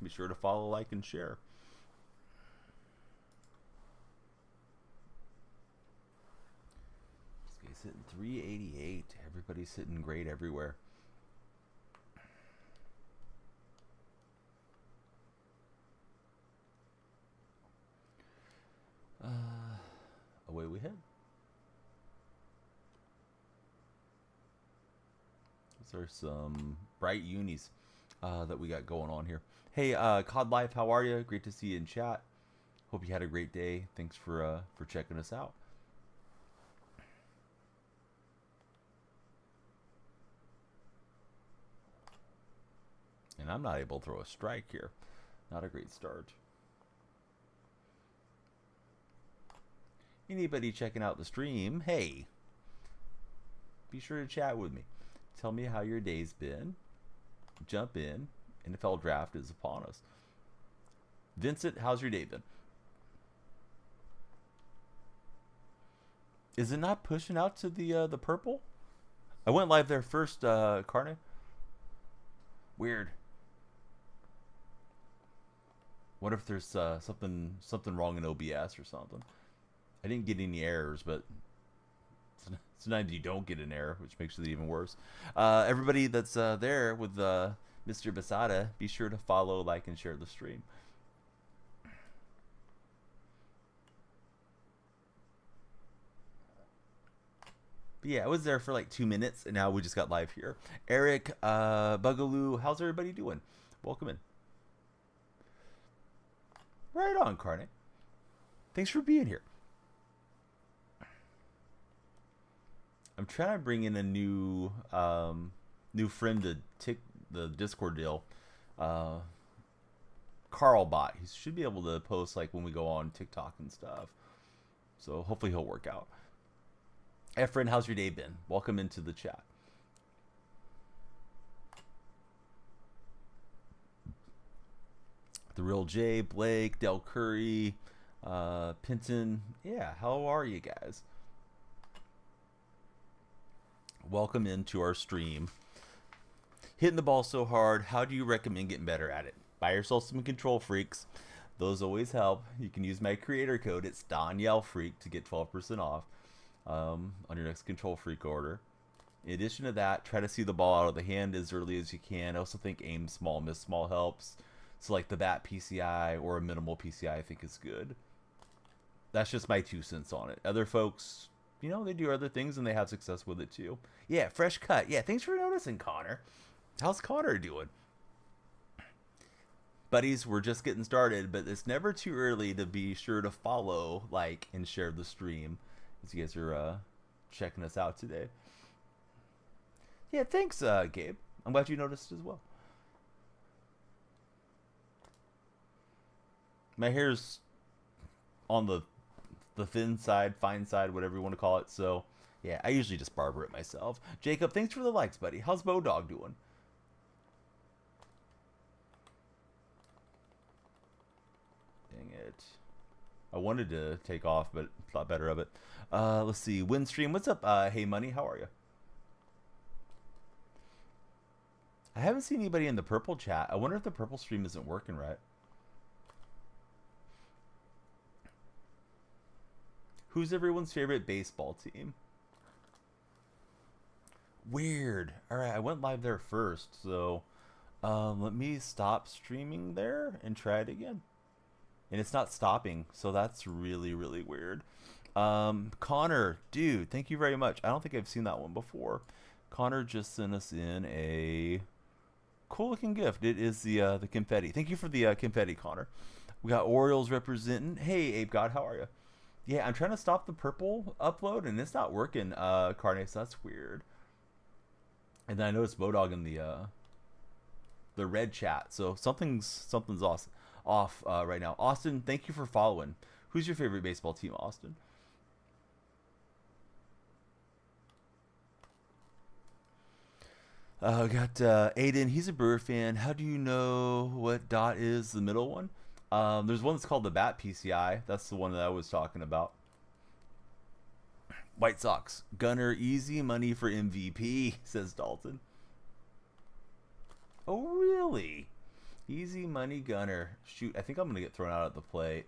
Be sure to follow, like, and share. This guy's hitting 388. Everybody's hitting great everywhere. Away we head. These are some bright unis that we got going on here. Hey, COD Life, how are you? Great to see you in chat. Hope you had a great day. Thanks for checking us out. And I'm not able to throw a strike here. Not a great start. Anybody checking out the stream, hey, be sure to chat with me. Tell me how your day's been. Jump in. NFL draft is upon us. Vincent, how's your day been? Is it not pushing out to the purple? I went live there first, Carne. Weird. What if there's something wrong in OBS or something? I didn't get any errors, but sometimes you don't get an error, which makes it even worse. Everybody that's there with Mr. Basada, be sure to follow, like, and share the stream. But yeah, I was there for like 2 minutes, and now we just got live here. Eric, Bugaloo, how's everybody doing? Welcome in. Right on, Carne. Thanks for being here. I'm trying to bring in a new friend to the Discord deal. Carlbot. He should be able to post like when we go on TikTok and stuff. So hopefully he'll work out. Efren, how's your day been? Welcome into the chat. The Real J, Blake, Del Curry, Pinton. Yeah, how are you guys? Welcome into our stream. Hitting the ball so hard, how do you recommend getting better at it? Buy yourself some control freaks. Those always help. You can use my creator code. It's DonYellFreak to get 12% off on your next control freak order. In addition to that, try to see the ball out of the hand as early as you can. I also think aim small, miss small helps. So like the bat PCI or a minimal PCI I think is good. That's just my 2 cents on it. Other folks, you know, they do other things and they have success with it too. Yeah, fresh cut. Yeah, thanks for noticing, Connor. How's Connor doing? Buddies, we're just getting started, but it's never too early to be sure to follow, like, and share the stream as you guys are checking us out today. Yeah, thanks, Gabe. I'm glad you noticed as well. My hair's on the thin side, fine side, whatever you want to call it. So, yeah, I usually just barber it myself. Jacob, thanks for the likes, buddy. How's Bodog doing? Dang it. I wanted to take off, but thought better of it. Let's see. Windstream, what's up? Hey, Money, how are you? I haven't seen anybody in the purple chat. I wonder if the purple stream isn't working right. Who's everyone's favorite baseball team? Weird. All right, I went live there first, so let me stop streaming there and try it again. And it's not stopping, so that's really, really weird. Connor, dude, thank you very much. I don't think I've seen that one before. Connor just sent us in a cool-looking gift. It is the confetti. Thank you for the confetti, Connor. We got Orioles representing. Hey, Abe God, how are you? Yeah, I'm trying to stop the purple upload, and it's not working, Carne, so that's weird. And then I noticed Bodog in the red chat, so something's off right now. Austin, thank you for following. Who's your favorite baseball team, Austin? We got Aiden. He's a Brewer fan. How do you know what dot is the middle one? There's one that's called the Bat PCI. That's the one that I was talking about. White Sox. Gunner, easy money for MVP, says Dalton. Oh, really? Easy money gunner. Shoot, I think I'm gonna get thrown out at the plate.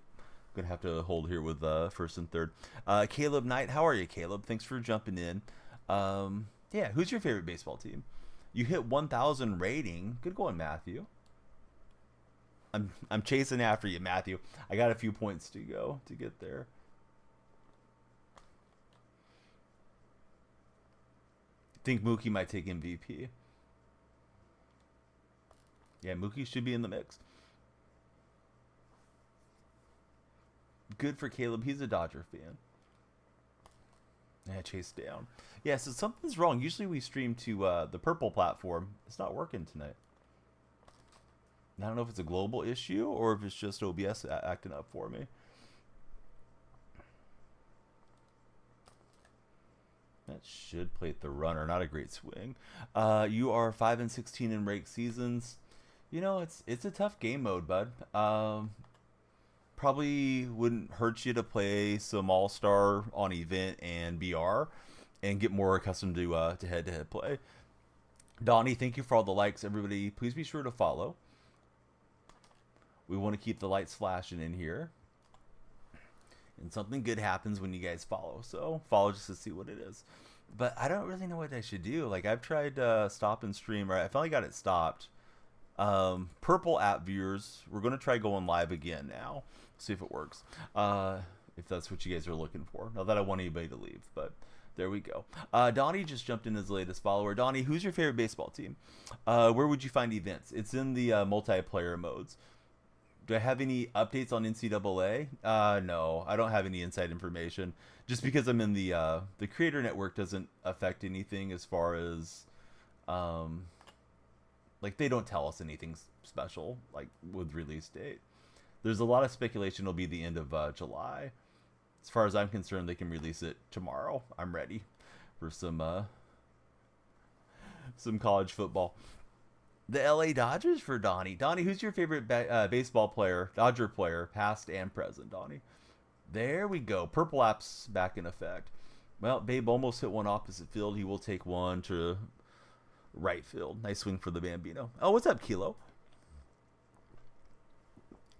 Gonna have to hold here with first and third. Caleb Knight, how are you, Caleb? Thanks for jumping in. Yeah, who's your favorite baseball team? You hit 1,000 rating. Good going, Matthew. I'm chasing after you, Matthew. I got a few points to go to get there. Think Mookie might take MVP. Yeah, Mookie should be in the mix. Good for Caleb. He's a Dodger fan. Yeah, chase down. Yeah, so something's wrong. Usually we stream to the purple platform. It's not working tonight. I don't know if it's a global issue or if it's just OBS acting up for me. That should plate the runner. Not a great swing. You are 5-16 in rake seasons. You know, it's a tough game mode, bud. Probably wouldn't hurt you to play some All-Star on event and BR and get more accustomed to head-to-head play. Donnie, thank you for all the likes. Everybody, please be sure to follow. We want to keep the lights flashing in here. And something good happens when you guys follow. So follow just to see what it is. But I don't really know what I should do. Like, I've tried stop and stream. Right, I finally got it stopped. Purple app viewers, we're going to try going live again now. See if it works. If that's what you guys are looking for. Not that I want anybody to leave, but there we go. Donnie just jumped in as the latest follower. Donnie, who's your favorite baseball team? Where would you find events? It's in the multiplayer modes. Do I have any updates on NCAA? No, I don't have any inside information. Just because I'm in the creator network doesn't affect anything as far as, like, they don't tell us anything special, like, with release date. There's a lot of speculation it'll be the end of July. As far as I'm concerned, they can release it tomorrow. I'm ready for some college football. The LA Dodgers for Donnie. Donnie, who's your favorite baseball player, Dodger player, past and present, Donnie? There we go. Purple app's back in effect. Well, Babe almost hit one opposite field. He will take one to right field. Nice swing for the Bambino. Oh, what's up, Kilo?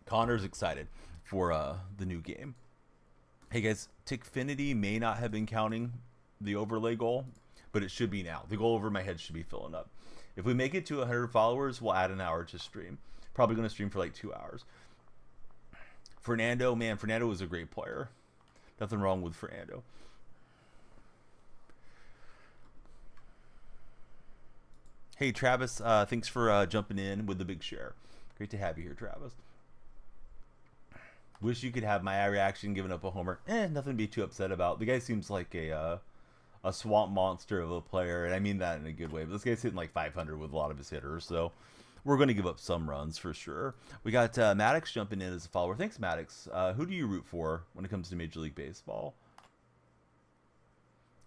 Connor's excited for the new game. Hey, guys, Tickfinity may not have been counting the overlay goal, but it should be now. The goal over my head should be filling up. If we make it to 100 followers, we'll add an hour to stream. Probably going to stream for like 2 hours. Fernando, man, Fernando was a great player. Nothing wrong with Fernando. Hey, Travis, thanks for jumping in with the big share. Great to have you here, Travis. Wish you could have my reaction giving up a homer. Nothing to be too upset about. The guy seems like a swamp monster of a player, and I mean that in a good way. But this guy's hitting like 500 with a lot of his hitters, so we're going to give up some runs for sure. We got Maddox jumping in as a follower. Thanks, Maddox. Who do you root for when it comes to Major League Baseball?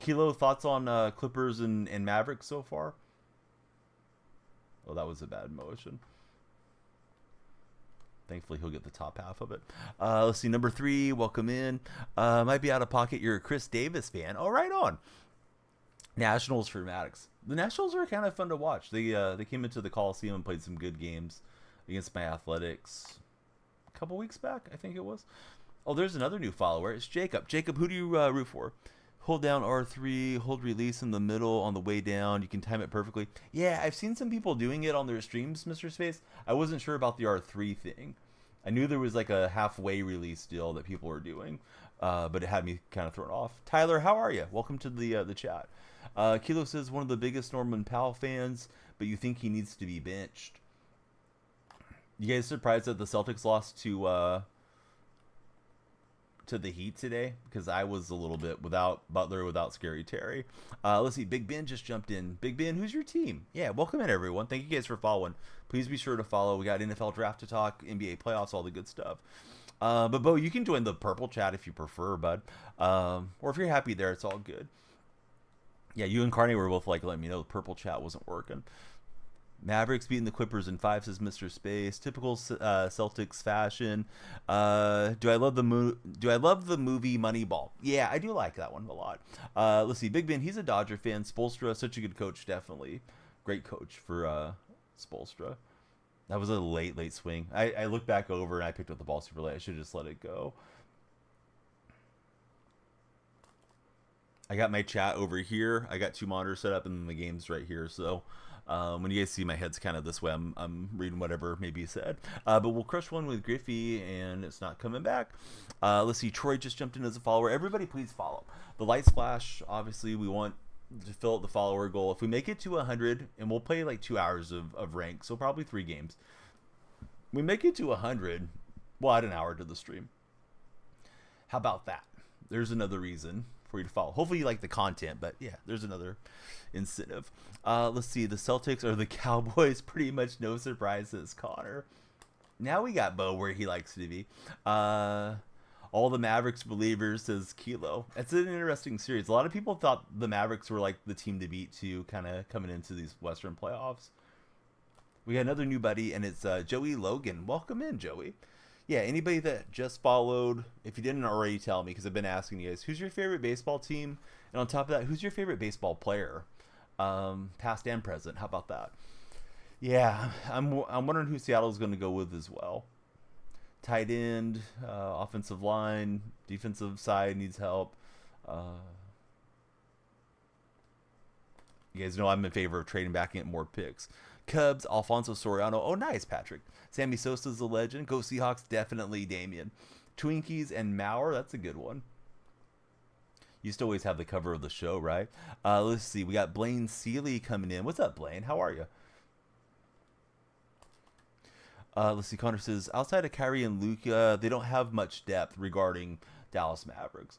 Kilo, thoughts on Clippers and Mavericks so far? Oh, that was a bad motion. Thankfully, he'll get the top half of it. Let's see, number 3, welcome in. Might be out of pocket. You're a Chris Davis fan. Oh, right on. Nationals for Maddox. The Nationals are kind of fun to watch. They came into the Coliseum and played some good games against my Athletics a couple weeks back, I think it was. Oh, there's another new follower. It's Jacob. Jacob, who do you root for? Hold down R3, hold release in the middle on the way down. You can time it perfectly. Yeah, I've seen some people doing it on their streams, Mr. Space. I wasn't sure about the R3 thing. I knew there was like a halfway release deal that people were doing, but it had me kind of thrown off. Tyler, how are you? Welcome to the chat. Kilo says one of the biggest Norman Powell fans, but you think he needs to be benched. You guys surprised that the Celtics lost to the Heat today? Because I was a little bit without Butler, without Scary Terry. Let's see. Big Ben just jumped in. Big Ben, who's your team? Yeah, welcome in, everyone. Thank you guys for following. Please be sure to follow. We got NFL draft to talk, NBA playoffs, all the good stuff. But Bo, you can join the purple chat if you prefer, bud. Or if you're happy there, it's all good. Yeah, you and Carney were both like letting me know the purple chat wasn't working. Mavericks beating the Clippers in 5, says Mr. Space. Typical Celtics fashion. Do I love the movie Moneyball? Yeah, I do like that one a lot. Let's see. Big Ben, he's a Dodger fan. Spoelstra, such a good coach, definitely. Great coach for Spoelstra. That was a late swing. I looked back over and I picked up the ball super late. I should have just let it go. I got my chat over here. I got 2 monitors set up and the game's right here. So when you guys see my head's kind of this way, I'm reading whatever maybe said. But we'll crush one with Griffey and it's not coming back. Let's see. Troy just jumped in as a follower. Everybody please follow. The light splash, obviously we want to fill up the follower goal. If we make it to 100, and we'll play like 2 hours of rank, so probably 3 games. We make it to 100, we'll add an hour to the stream. How about that? There's another reason for you to follow. Hopefully you like the content, but yeah, there's another incentive. Let's see, the Celtics or the Cowboys, pretty much no surprises, Connor. Now we got Bo where he likes to be. All the Mavericks believers, says Kilo. It's an interesting series. A lot of people thought the Mavericks were like the team to beat too, kind of coming into these Western playoffs. We got another new buddy, and it's Joey Logan. Welcome in, Joey. Yeah, anybody that just followed, if you didn't already tell me, because I've been asking you guys, who's your favorite baseball team? And on top of that, who's your favorite baseball player? Past and present. How about that? Yeah, I'm wondering who Seattle's going to go with as well. Tight end, offensive line, defensive side needs help. You guys know I'm in favor of trading back and get more picks. Cubs, Alfonso Soriano. Oh, nice, Patrick. Sammy Sosa's a legend. Go Seahawks, definitely Damien. Twinkies and Maurer, that's a good one. Used to always have the cover of the show, right? Let's see. We got Blaine Seeley coming in. What's up, Blaine? How are you? Let's see. Connor says, outside of Kyrie and Luka, they don't have much depth regarding Dallas Mavericks.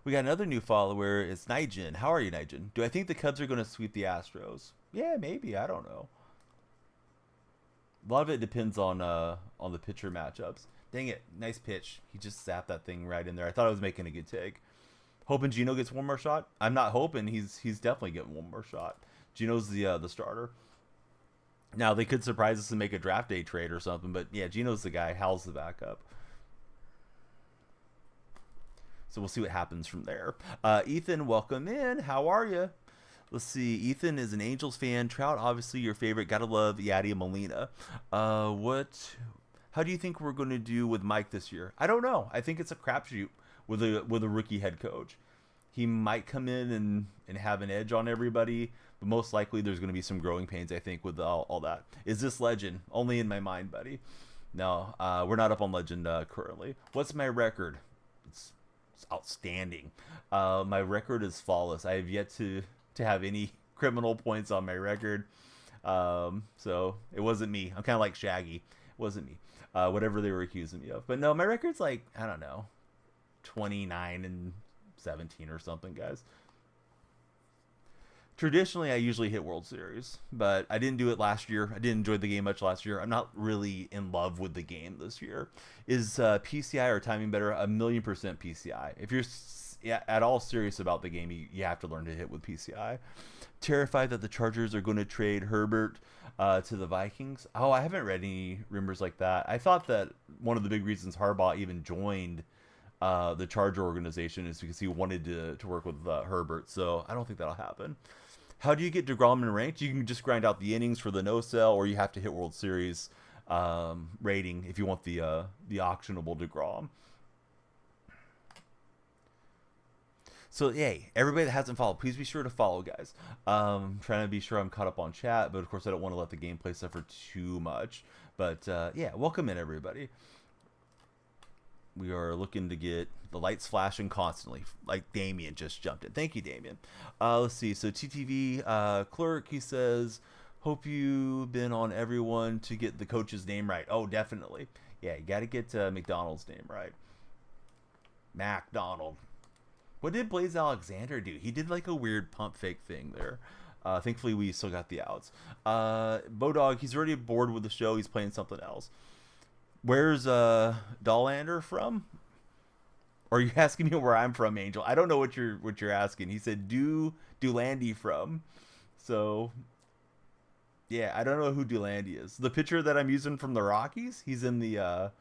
We got another new follower. It's Nigel. How are you, Nigel? Do I think the Cubs are going to sweep the Astros? Yeah, maybe. I don't know. A lot of it depends on the pitcher matchups. Dang it. Nice pitch. He just zapped that thing right in there. I thought I was making a good take. Hoping Gino gets one more shot? I'm not hoping. He's definitely getting one more shot. Gino's the starter. Now, they could surprise us and make a draft day trade or something, but yeah, Gino's the guy. Hal's the backup. So we'll see what happens from there. Ethan, welcome in. How are you? Let's see. Ethan is an Angels fan. Trout, obviously your favorite. Gotta love Yadier Molina. How do you think we're going to do with Mike this year? I don't know. I think it's a crapshoot with a rookie head coach. He might come in and have an edge on everybody, but most likely there's going to be some growing pains, I think, with all that. Is this legend? Only in my mind, buddy. No, we're not up on legend currently. What's my record? It's outstanding. My record is flawless. I have yet to have any criminal points on my record. So it wasn't me. I'm kind of like Shaggy. It wasn't me. Whatever they were accusing me of. But no, my record's like, I don't know, 29-17 or something, guys. Traditionally, I usually hit World Series, but I didn't do it last year. I didn't enjoy the game much last year. I'm not really in love with the game this year. Is PCI or timing better? 1,000,000% PCI. If you're at all serious about the game, you have to learn to hit with PCI. Terrified that the Chargers are going to trade Herbert to the Vikings. Oh, I haven't read any rumors like that. I thought that one of the big reasons Harbaugh even joined the Charger organization is because he wanted to work with Herbert. So I don't think that'll happen. How do you get DeGrom in ranked? You can just grind out the innings for the no-sell, or you have to hit World Series rating if you want the auctionable DeGrom. So, yay, everybody that hasn't followed, please be sure to follow, guys. Trying to be sure I'm caught up on chat, but of course I don't want to let the gameplay suffer too much. But, yeah, welcome in, everybody. We are looking to get the lights flashing constantly, like Damien just jumped in. Thank you, Damien. Let's see. So TTV clerk, he says, hope you've been on everyone to get the coach's name right. Oh, definitely. Yeah, you got to get McDonald's name right. MacDonald. What did Blaze Alexander do? He did like a weird pump fake thing there. Thankfully, we still got the outs. Bodog, he's already bored with the show. He's playing something else. Where's Dollander from? Or are you asking me where I'm from, Angel? I don't know what you're asking. He said Dulandy from. So yeah, I don't know who Dulandy is. The pitcher that I'm using from the Rockies, he's in the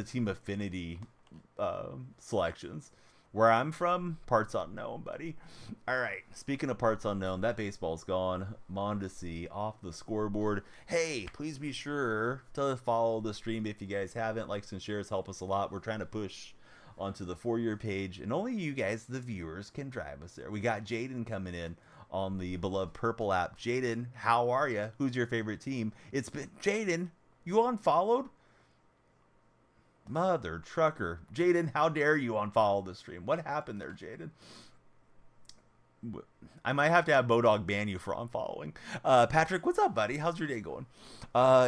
team affinity selections. Where I'm from, parts unknown, buddy. All right. Speaking of parts unknown, that baseball's gone. Mondesi off the scoreboard. Hey, please be sure to follow the stream if you guys haven't. Likes and shares help us a lot. We're trying to push onto the for-year page, and only you guys, the viewers, can drive us there. We got Jaden coming in on the beloved Purple app. Jaden, how are you? Who's your favorite team? It's been Jaden. You unfollowed? Mother trucker. Jaden, how dare you unfollow the stream? What happened there, Jaden? I might have to have Bodog ban you for unfollowing. Patrick, what's up, buddy? How's your day going?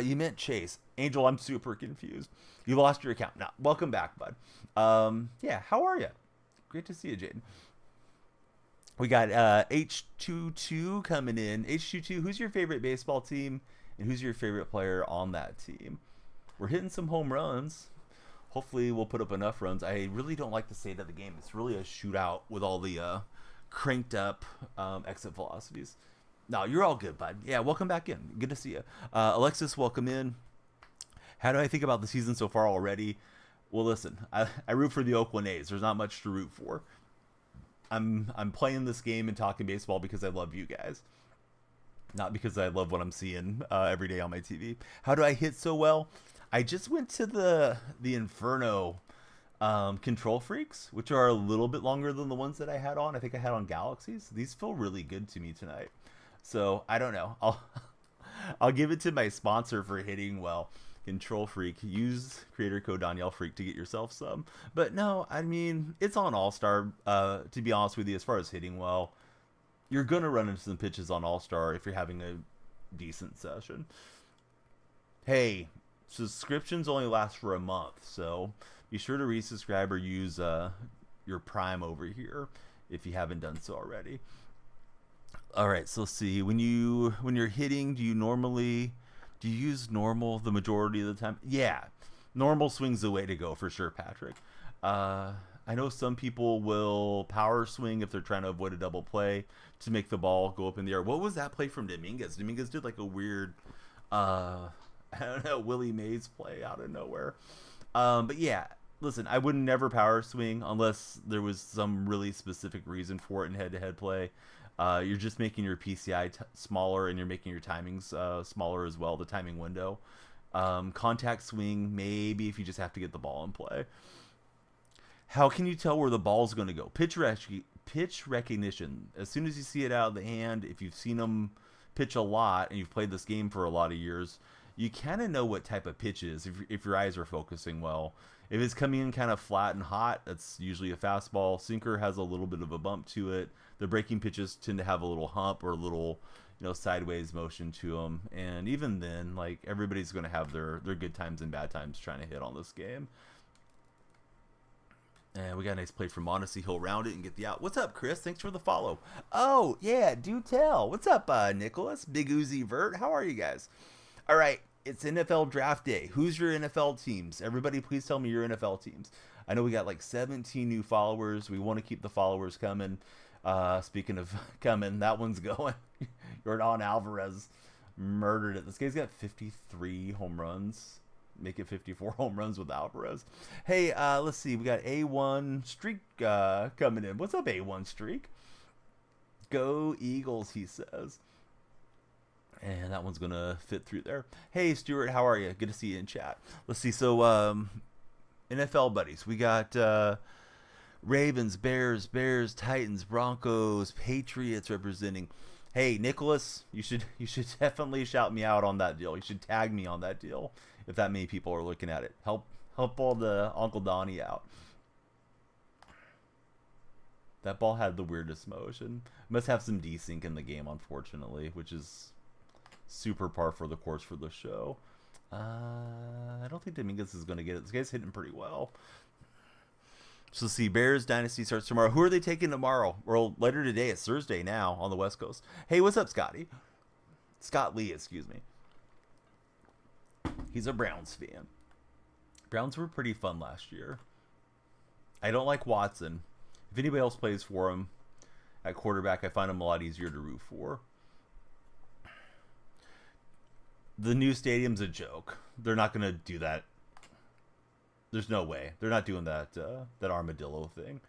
You meant Chase. Angel, I'm super confused. You lost your account. Now, welcome back, bud. Yeah, how are you? Great to see you, Jaden. We got H22 coming in. H22, who's your favorite baseball team? And who's your favorite player on that team? We're hitting some home runs. Hopefully we'll put up enough runs. I really don't like the state of the game. It's really a shootout with all the cranked up exit velocities. No, you're all good, bud. Yeah, welcome back in. Good to see you. Alexis, welcome in. How do I think about the season so far already? Well, listen, I root for the Oakland A's. There's not much to root for. I'm playing this game and talking baseball because I love you guys. Not because I love what I'm seeing every day on my TV. How do I hit so well? I just went to the Inferno control freaks, which are a little bit longer than the ones that I had on. I think I had on Galaxies. These feel really good to me tonight. So I don't know. I'll give it to my sponsor for hitting well. Control Freak. Use creator code Danielle Freak to get yourself some. But no, I mean, it's on All-Star. To be honest with you, as far as hitting well, you're going to run into some pitches on All-Star if you're having a decent session. Hey, subscriptions only last for a month, so be sure to resubscribe or use your Prime over here if you haven't done so already. All right, so let's see. When you're hitting, do you use normal the majority of the time? Yeah, normal swing's the way to go for sure, Patrick. I know some people will power swing if they're trying to avoid a double play to make the ball go up in the air. What was that play from Dominguez? Dominguez did like a weird, I don't know, Willie Mays play out of nowhere. But yeah, listen, I would never power swing unless there was some really specific reason for it in head-to-head play. You're just making your PCI smaller, and you're making your timings smaller as well, the timing window. Contact swing, maybe if you just have to get the ball in play. How can you tell where the ball's going to go? Pitch recognition. As soon as you see it out of the hand, if you've seen them pitch a lot and you've played this game for a lot of years, you kind of know what type of pitch it is if your eyes are focusing well. If it's coming in kind of flat and hot, that's usually a fastball. Sinker has a little bit of a bump to it. The breaking pitches tend to have a little hump or a little, sideways motion to them. And even then, like, everybody's going to have their good times and bad times trying to hit on this game. And we got a nice play from Mondesi. He'll round it and get the out. What's up, Chris? Thanks for the follow. Oh, yeah, do tell. What's up, Nicholas? Big Uzi Vert. How are you guys? All right, it's NFL draft day. Who's your NFL teams? Everybody, please tell me your NFL teams. I know we got like 17 new followers. We want to keep the followers coming. Speaking of coming, that one's going. Yordan Alvarez murdered it. This guy's got 53 home runs. Make it 54 home runs with Alvarez. Hey, let's see. We got A1 Streak coming in. What's up, A1 Streak? Go Eagles, he says. And that one's going to fit through there. Hey, Stuart, how are you? Good to see you in chat. Let's see. So, NFL buddies. We got Ravens, Bears, Titans, Broncos, Patriots representing. Hey, Nicholas, you should definitely shout me out on that deal. You should tag me on that deal if that many people are looking at it. Help all the Uncle Donnie out. That ball had the weirdest motion. Must have some desync in the game, unfortunately, which is super par for the course for the show. I don't think Dominguez is going to get it. This guy's hitting pretty well. So see, Bears Dynasty starts tomorrow. Who are they taking tomorrow? Well, later today. It's Thursday now on the West Coast. Hey, what's up, Scotty? Scott Lee, excuse me. He's a Browns fan. Browns were pretty fun last year. I don't like Watson. If anybody else plays for him at quarterback, I find him a lot easier to root for. The new stadium's a joke. They're not going to do that. There's no way. They're not doing that armadillo thing.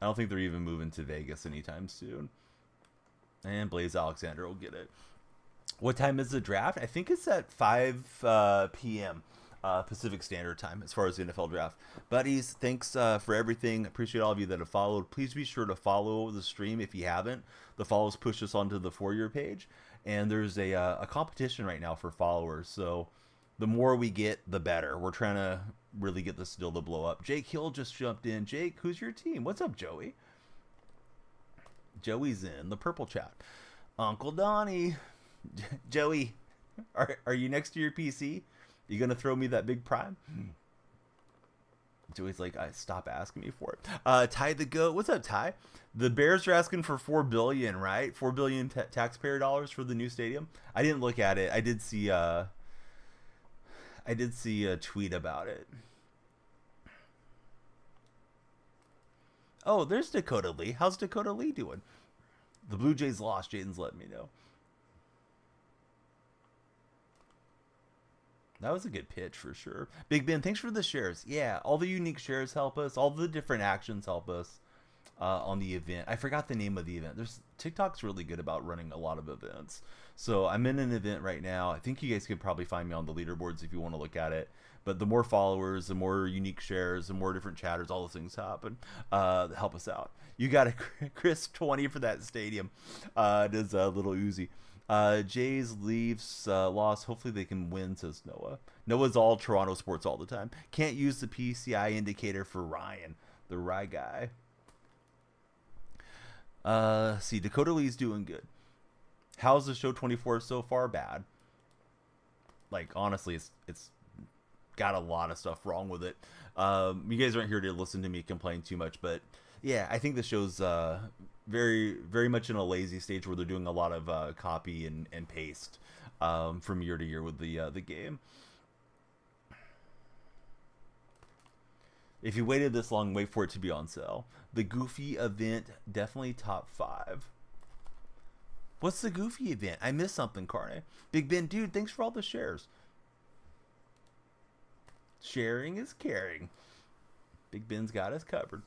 I don't think they're even moving to Vegas anytime soon. And Blaze Alexander will get it. What time is the draft? I think it's at 5 p.m. Pacific Standard Time as far as the NFL draft. Buddies, thanks for everything. Appreciate all of you that have followed. Please be sure to follow the stream if you haven't. The follows push us onto the For Your page. And there's a competition right now for followers. So the more we get, the better. We're trying to really get this deal to blow up. Jake Hill just jumped in. Jake, who's your team? What's up, Joey? Joey's in the purple chat. Uncle Donnie. Joey, are you next to your PC? You gonna throw me that big prime? Joey's like, I stop asking me for it. Ty the Goat, what's up, Ty? The Bears are asking for $4 billion, right? $4 billion taxpayer dollars for the new stadium. I didn't look at it. I did see a tweet about it. Oh, there's Dakota Lee. How's Dakota Lee doing? The Blue Jays lost. Jaden's letting me know. That was a good pitch for sure. Big Ben, thanks for the shares. Yeah, all the unique shares help us. All the different actions help us on the event. I forgot the name of the event. TikTok's really good about running a lot of events. So I'm in an event right now. I think you guys could probably find me on the leaderboards if you want to look at it. But the more followers, the more unique shares, the more different chatters, all those things happen. Help us out. You got a Chris 20 for that stadium. Does a little Uzi. Jays, Leafs, loss. Hopefully they can win, says Noah. Noah's all Toronto sports all the time. Can't use the PCI indicator for Ryan, the Rye guy. See, Dakota Lee's doing good. How's the show 24 so far? Bad. Like, honestly, it's got a lot of stuff wrong with it. You guys aren't here to listen to me complain too much, but yeah, I think the show's very, very much in a lazy stage where they're doing a lot of copy and paste from year to year with the game. If you waited this long, wait for it to be on sale. The Goofy event, definitely top 5. What's the Goofy event? I missed something, Carne. Big Ben, dude, thanks for all the shares. Sharing is caring. Big Ben's got us covered.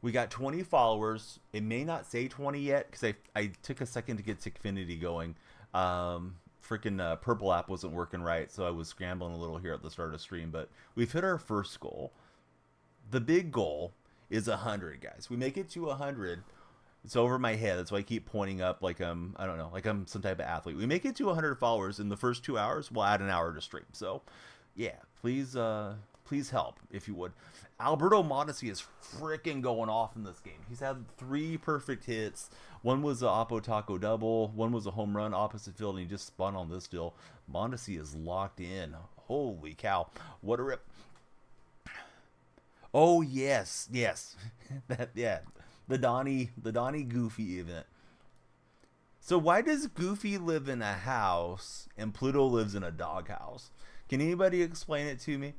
We got 20 followers. It may not say 20 yet because I took a second to get Tickfinity going. Freaking Purple app wasn't working right, so I was scrambling a little here at the start of stream. But we've hit our first goal. The big goal is 100, guys. We make it to 100. It's over my head. That's why I keep pointing up like I don't know, like I'm some type of athlete. We make it to 100 followers in the first 2 hours. We'll add an hour to stream. So, yeah, please help if you would. Alberto Mondesi is freaking going off in this game. He's had 3 perfect hits. One was a Oppo Taco double. One was a home run opposite field, and he just spun on this deal. Mondesi is locked in. Holy cow! What a rip! Oh yes. The Donnie Goofy event. So why does Goofy live in a house and Pluto lives in a doghouse? Can anybody explain it to me?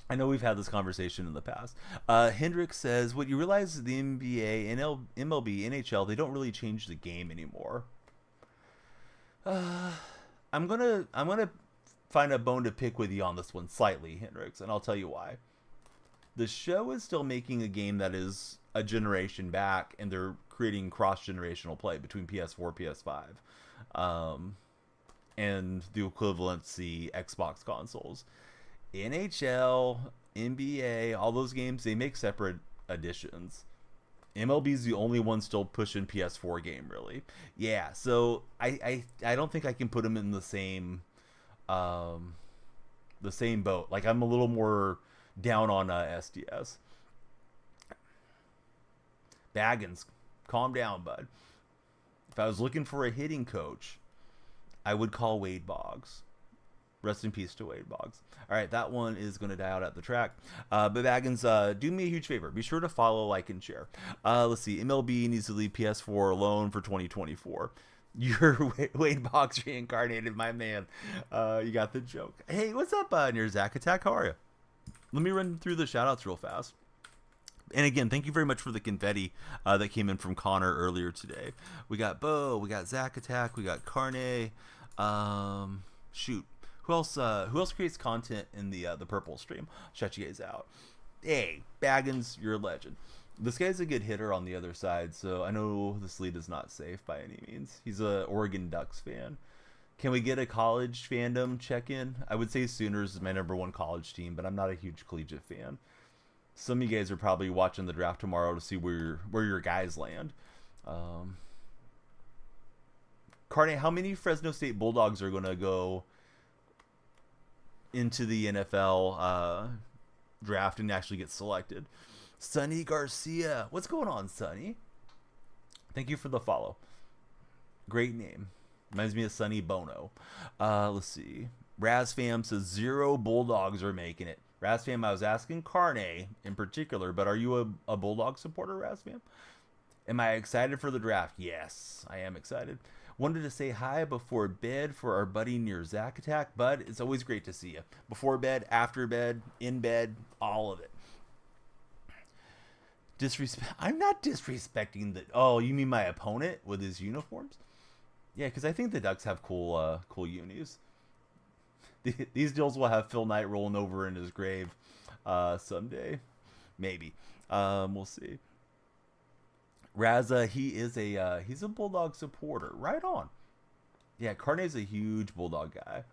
I know we've had this conversation in the past. Hendrick says, "What you realize is the NBA, MLB, NHL, they don't really change the game anymore." I'm gonna find a bone to pick with you on this one slightly, Hendricks, and I'll tell you why. The show is still making a game that is a generation back, and they're creating cross-generational play between PS4, PS5, and the equivalency Xbox consoles. NHL, NBA, all those games, they make separate editions. MLB's the only one still pushing PS4 game, really. Yeah, so I don't think I can put them in the same boat. Like, I'm a little more down on SDS. Baggins, calm down, bud. If I was looking for a hitting coach, I would call Wade Boggs. Rest in peace to Wade Boggs. All right, that one is going to die out at the track. But Baggins, do me a huge favor. Be sure to follow, like, and share. Let's see. MLB needs to leave PS4 alone for 2024. You're Wade Boggs reincarnated, my man. You got the joke. Hey, what's up, near Zach Attack? How are you? Let me run through the shout-outs real fast. And again, thank you very much for the confetti that came in from Connor earlier today. We got Bo, we got Zach Attack, we got Carne. Shoot. Who else creates content in the purple stream? I'll shout you guys out. Hey, Baggins, you're a legend. This guy's a good hitter on the other side, so I know this lead is not safe by any means. He's a Oregon Ducks fan. Can we get a college fandom check-in? I would say Sooners is my number one college team, but I'm not a huge collegiate fan. Some of you guys are probably watching the draft tomorrow to see where your guys land. Carney, how many Fresno State Bulldogs are going to go into the NFL draft and actually get selected? Sonny Garcia. What's going on, Sonny? Thank you for the follow. Great name. Reminds me of Sonny Bono. Let's see. Razfam says 0 Bulldogs are making it. Razfam, I was asking Carney in particular, but are you a Bulldog supporter, Razfam? Am I excited for the draft? Yes, I am excited. Wanted to say hi before bed for our buddy near Zack Attack. Bud, it's always great to see you. Before bed, after bed, in bed, all of it. I'm not disrespecting the... Oh, you mean my opponent with his uniforms? Yeah, because I think the Ducks have cool unis. These deals will have Phil Knight rolling over in his grave someday. Maybe. We'll see. Raza, he's a Bulldog supporter. Right on. Yeah, Carney's a huge Bulldog guy.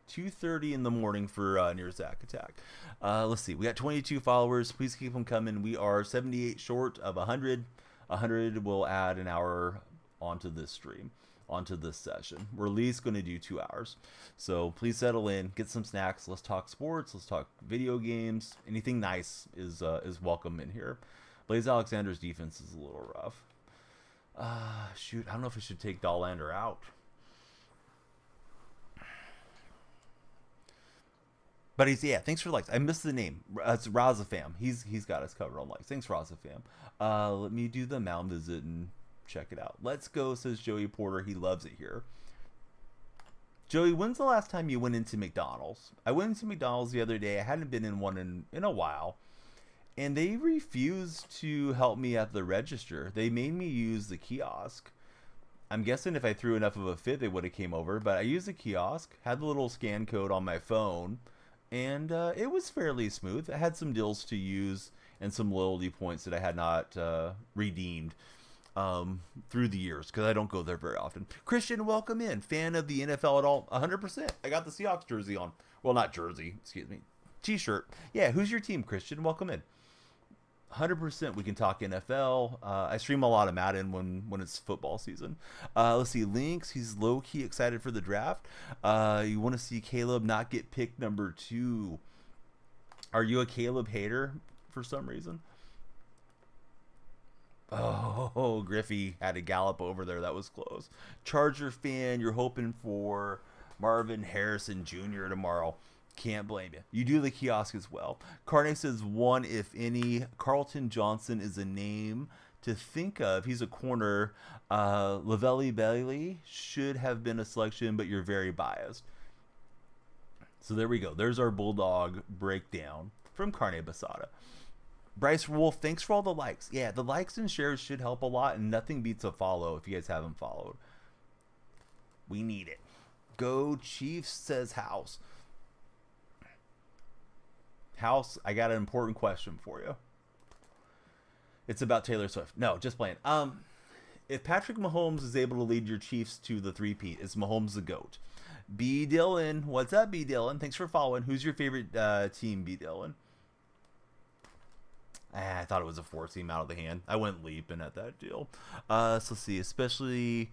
2:30 in the morning for near Zack Attack. Let's see. We got 22 followers. Please keep them coming. We are 78 short of 100. 100 will add an hour onto this stream, onto this session. We're at least going to do 2 hours. So please settle in, get some snacks. Let's talk sports. Let's talk video games. Anything nice is welcome in here. Blaze Alexander's defense is a little rough. Shoot, I don't know if I should take Dollander out. But thanks for the likes. I missed the name. It's Razafam. He's got us covered on likes. Thanks, Razafam. Let me do the mound visit and check it out. Let's go, says Joey Porter. He loves it here. Joey, when's the last time you went into McDonald's? I went into McDonald's the other day. I hadn't been in one in a while. And they refused to help me at the register. They made me use the kiosk. I'm guessing if I threw enough of a fit, they would have came over. But I used the kiosk, had the little scan code on my phone, and it was fairly smooth. I had some deals to use and some loyalty points that I had not redeemed through the years because I don't go there very often. Christian, welcome in. Fan of the NFL at all? 100%. I got the Seahawks jersey on. Well, not jersey. Excuse me. T-shirt. Yeah, who's your team, Christian? Welcome in. 100% we can talk NFL. I stream a lot of Madden when it's football season. Let's see. Lynx, he's low-key excited for the draft. You want to see Caleb not get picked number 2. Are you a Caleb hater for some reason? Oh, Griffey had a gallop over there. That was close. Charger fan, you're hoping for Marvin Harrison Jr. tomorrow. Can't blame you. You do the kiosk as well. Carney says 1, if any. Carlton Johnson is a name to think of. He's a corner. Lavelli Bailey should have been a selection, but you're very biased. So there we go. There's our Bulldog breakdown from Carney Basada. Bryce Wolf, thanks for all the likes. Yeah, the likes and shares should help a lot, and nothing beats a follow if you guys haven't followed. We need it. Go Chiefs, says House. House, I got an important question for you. It's about Taylor Swift. No, just playing. If Patrick Mahomes is able to lead your Chiefs to the 3-peat, is Mahomes the GOAT? B. Dillon, what's up, B. Dillon? Thanks for following. Who's your favorite team, B. Dillon? I thought it was a 4-team out of the hand. I went leaping at that deal. So let's see, especially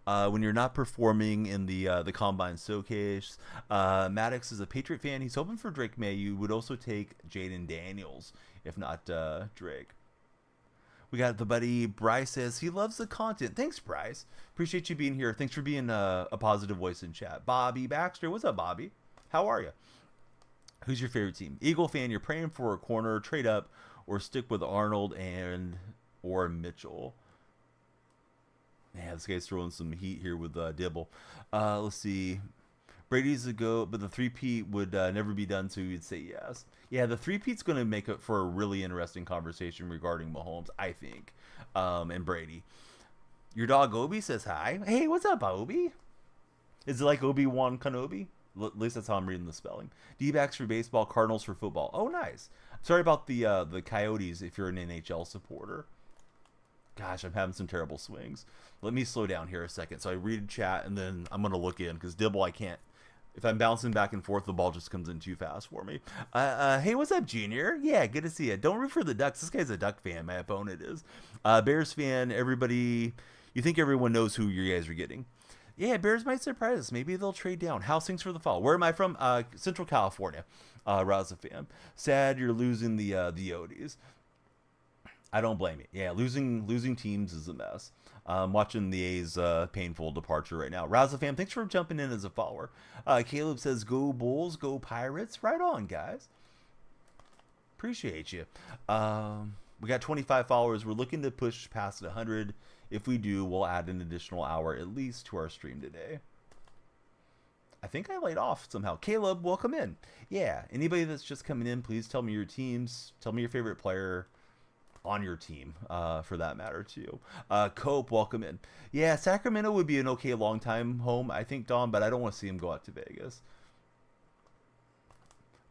when you're not performing in the Combine Showcase. Maddox is a Patriot fan. He's hoping for Drake May. You would also take Jaden Daniels, if not Drake. We got the buddy Bryce says he loves the content. Thanks, Bryce. Appreciate you being here. Thanks for being a positive voice in chat. Bobby Baxter, what's up, Bobby? How are you? Who's your favorite team? Eagle fan, you're praying for a corner, trade up, or stick with Arnold or Mitchell. Man, this guy's throwing some heat here with Dibble. Let's see. Brady's a GOAT, but the 3-peat would never be done, so you'd say yes. Yeah, the 3-peat's going to make it for a really interesting conversation regarding Mahomes, I think, and Brady. Your dog Obi says hi. Hey, what's up, Obi? Is it like Obi-Wan Kenobi? At least that's how I'm reading the spelling. D-backs for baseball, Cardinals for football. Oh, nice. Sorry about the Coyotes if you're an NHL supporter. Gosh, I'm having some terrible swings. Let me slow down here a second. So I read chat and then I'm gonna look in because Dibble I can't. If I'm bouncing back and forth, the ball just comes in too fast for me. Hey, what's up, Junior? Yeah, good to see you. Don't root for the Ducks. This guy's a Duck fan. My opponent is. Bears fan. Everybody, you think everyone knows who you guys are getting. Yeah, Bears might surprise us. Maybe they'll trade down. House things for the fall. Where am I from? Central California. Raza fan. Sad you're losing the Odis. I don't blame you. Yeah, losing teams is a mess. Watching the A's painful departure right now. Raza fam, thanks for jumping in as a follower. Caleb says, "Go Bulls, go Pirates." Right on, guys. Appreciate you. We got 25 followers. We're looking to push past 100. If we do, we'll add an additional hour at least to our stream today. I think I laid off somehow. Caleb, welcome in. Yeah, anybody that's just coming in, please tell me your teams. Tell me your favorite player on your team, for that matter, too. Cope, welcome in. Yeah, Sacramento would be an okay long time home, I think, Dom, but I don't want to see him go out to Vegas.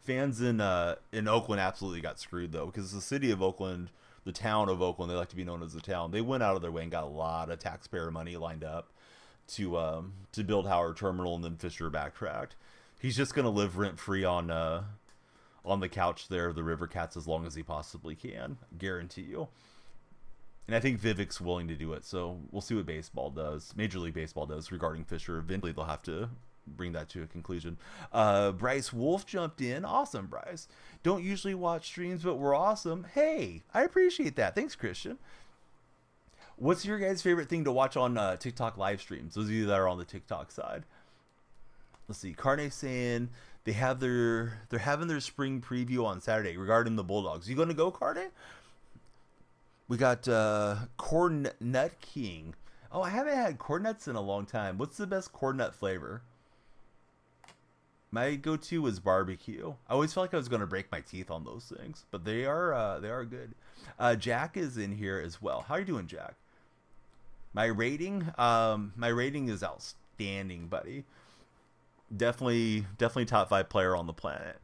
Fans in Oakland absolutely got screwed, though, because the city of Oakland, the town of Oakland, they like to be known as the town, they went out of their way and got a lot of taxpayer money lined up to build Howard Terminal, and then Fisher backtracked. He's just going to live rent-free on the couch there of the River Cats as long as he possibly can. Guarantee you. And I think Vivek's willing to do it, so we'll see what baseball does. Major League Baseball does regarding Fisher. Eventually they'll have to bring that to a conclusion. Bryce Wolf jumped in. Awesome, Bryce. Don't usually watch streams, but we're awesome. Hey, I appreciate that. Thanks, Christian. What's your guys' favorite thing to watch on TikTok live streams? Those of you that are on the TikTok side. Let's see. Carne saying they're having their spring preview on Saturday regarding the Bulldogs. You gonna go, Carne? We got Corn Nut King. Oh, I haven't had corn nuts in a long time. What's the best corn nut flavor? My go-to is barbecue. I always felt like I was gonna break my teeth on those things, but they are good. Jack is in here as well. How are you doing, Jack? My rating is outstanding, buddy. Definitely top 5 player on the planet.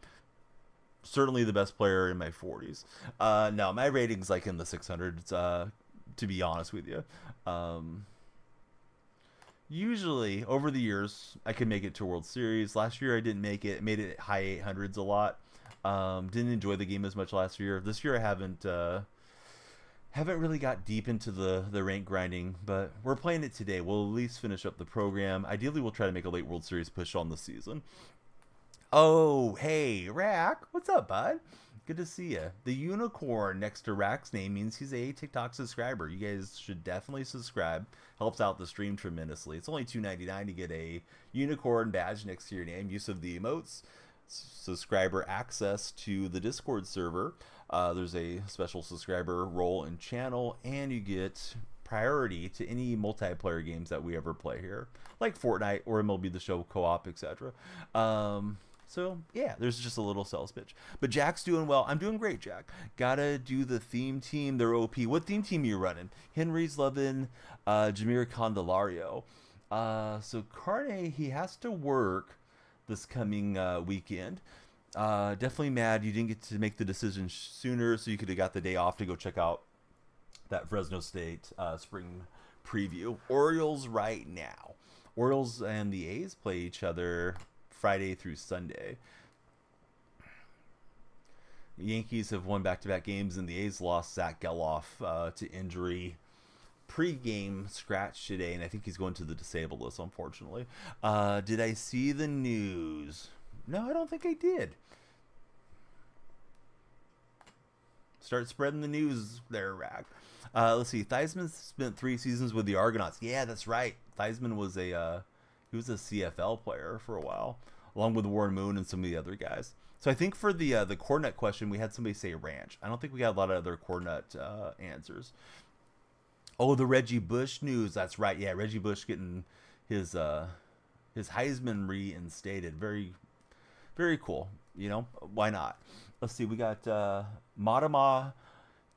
Certainly the best player in my 40s. No, my rating's like in the 600s, to be honest with you. Usually, over the years, I can make it to World Series. Last year, I didn't make it. Made it high 800s a lot. Didn't enjoy the game as much last year. This year, I haven't really got deep into the rank grinding, but we're playing it today. We'll at least finish up the program. Ideally, we'll try to make a late World Series push on the season. Oh, hey, Rack. What's up, bud? Good to see you. The unicorn next to Rack's name means he's a TikTok subscriber. You guys should definitely subscribe. Helps out the stream tremendously. It's only $2.99 to get a unicorn badge next to your name. Use of the emotes. Subscriber access to the Discord server. There's a special subscriber role and channel, and you get priority to any multiplayer games that we ever play here, like Fortnite or MLB The Show co-op, etc. So yeah, there's just a little sales pitch. But Jack's doing well. I'm doing great, Jack. Gotta do the theme team. They're OP. What theme team are you running? Henry's loving Jameer Candelario. So Carne, he has to work this coming weekend. Definitely mad you didn't get to make the decision sooner, so you could have got the day off to go check out that Fresno State spring preview. Orioles right now. Orioles and the A's play each other Friday through Sunday. The Yankees have won back-to-back games, and the A's lost Zach Geloff to injury. Pre-game scratch today, and I think he's going to the disabled list, unfortunately. Did I see the news? No, I don't think I did. Start spreading the news there, Rack. Let's see. Theismann spent 3 seasons with the Argonauts. Yeah, that's right. Theismann was a CFL player for a while, along with Warren Moon and some of the other guys. So I think for the Cornet question, we had somebody say ranch. I don't think we got a lot of other Cornet answers. Oh, the Reggie Bush news. That's right. Yeah, Reggie Bush getting his Heisman reinstated. Very, very cool. You know, why not? Let's see. We got Madama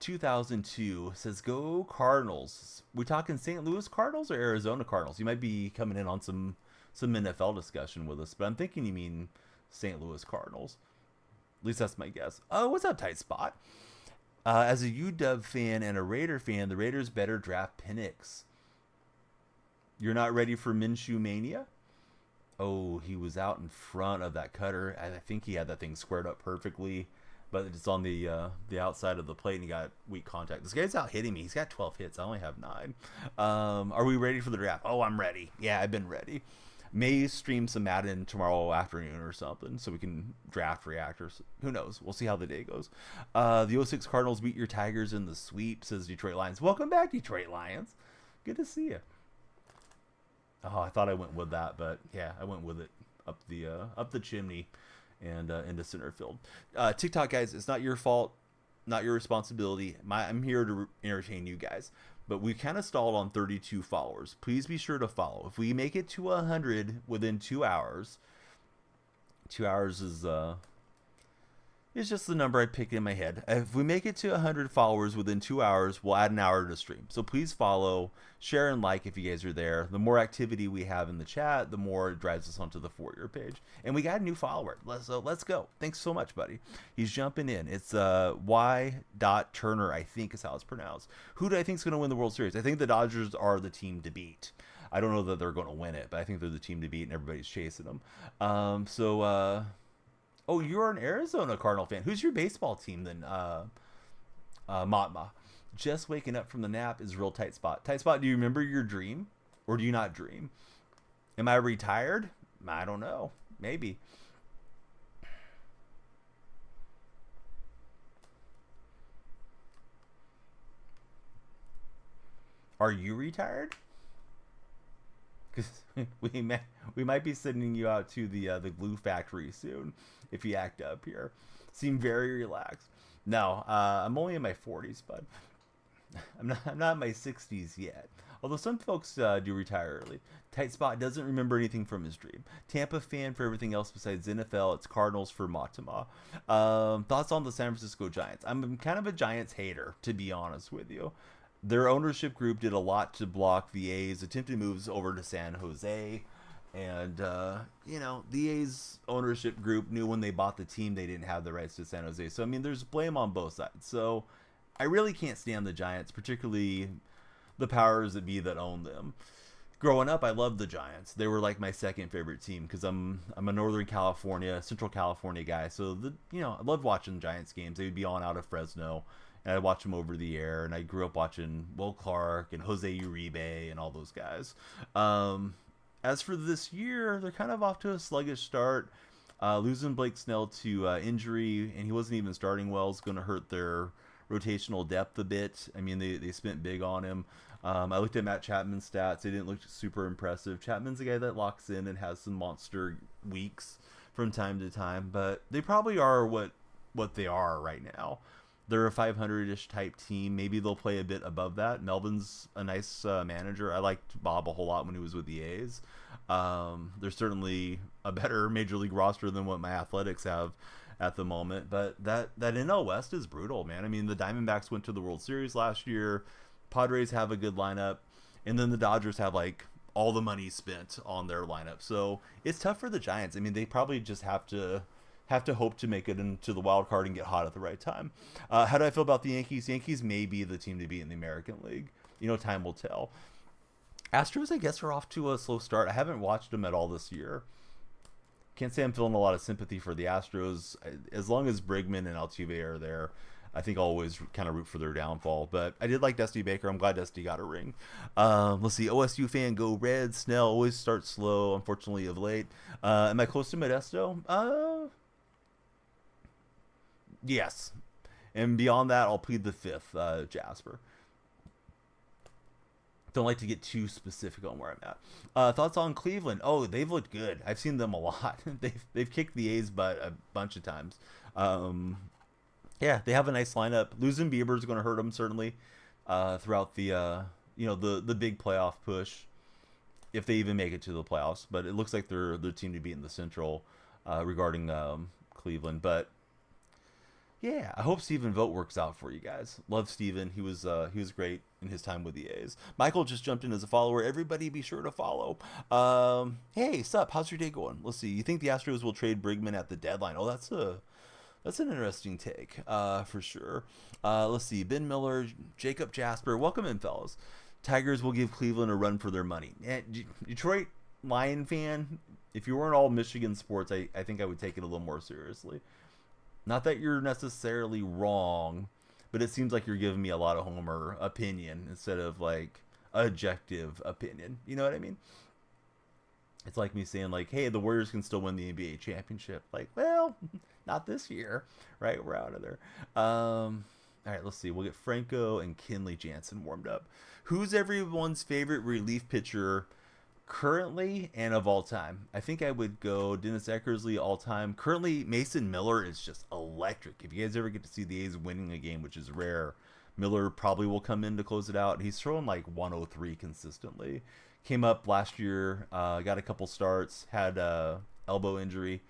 2002 says, "Go Cardinals." We talking St. Louis Cardinals or Arizona Cardinals? You might be coming in on some some NFL discussion with us, but I'm thinking you mean St. Louis Cardinals. At least that's my guess. Oh, what's up, Tight Spot? As a UW fan and a Raider fan, the Raiders better draft Penix. You're not ready for Minshew Mania? Oh, he was out in front of that cutter. I think he had that thing squared up perfectly, but it's on the outside of the plate, and he got weak contact. This guy's out hitting me. He's got 12 hits. I only have 9. Are we ready for the draft? Oh, I'm ready. Yeah, I've been ready. May stream some Madden tomorrow afternoon or something, so we can draft reactors. Who knows? We'll see how the day goes. The 06 Cardinals beat your Tigers in the sweep, says Detroit Lions. Welcome back, Detroit Lions. Good to see you. Oh, I thought I went with that, but yeah, I went with it up the chimney and into center field. TikTok guys, it's not your fault, not your responsibility. I'm here to entertain you guys, but we kind of stalled on 32 followers. Please be sure to follow. If we make it to 100 within 2 hours, 2 hours is it's just the number I picked in my head. If we make it to 100 followers within 2 hours, we'll add an hour to stream. So please follow, share, and like if you guys are there. The more activity we have in the chat, the more it drives us onto the For Your page. And we got a new follower. So let's go. Thanks so much, buddy. He's jumping in. It's Y. Turner, I think is how it's pronounced. Who do I think is going to win the World Series? I think the Dodgers are the team to beat. I don't know that they're going to win it, but I think they're the team to beat, and everybody's chasing them. Oh, you're an Arizona Cardinal fan. Who's your baseball team then? Matma. Just waking up from the nap is real Tight Spot. Tight Spot, do you remember your dream? Or do you not dream? Am I retired? I don't know. Maybe. Are you retired? Because we might be sending you out to the glue factory soon if you act up here. Seem very relaxed. No, I'm only in my 40s, bud. I'm not in my 60s yet. Although some folks do retire early. Tight Spot doesn't remember anything from his dream. Tampa fan for everything else besides NFL. It's Cardinals for Matama. Thoughts on the San Francisco Giants? I'm kind of a Giants hater, to be honest with you. Their ownership group did a lot to block the A's attempted moves over to San Jose. And, the A's ownership group knew when they bought the team they didn't have the rights to San Jose. So, I mean, there's blame on both sides. So, I really can't stand the Giants, particularly the powers that be that own them. Growing up, I loved the Giants. They were like my second favorite team because I'm a Northern California, Central California guy. So, I loved watching Giants games. They would be on out of Fresno. And I'd watch them over the air, and I grew up watching Will Clark and Jose Uribe and all those guys. As for this year, they're kind of off to a sluggish start. Losing Blake Snell to injury, and he wasn't even starting well, is going to hurt their rotational depth a bit. I mean, they spent big on him. I looked at Matt Chapman's stats. They didn't look super impressive. Chapman's a guy that locks in and has some monster weeks from time to time, but they probably are what they are right now. They're a 500-ish type team. Maybe they'll play a bit above that. Melvin's a nice manager. I liked Bob a whole lot when he was with the A's. They're certainly a better Major League roster than what my Athletics have at the moment. But that NL West is brutal, man. I mean, the Diamondbacks went to the World Series last year. Padres have a good lineup. And then the Dodgers have, all the money spent on their lineup. So it's tough for the Giants. I mean, they probably just have to hope to make it into the wild card and get hot at the right time. How do I feel about the Yankees? Yankees may be the team to beat in the American League. Time will tell. Astros, I guess, are off to a slow start. I haven't watched them at all this year. Can't say I'm feeling a lot of sympathy for the Astros. As long as Bregman and Altuve are there, I think I'll always kind of root for their downfall. But I did like Dusty Baker. I'm glad Dusty got a ring. Let's see. OSU fan, go Red. Snell always starts slow, unfortunately, of late. Am I close to Modesto? Yes. And beyond that, I'll plead the fifth, Jasper. Don't like to get too specific on where I'm at. Thoughts on Cleveland? Oh, they've looked good. I've seen them a lot. They've kicked the A's butt a bunch of times. They have a nice lineup. Losing Bieber is going to hurt them certainly throughout the the big playoff push, if they even make it to the playoffs. But it looks like they're the team to beat in the Central regarding Cleveland. But Yeah, I hope Stephen Vogt works out for you guys. Love Stephen. He was great in his time with the A's. Michael just jumped in as a follower. Everybody be sure to follow. Hey, sup? How's your day going? Let's see. You think the Astros will trade Brigman at the deadline? Oh, that's an interesting take, for sure. Let's see. Ben Miller, Jacob Jasper. Welcome in, fellas. Tigers will give Cleveland a run for their money. Detroit Lion fan, if you weren't all Michigan sports, I think I would take it a little more seriously. Not that you're necessarily wrong, but it seems like you're giving me a lot of homer opinion instead of like objective opinion. You know what I mean? It's like me saying like, "Hey, the Warriors can still win the NBA championship." Like, well, not this year, right? We're out of there. All right, let's see. We'll get Franco and Kenley Jansen warmed up. Who's everyone's favorite relief pitcher currently and of all time? I think I would go Dennis Eckersley all time. Currently, Mason Miller is just electric. If you guys ever get to see the A's winning a game, which is rare, Miller probably will come in to close it out. He's throwing like 103 consistently. Came up last year, got a couple starts, had elbow injury,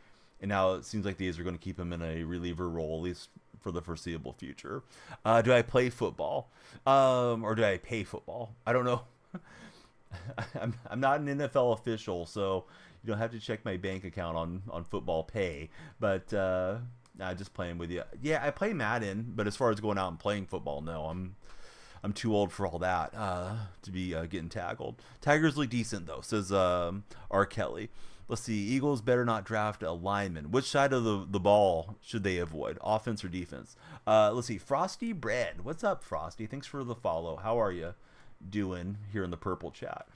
and now it seems like the A's are going to keep him in a reliever role, at least for the foreseeable future. Do I play football? Or do I pay football? I don't know. I'm not an NFL official, so you don't have to check my bank account on football pay. But nah, just playing with you. Yeah, I play Madden, but as far as going out and playing football, no, I'm too old for all that to be getting tackled. Tigers look decent though, says R. Kelly. Let's see. Eagles better not draft a lineman. Which side of the ball should they avoid? Offense or defense? Let's see. Frosty Bread. What's up, Frosty? Thanks for the follow. How are you doing here in the purple chat?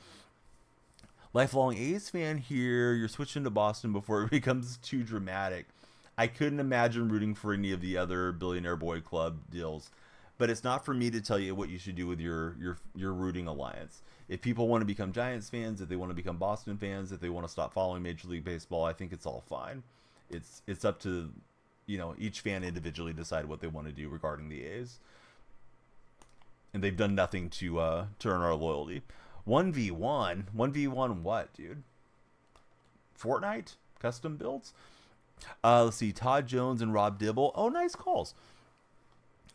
Lifelong A's fan here. You're switching to Boston before it becomes too dramatic. I couldn't imagine rooting for any of the other Billionaire Boy Club deals. But it's not for me to tell you what you should do with your rooting alliance. If people want to become Giants fans, if they want to become Boston fans, if they want to stop following Major League Baseball, I think it's all fine. It's up to, each fan individually decide what they want to do regarding the A's. And they've done nothing to earn our loyalty. 1v1 what, dude? Fortnite custom builds. Let's see. Todd Jones and Rob Dibble. Oh, nice calls.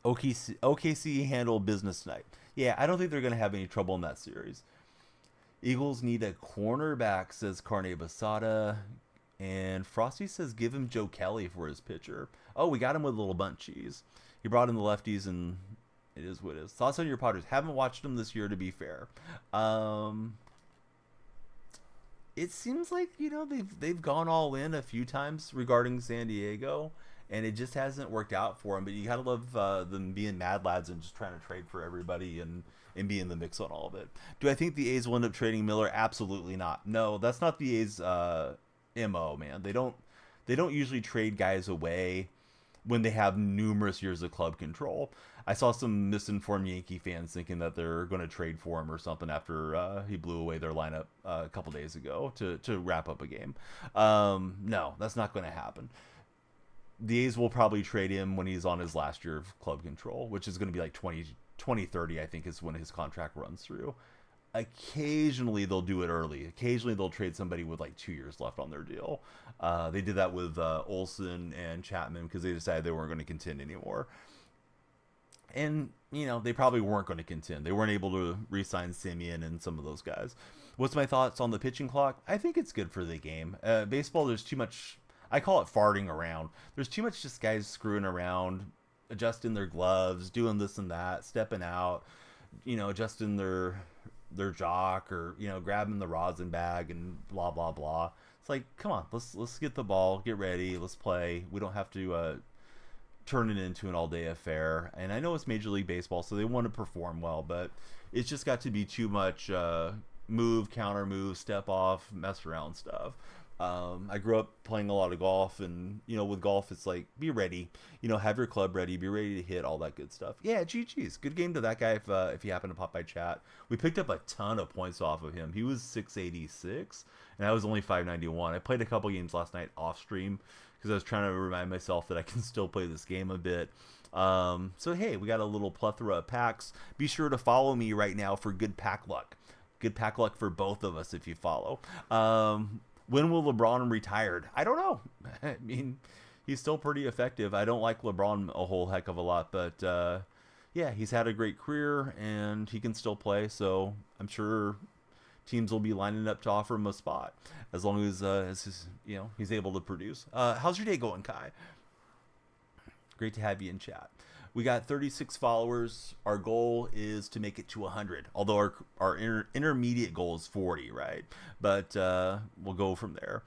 OKC handled business tonight. Yeah, I don't think they're going to have any trouble in that series. Eagles need a cornerback, says Carne Basada. And Frosty says give him Joe Kelly for his pitcher. Oh, we got him with a little bunt cheese. He brought in the lefties, and it is what it is. Thoughts on your Padres? Haven't watched them this year, to be fair. It seems like, they've gone all in a few times regarding San Diego. And it just hasn't worked out for them. But you gotta love them being mad lads and just trying to trade for everybody and be in the mix on all of it. Do I think the A's will end up trading Miller? Absolutely not. No, that's not the A's MO, man. They don't usually trade guys away when they have numerous years of club control. I saw some misinformed Yankee fans thinking that they're going to trade for him or something after he blew away their lineup a couple days ago to wrap up a game. No, that's not going to happen. The A's will probably trade him when he's on his last year of club control, which is going to be like 2030, I think, is when his contract runs through. Occasionally, they'll do it early. Occasionally, they'll trade somebody with like 2 years left on their deal. They did that with Olsen and Chapman because they decided they weren't going to contend anymore. And, they probably weren't going to contend. They weren't able to re-sign Simeon and some of those guys. What's my thoughts on the pitching clock? I think it's good for the game. Baseball, there's too much... I call it farting around. There's too much just guys screwing around, adjusting their gloves, doing this and that, stepping out, adjusting their jock or, grabbing the rosin bag and blah, blah, blah. It's like, come on, let's get the ball, get ready, let's play. We don't have to turn it into an all-day affair. And I know it's Major League Baseball, so they want to perform well, but it's just got to be too much move, counter move, step off, mess around stuff. I grew up playing a lot of golf, and with golf it's like be ready, have your club ready, be ready to hit, all that good stuff. Yeah, GG's good game to that guy if you happen to pop by chat. We picked up a ton of points off of him. He was 686 and I was only 591. I played a couple games last night off stream because I was trying to remind myself that I can still play this game a bit. So hey, we got a little plethora of packs. Be sure to follow me right now for good pack luck for both of us if you follow. When will LeBron retire? I don't know. I mean, he's still pretty effective. I don't like LeBron a whole heck of a lot, but yeah, he's had a great career and he can still play. So I'm sure teams will be lining up to offer him a spot as long as his, he's able to produce. How's your day going, Kai? Great to have you in chat. We got 36 followers. Our goal is to make it to 100. Although intermediate goal is 40, right? But we'll go from there.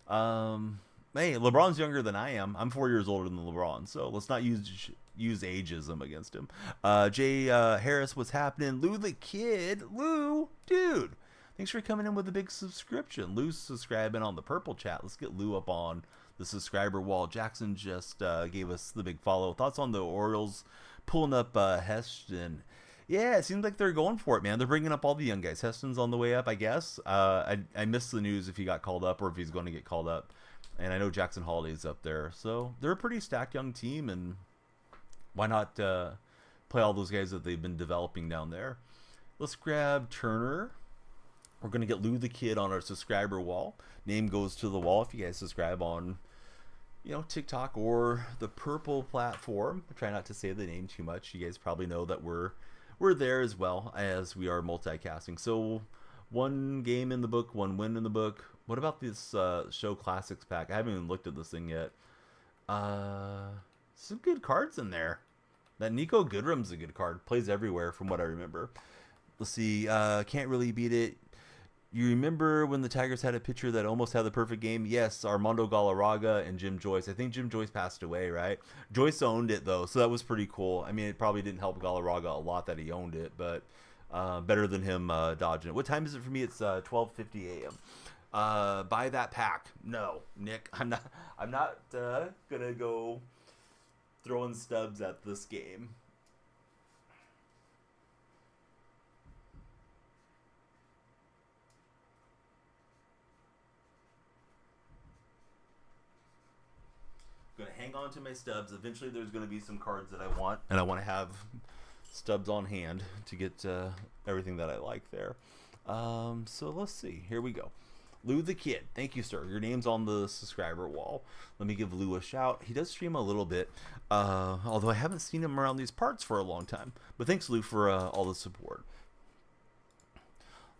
Hey, LeBron's younger than I am. I'm 4 years older than LeBron, so let's not use ageism against him. Jay Harris, what's happening? Lou the Kid. Lou, dude. Thanks for coming in with a big subscription. Lou's subscribing on the purple chat. Let's get Lou up on the subscriber wall. Jackson just gave us the big follow. Thoughts on the Orioles pulling up Heston? Yeah, it seems like they're going for it, man. They're bringing up all the young guys. Heston's on the way up, I guess. I missed the news if he got called up or if he's going to get called up. And I know Jackson Holliday's up there. So they're a pretty stacked young team, and why not play all those guys that they've been developing down there? Let's grab Turner. We're going to get Lou the Kid on our subscriber wall. Name goes to the wall if you guys subscribe on, TikTok or the purple platform. I try not to say the name too much. You guys probably know that we're there as well as we are multicasting. So 1 game in the book, 1 win in the book. What about this show classics pack? I haven't even looked at this thing yet. Some good cards in there. That Nico Goodrum's a good card. Plays everywhere from what I remember. Let's see. Can't really beat it. You remember when the Tigers had a pitcher that almost had the perfect game? Yes, Armando Galarraga and Jim Joyce. I think Jim Joyce passed away, right? Joyce owned it, though, so that was pretty cool. I mean, it probably didn't help Galarraga a lot that he owned it, but better than him dodging it. What time is it for me? It's 12:50 a.m. Buy that pack. No, Nick, I'm not gonna go throwing stubs at this game. Gonna hang on to my stubs. Eventually there's gonna be some cards that I want, and I want to have stubs on hand to get everything that I like there. So let's see. Here we go. Lou the Kid. Thank you, sir. Your name's on the subscriber wall. Let me give Lou a shout. He does stream a little bit, although I haven't seen him around these parts for a long time. But thanks, Lou, for all the support.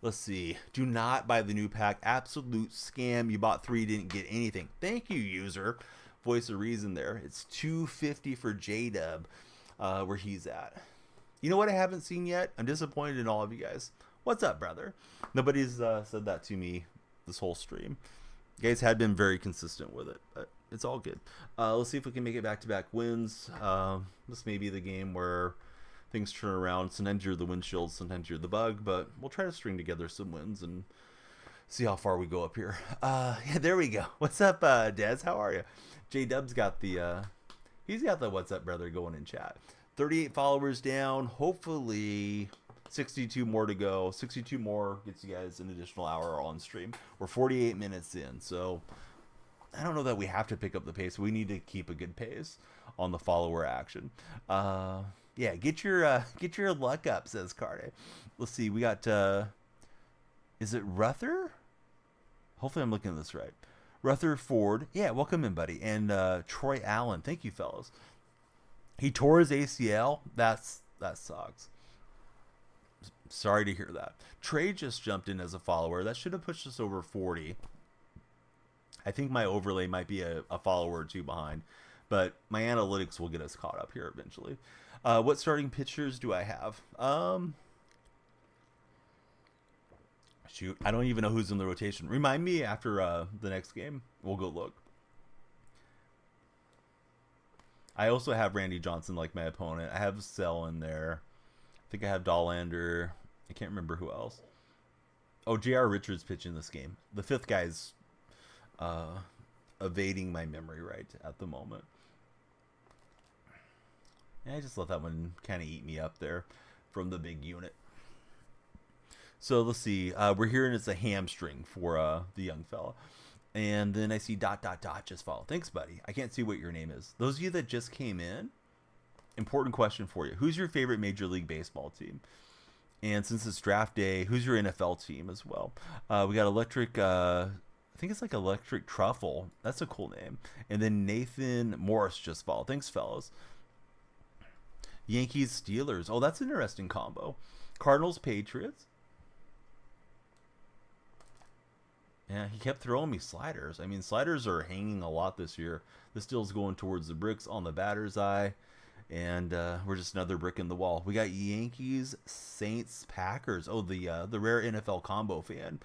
Let's see. Do not buy the new pack. Absolute scam. You bought 3, didn't get anything. Thank you, user. Voice of reason there. It's $250 for J-Dub, where he's at. You know what I haven't seen yet? I'm disappointed in all of you guys. What's up, brother? Nobody's said that to me this whole stream. You guys had been very consistent with it, but it's all good. Let's see if we can make it back-to-back wins. This may be the game where things turn around. Sometimes you're the windshield, sometimes you're the bug, but we'll try to string together some wins and see how far we go up here. Yeah, there we go. What's up, Dez? How are you? J-Dub's got the he's got the what's up, brother, going in chat. 38 followers down. Hopefully 62 more to go. 62 more gets you guys an additional hour on stream. We're 48 minutes in, so I don't know that we have to pick up the pace. We need to keep a good pace on the follower action. Yeah, get your luck up, says Carde. Let's see. We got is it Ruther? Hopefully I'm looking at this right. Rutherford. Yeah, welcome in, buddy. And Troy Allen. Thank you, fellas. He tore his ACL. That sucks. Sorry to hear that. Trey just jumped in as a follower. That should have pushed us over 40. I think my overlay might be a follower or 2 behind, but my analytics will get us caught up here eventually. What starting pitchers do I have? Shoot, I don't even know who's in the rotation. Remind me after the next game. We'll go look. I also have Randy Johnson like my opponent. I have Sell in there. I think I have Dollander. I can't remember who else. Oh, J.R. Richards pitching this game. The 5th guy's evading my memory right at the moment. Yeah, I just let that one kind of eat me up there from the big unit. So let's see. We're hearing it's a hamstring for the young fella. And then I see ... just follow. Thanks, buddy. I can't see what your name is. Those of you that just came in, important question for you. Who's your favorite Major League Baseball team? And since it's draft day, who's your NFL team as well? We got Electric I think it's like Electric Truffle. That's a cool name. And then Nathan Morris just followed. Thanks, fellas. Yankees Steelers. Oh, that's an interesting combo. Cardinals Patriots. Yeah, he kept throwing me sliders. I mean, sliders are hanging a lot this year. This deal's going towards the bricks on the batter's eye. And we're just another brick in the wall. We got Yankees, Saints, Packers. Oh, the rare NFL combo fan.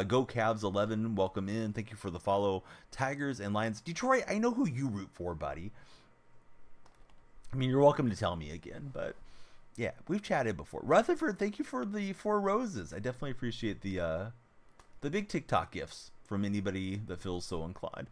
Go Cavs 11, welcome in. Thank you for the follow. Tigers and Lions. Detroit, I know who you root for, buddy. I mean, you're welcome to tell me again, but yeah, we've chatted before. Rutherford, thank you for the 4 roses. I definitely appreciate the big TikTok gifts from anybody that feels so inclined.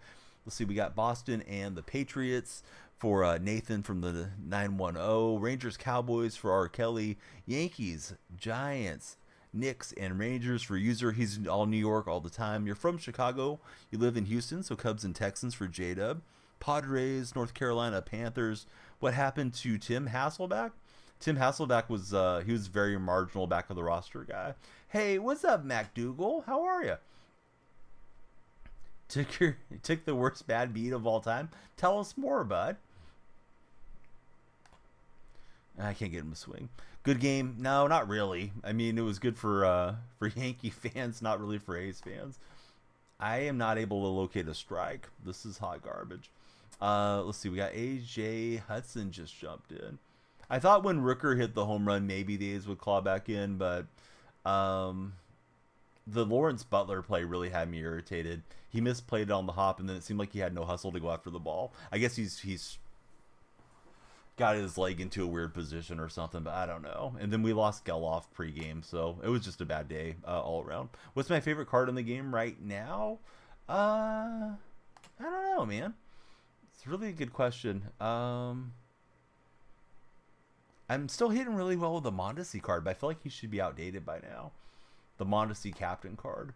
Let's see, we got Boston and the Patriots for Nathan from the 910. Rangers, Cowboys for R. Kelly. Yankees, Giants, Knicks, and Rangers for user. He's all New York all the time. You're from Chicago. You live in Houston, so Cubs and Texans for J-Dub. Padres, North Carolina, Panthers. What happened to Tim Hasselback? Tim Hasselback was he was very marginal back of the roster guy. Hey, what's up, MacDougal? How are you? Took the worst bad beat of all time. Tell us more, bud. I can't get him to swing. Good game? No, not really. I mean, it was good for Yankee fans, not really for A's fans. I am not able to locate a strike. This is hot garbage. Let's see. We got AJ Hudson just jumped in. I thought when Rooker hit the home run, maybe the A's would claw back in, but the Lawrence Butler play really had me irritated. He misplayed it on the hop, and then it seemed like he had no hustle to go after the ball. I guess he's got his leg into a weird position or something, but I don't know. And then we lost Geloff pregame, so it was just a bad day all around. What's my favorite card in the game right now? I don't know, man. It's really a good question. I'm still hitting really well with the Mondesi card, but I feel like he should be outdated by now. The Mondesi captain card.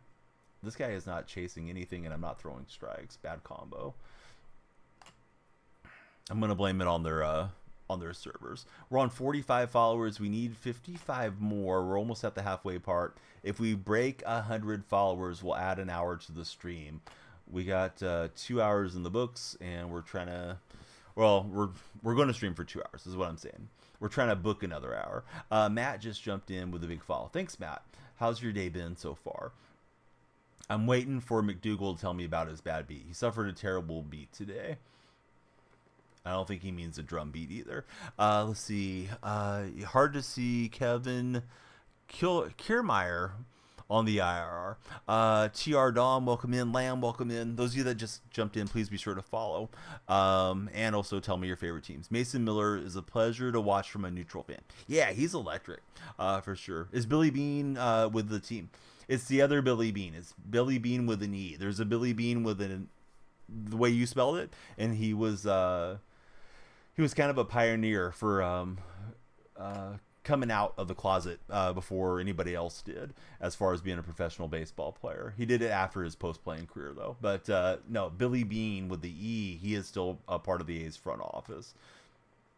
This guy is not chasing anything, and I'm not throwing strikes. Bad combo. I'm gonna blame it on their servers. We're on 45 followers. We need 55 more. We're almost at the halfway part. If we break 100 followers, we'll add an hour to the stream. We got 2 hours in the books, and we're trying to. Well, we're going to stream for 2 hours. Is what I'm saying. We're trying to book another hour. Matt just jumped in with a big follow. Thanks, Matt. How's your day been so far? I'm waiting for McDougal to tell me about his bad beat. He suffered a terrible beat today. I don't think he means a drum beat either. Let's see. Hard to see Kevin Kiermaier on the IRR. TR Dom, welcome in. Lamb, welcome in. Those of you that just jumped in, please be sure to follow. And also tell me your favorite teams. Mason Miller is a pleasure to watch from a neutral fan. Yeah, he's electric, for sure. Is Billy Bean with the team? It's the other Billy Bean. It's Billy Bean with an E. There's a Billy Bean with the way you spelled it, and he was kind of a pioneer for coming out of the closet before anybody else did, as far as being a professional baseball player. He did it after his post-playing career, though. But no, Billy Bean with the E, he is still a part of the A's front office.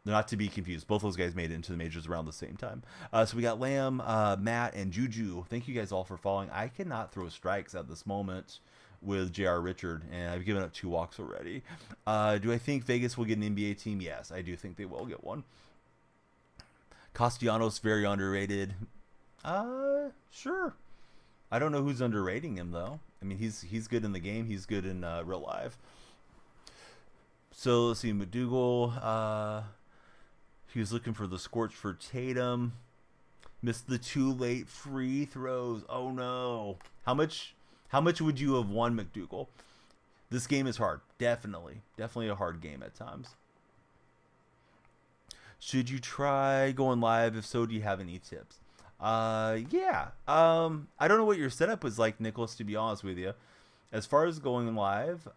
Not to be confused. Both those guys made it into the majors around the same time. So we got Lamb, Matt, and Juju. Thank you guys all for following. I cannot throw strikes at this moment with J.R. Richard, and I've given up 2 walks already. Do I think Vegas will get an NBA team? Yes, I do think they will get one. Castellanos, very underrated. Sure. I don't know who's underrating him, though. I mean, he's good in the game. He's good in real life. So, let's see. McDougal, he was looking for the scorch for Tatum. Missed the 2 late free throws. Oh, no. How much would you have won, McDougal? This game is hard. Definitely a hard game at times. Should you try going live? If so, do you have any tips? Yeah. I don't know what your setup was like, Nicholas, to be honest with you. As far as going live,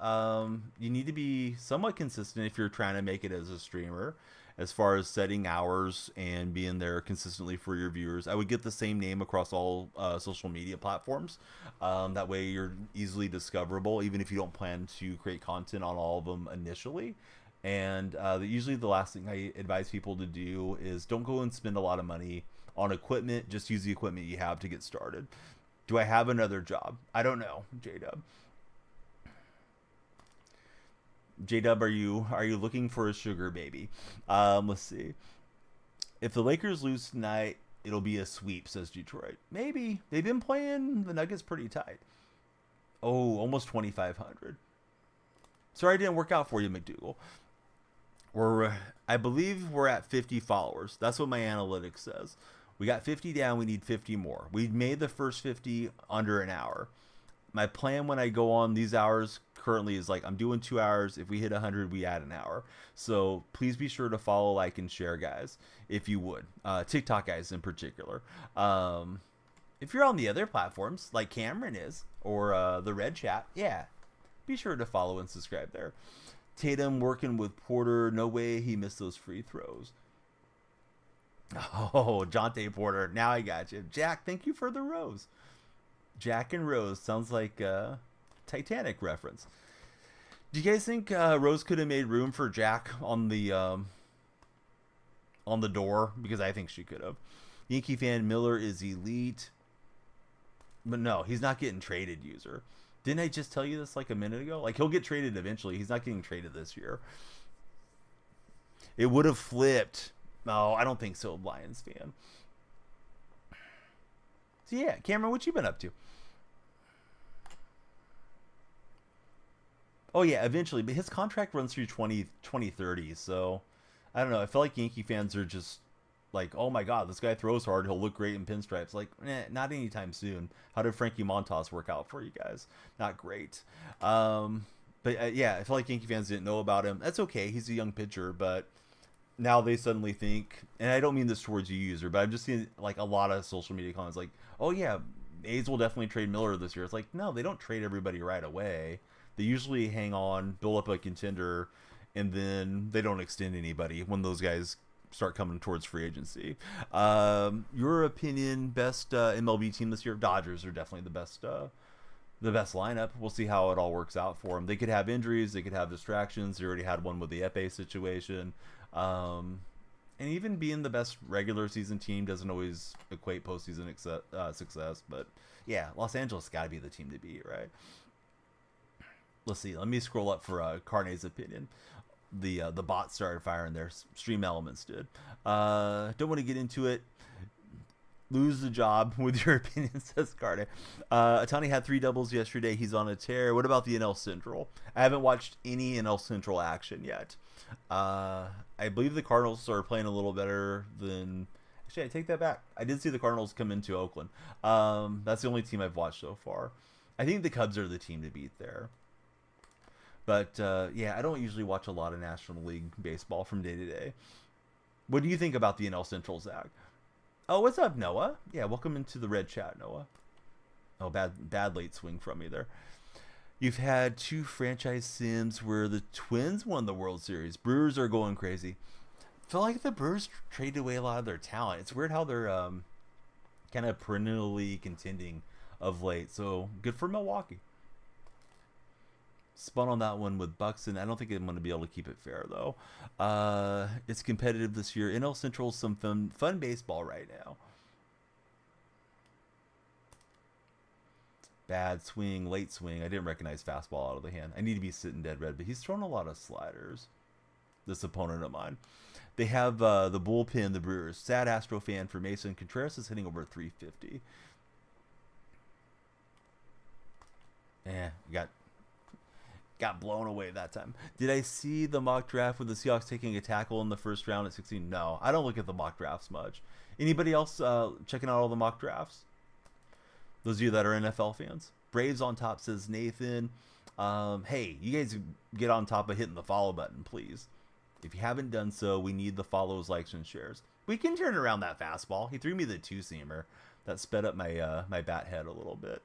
you need to be somewhat consistent if you're trying to make it as a streamer. As far as setting hours and being there consistently for your viewers, I would get the same name across all social media platforms. That way you're easily discoverable, even if you don't plan to create content on all of them initially. And usually the last thing I advise people to do is don't go and spend a lot of money on equipment. Just use the equipment you have to get started. Do I have another job? I don't know, J-Dub. J Dub, are you looking for a sugar baby? Let's see. If the Lakers lose tonight, it'll be a sweep, says Detroit. Maybe they've been playing the Nuggets pretty tight. Oh, almost 2,500. Sorry, it didn't work out for you, McDougal. I believe we're at 50 followers. That's what my analytics says. We got 50 down. We need 50 more. We made the first 50 under an hour. My plan when I go on these hours currently is like I'm doing 2 hours. If we hit 100, we add an hour. So please be sure to follow, like, and share, guys, if you would. TikTok guys in particular. If you're on the other platforms like Cameron is, or the Red Chat, yeah, be sure to follow and subscribe there. Tatum working with Porter. No way he missed those free throws. Oh, Jonte Porter. Now I got you. Jack, thank you for the rose. Jack and Rose sounds like a Titanic reference. Do you guys think Rose could have made room for Jack on the door? Because I think she could have. Yankee fan Miller is elite. But no, he's not getting traded, user. Didn't I just tell you this like a minute ago? Like, he'll get traded eventually. He's not getting traded this year. It would have flipped. No, I don't think so, Lions fan. So yeah, Cameron, what you been up to? Oh yeah, eventually, but his contract runs through 2030, so I don't know. I feel like Yankee fans are just like, oh my god, this guy throws hard, he'll look great in pinstripes. Like, not anytime soon. How did Frankie Montas work out for you guys? Not great. But yeah, I feel like Yankee fans didn't know about him. That's okay. He's a young pitcher, but now they suddenly think, and I don't mean this towards you, user, but I'm just seeing like a lot of social media comments like, oh yeah, A's will definitely trade Miller this year. It's like, no, they don't trade everybody right away. They usually hang on, build up a contender, and then they don't extend anybody when those guys start coming towards free agency. Your opinion, best MLB team this year? Dodgers are definitely the best lineup. We'll see how it all works out for them. They could have injuries, they could have distractions. They already had one with the Epe situation. And even being the best regular season team doesn't always equate postseason success. But yeah, Los Angeles got to be the team to beat, right? Let's see. Let me scroll up for Carne's opinion. The bot started firing there. Stream Elements did. Don't want to get into it. Lose the job with your opinion, says Carne. Atani had 3 doubles yesterday. He's on a tear. What about the NL Central? I haven't watched any NL Central action yet. I believe the Cardinals are playing a little better than... Actually, I take that back. I did see the Cardinals come into Oakland. That's the only team I've watched so far. I think the Cubs are the team to beat there. But, yeah, I don't usually watch a lot of National League baseball from day to day. What do you think about the NL Central, Zach? Oh, what's up, Noah? Yeah, welcome into the Red Chat, Noah. Oh, bad late swing from me there. You've had 2 franchise sims where the Twins won the World Series. Brewers are going crazy. I feel like the Brewers traded away a lot of their talent. It's weird how they're kind of perennially contending of late. So, good for Milwaukee. Spun on that one with Buxton. I don't think I'm going to be able to keep it fair, though. It's competitive this year. NL Central's some fun baseball right now. Bad swing, late swing. I didn't recognize fastball out of the hand. I need to be sitting dead red, but he's thrown a lot of sliders, this opponent of mine. They have the bullpen, the Brewers. Sad Astro fan for Mason. Contreras is hitting over 350. Got blown away that time. Did I see the mock draft with the Seahawks taking a tackle in the first round at 16? No, I don't look at the mock drafts much. Anybody else checking out all the mock drafts? Those of you that are NFL fans. Braves on top, says Nathan. Hey, you guys get on top of hitting the follow button, please. If you haven't done so, we need the follows, likes, and shares. We can turn around that fastball. He threw me the 2-seamer. That sped up my my bat head a little bit.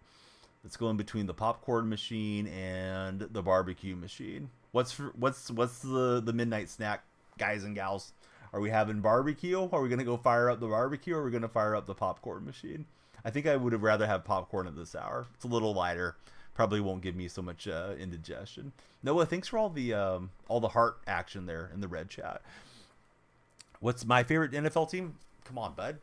It's going between the popcorn machine and the barbecue machine. What's the midnight snack, guys and gals? Are we having barbecue? Are we gonna go fire up the barbecue? Or are we gonna fire up the popcorn machine? I think I would have rather have popcorn at this hour. It's a little lighter. Probably won't give me so much indigestion. Noah, thanks for all the heart action there in the Red Chat. What's my favorite NFL team? Come on, bud.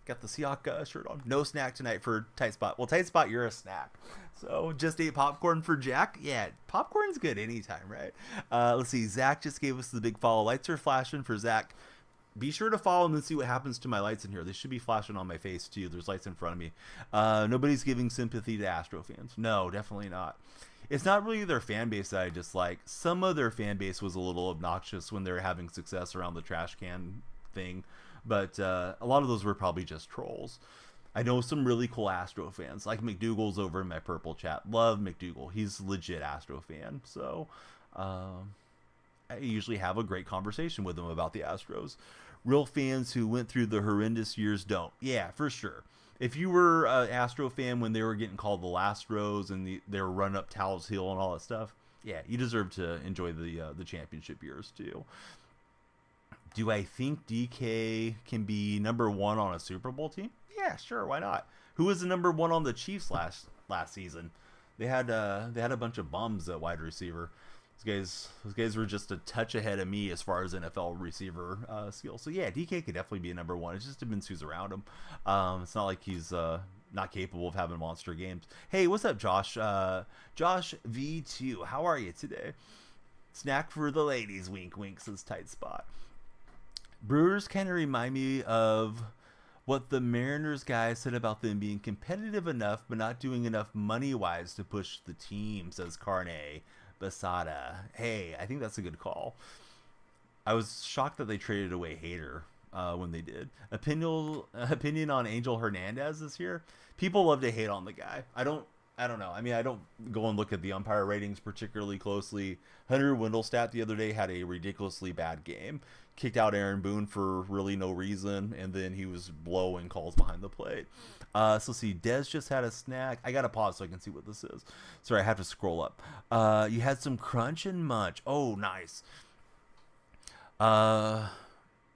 Got the Seahawk shirt on. No snack tonight for Tight Spot. Well, Tight Spot, you're a snack. So just ate popcorn for Jack. Yeah, popcorn's good anytime, right? Let's see. Zach just gave us the big follow. Lights are flashing for Zach. Be sure to follow and then see what happens to my lights in here. They should be flashing on my face too. There's lights in front of me. Nobody's giving sympathy to Astro fans. No, definitely not. It's not really their fan base that I dislike. Some of their fan base was a little obnoxious when they were having success around the trash can thing. But a lot of those were probably just trolls. I know some really cool Astro fans, like McDougal's over in my purple chat. Love McDougal. He's legit Astro fan. So I usually have a great conversation with him about the Astros. Real fans who went through the horrendous years don't. Yeah, for sure. If you were an Astro fan when they were getting called the Lastros and they were running up Taos Hill and all that stuff, yeah, you deserve to enjoy the championship years too. Do I think DK can be number one on a Super Bowl team? Yeah, sure, why not? Who was the number one on the Chiefs last season? They had a bunch of bums at wide receiver. Those guys were just a touch ahead of me as far as NFL receiver skill. So yeah, DK could definitely be a number one. It's just depends who's around him. It's not like he's not capable of having monster games. Hey, what's up, Josh? Josh V2, how are you today? Snack for the ladies, wink wink, says Tight Spot. Brewers kind of remind me of what the Mariners guys said about them being competitive enough but not doing enough money-wise to push the team, says Carne Basada. Hey, I think that's a good call. I was shocked that they traded away Hader when they did. Opinion on Angel Hernandez this year? People love to hate on the guy. I don't know. I mean, I don't go and look at the umpire ratings particularly closely. Hunter Wendelstadt the other day had a ridiculously bad game. Kicked out Aaron Boone for really no reason, and then he was blowing calls behind the plate. So let's see. Dez just had a snack. I got to pause so I can see what this is. Sorry, I have to scroll up. You had some crunch and munch. Oh, nice.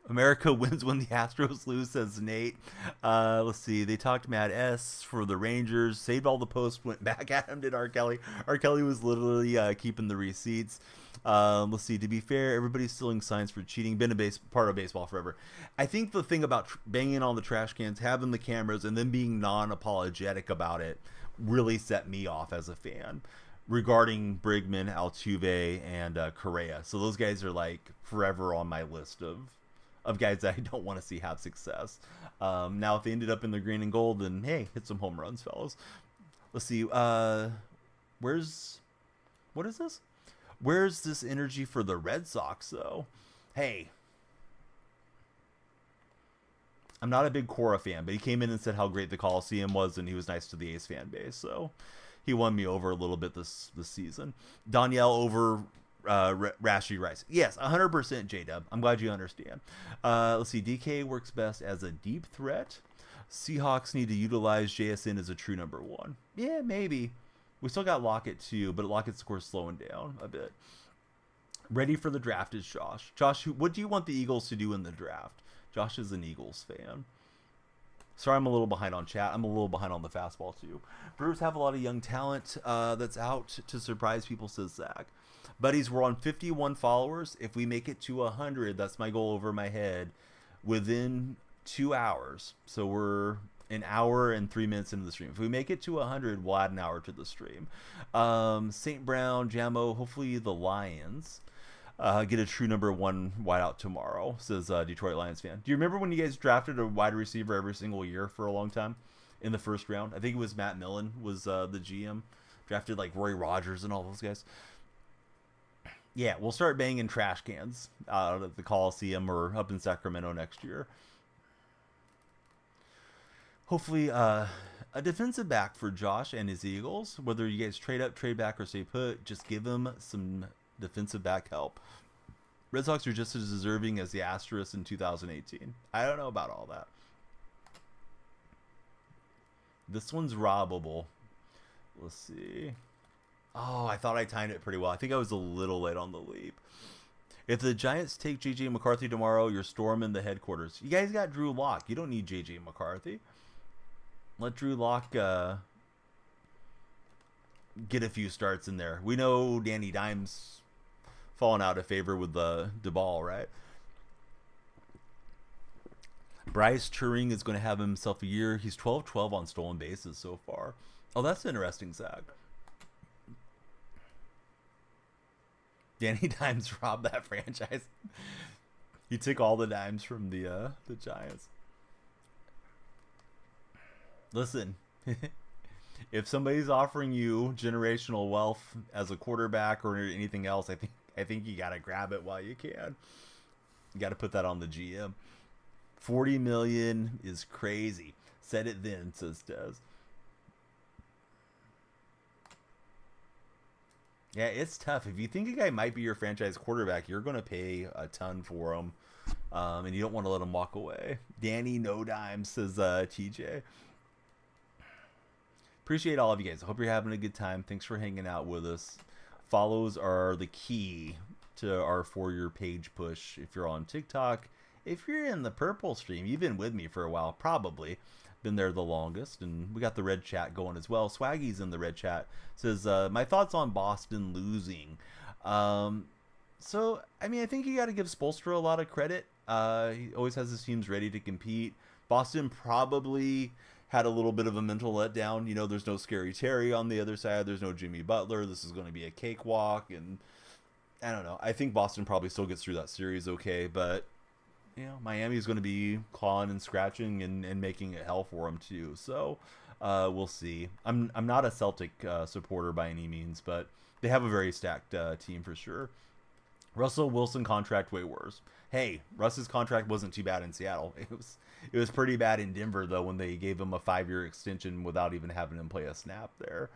America wins when the Astros lose, says Nate. Let's see. They talked Mad S for the Rangers. Saved all the posts. Went back at him, did R. Kelly. R. Kelly was literally keeping the receipts. Let's see. To be fair, everybody's stealing signs for cheating. Been a part of baseball forever. I think the thing about banging on the trash cans, having the cameras, and then being non-apologetic about it really set me off as a fan. Regarding Bregman, Altuve, and Correa. So those guys are like forever on my list of guys that I don't want to see have success. Now, if they ended up in the green and gold, then hey, hit some home runs, fellas. Let's see. What is this? Where's this energy for the Red Sox, though? Hey, I'm not a big Cora fan, but he came in and said how great the Coliseum was, and he was nice to the A's fan base, so he won me over a little bit this season. Danielle over Rashi Rice. Yes, 100% J-Dub. I'm glad you understand. Let's see. DK works best as a deep threat. Seahawks need to utilize JSN as a true number one. Yeah, maybe. We still got Lockett too, but Lockett's score slowing down a bit. Ready for the draft is Josh. Josh, what do you want the Eagles to do in the draft? Josh is an Eagles fan. Sorry, I'm a little behind on chat. I'm a little behind on the fastball too. Brewers have a lot of young talent that's out to surprise people, says Zach. Buddies, we're on 51 followers. If we make it to 100, that's my goal over my head within 2 hours. So we're an hour and 3 minutes into the stream. If we make it to 100, we'll add an hour to the stream. St. Brown, Jamo, hopefully the Lions get a true number one wideout tomorrow, says Detroit Lions fan. Do you remember when you guys drafted a wide receiver every single year for a long time in the first round? I think it was Matt Millen was the GM. Drafted like Roy Rogers and all those guys. Yeah, we'll start banging trash cans out at the Coliseum or up in Sacramento next year. Hopefully, a defensive back for Josh and his Eagles. Whether you guys trade up, trade back, or stay put, just give them some defensive back help. Red Sox are just as deserving as the Astros in 2018. I don't know about all that. This one's robbable. Let's see. Oh, I thought I timed it pretty well. I think I was a little late on the leap. If the Giants take J.J. McCarthy tomorrow, you're storming the headquarters. You guys got Drew Lock. You don't need J.J. McCarthy. Let Drew Lock get a few starts in there. We know Danny Dimes falling out of favor with the ball, right? Bryce Turing is going to have himself a year. He's 12-12 on stolen bases so far. Oh, that's interesting, Zach. Danny Dimes robbed that franchise. He took all the dimes from the Giants. Listen, if somebody's offering you generational wealth as a quarterback or anything else, I think you gotta grab it while you can. You gotta put that on the GM. 40 million is crazy. Said it then, says Des. Yeah, it's tough. If you think a guy might be your franchise quarterback, you're going to pay a ton for him, and you don't want to let him walk away. Danny No Dime, says TJ. Appreciate all of you guys. I hope you're having a good time. Thanks for hanging out with us. Follows are the key to our for-your page push. If you're on TikTok, if you're in the purple stream, you've been with me for a while, probably. Been there the longest, and we got the red chat going as well. Swaggy's in the red chat. Says, my thoughts on Boston losing. So, I mean, I think you got to give Spoelstra a lot of credit. He always has his teams ready to compete. Boston probably had a little bit of a mental letdown. You know, there's no Scary Terry on the other side. There's no Jimmy Butler. This is going to be a cakewalk, and I don't know. I think Boston probably still gets through that series okay, but you know, Miami is going to be clawing and scratching and making it hell for them too. So we'll see. I'm not a Celtic supporter by any means, but they have a very stacked team for sure. Russell Wilson contract way worse. Hey, Russ's contract wasn't too bad in Seattle. It was pretty bad in Denver though when they gave him a 5-year extension without even having him play a snap there.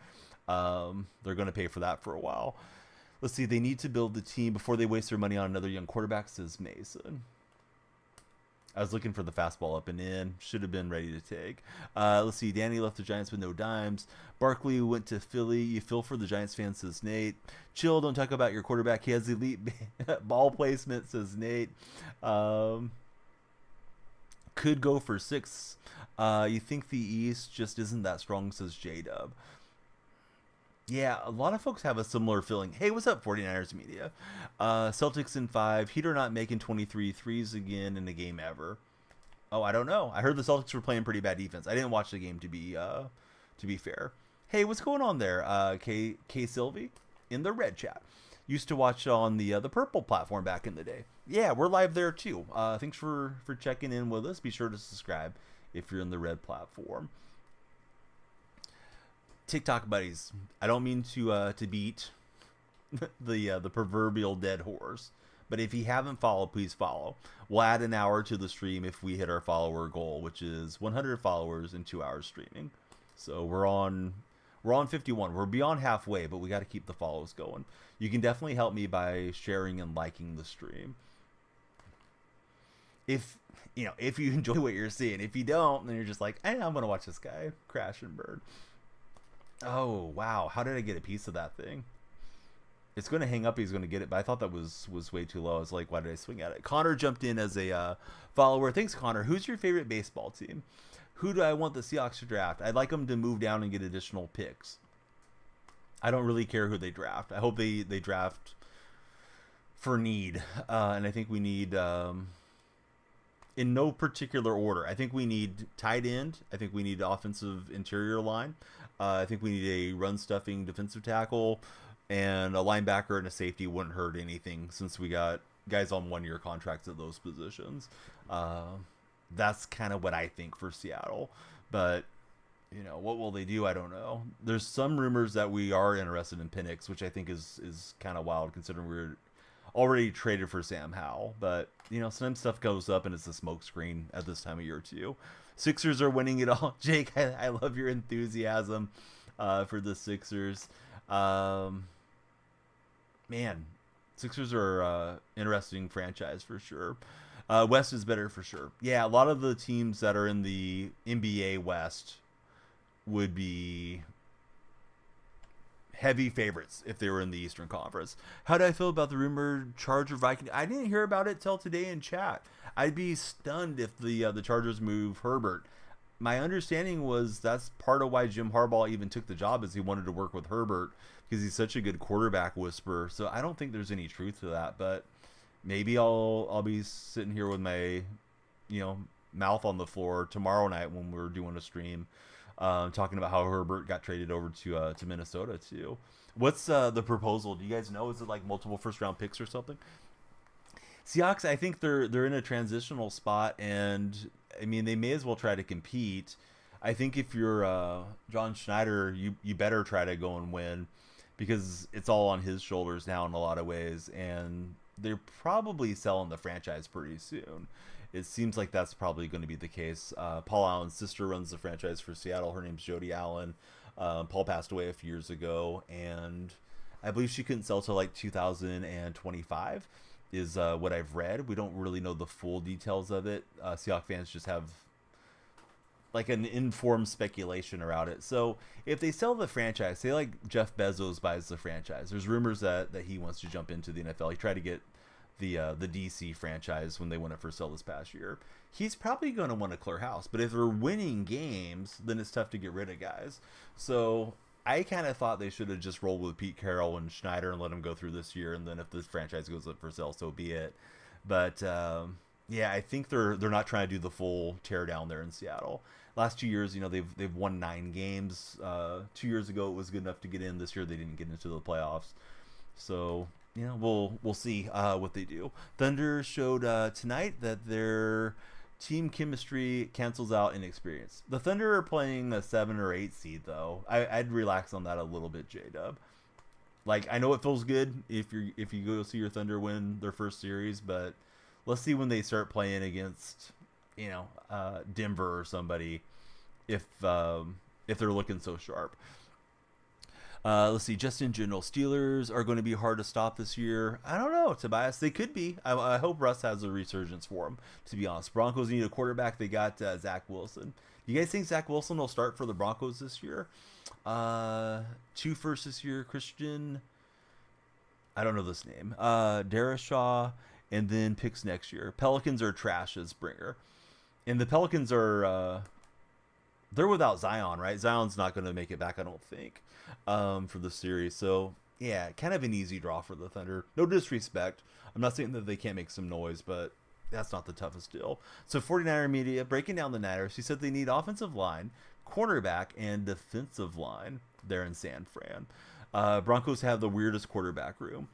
They're going to pay for that for a while. Let's see. They need to build the team before they waste their money on another young quarterback, says Mason. I was looking for the fastball up and in. Should have been ready to take. Let's see. Danny left the Giants with no dimes. Barkley went to Philly. You feel for the Giants fans, says Nate. Chill. Don't talk about your quarterback. He has elite ball placement, says Nate. Could go for 6. You think the East just isn't that strong, says J-Dub. Yeah, a lot of folks have a similar feeling. Hey, what's up, 49ers Media? Celtics in 5. Heater not making 23 threes again in a game ever. Oh, I don't know. I heard the Celtics were playing pretty bad defense. I didn't watch the game to be fair. Hey, what's going on there? K Sylvie in the red chat. Used to watch on the purple platform back in the day. Yeah, we're live there too. Thanks for checking in with us. Be sure to subscribe if you're in the red platform. TikTok buddies, I don't mean to beat the proverbial dead horse, but if you haven't followed, please follow. We'll add an hour to the stream if we hit our follower goal, which is 100 followers in 2 hours streaming. So we're on 51. We're beyond halfway, but we got to keep the follows going. You can definitely help me by sharing and liking the stream. If you enjoy what you're seeing, if you don't, then you're just like, I'm gonna watch this guy crash and burn. Oh, wow. How did I get a piece of that thing? It's going to hang up. He's going to get it, but I thought that was way too low. I was like, why did I swing at it? Connor jumped in as a follower. Thanks, Connor. Who's your favorite baseball team? Who do I want the Seahawks to draft? I'd like them to move down and get additional picks. I don't really care who they draft. I hope they draft for need. And I think we need, in no particular order, I think we need tight end. I think we need offensive interior line. I think we need a run-stuffing defensive tackle, and a linebacker and a safety wouldn't hurt anything since we got guys on 1-year contracts at those positions. That's kind of what I think for Seattle. But, what will they do? I don't know. There's some rumors that we are interested in Penix, which I think is kind of wild considering we're already traded for Sam Howell. But, sometimes stuff goes up and it's a smokescreen at this time of year too. Sixers are winning it all. Jake, I love your enthusiasm for the Sixers. Man, Sixers are interesting franchise for sure. West is better for sure. Yeah, a lot of the teams that are in the NBA West would be heavy favorites if they were in the Eastern Conference. How do I feel about the rumored Charger Viking? I didn't hear about it till today in chat. I'd be stunned if the Chargers move Herbert. My understanding was that's part of why Jim Harbaugh even took the job, is he wanted to work with Herbert because he's such a good quarterback whisperer. So I don't think there's any truth to that, but maybe I'll be sitting here with my mouth on the floor tomorrow night when we're doing a stream, talking about how Herbert got traded over to Minnesota too. What's the proposal? Do you guys know? Is it like multiple first round picks or something? Seahawks, I think they're in a transitional spot, and I mean they may as well try to compete. I think if you're John Schneider, you better try to go and win, because it's all on his shoulders now in a lot of ways, and they're probably selling the franchise pretty soon. It seems like that's probably going to be the case. Paul Allen's sister runs the franchise for Seattle. Her name's Jody Allen. Paul passed away a few years ago, and I believe she couldn't sell till like 2025 is what I've read. We don't really know the full details of it. Seahawks fans just have like an informed speculation around it. So if they sell the franchise, say like Jeff Bezos buys the franchise, there's rumors that he wants to jump into the NFL. He tried to get the DC franchise when they went up for sale this past year. He's probably going to want to clear house. But if they're winning games, then it's tough to get rid of guys. So I kind of thought they should have just rolled with Pete Carroll and Schneider and let him go through this year. And then if this franchise goes up for sale, so be it. But yeah, I think they're not trying to do the full tear down there in Seattle. Last 2 years, they've won 9 games. 2 years ago, it was good enough to get in. This year, they didn't get into the playoffs. So we'll see what they do. Thunder showed tonight that their team chemistry cancels out inexperience. The Thunder are playing a 7 or 8 seed though. I'd relax on that a little bit, J-Dub. Like, I know it feels good if you go see your Thunder win their first series, but let's see when they start playing against Denver or somebody, if they're looking so sharp. Let's see. Just in general, Steelers are going to be hard to stop this year. I don't know, Tobias. They could be. I hope Russ has a resurgence for them, to be honest. Broncos need a quarterback. They got Zach Wilson. You guys think Zach Wilson will start for the Broncos this year? 2 firsts this year. Christian, I don't know this name. Darashaw, and then picks next year. Pelicans are trash as bringer. And the Pelicans are they're without Zion, right? Zion's not going to make it back, I don't think, for the series. So, yeah, kind of an easy draw for the Thunder. No disrespect. I'm not saying that they can't make some noise, but that's not the toughest deal. So, 49er Media, breaking down the Niners, he said they need offensive line, cornerback, and defensive line there in San Fran. Broncos have the weirdest quarterback room.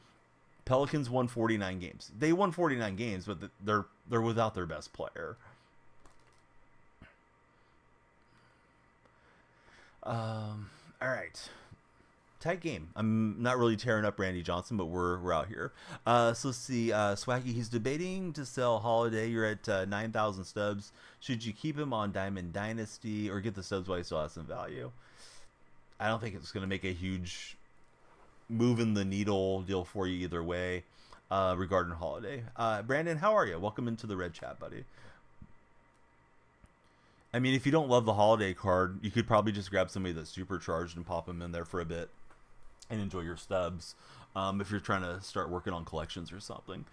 Pelicans won 49 games. They won 49 games, but they're without their best player. All right. Tight game. I'm not really tearing up Randy Johnson, but we're out here. So let's see. Swaggy, he's debating to sell Holiday. You're at 9,000 stubs. Should you keep him on Diamond Dynasty or get the stubs while he still has some value? I don't think it's going to make a huge moving the needle deal for you either way regarding Holiday. Brandon, how are you? Welcome into the red chat, buddy. I mean, if you don't love the Holiday card, you could probably just grab somebody that's supercharged and pop them in there for a bit and enjoy your stubs if you're trying to start working on collections or something.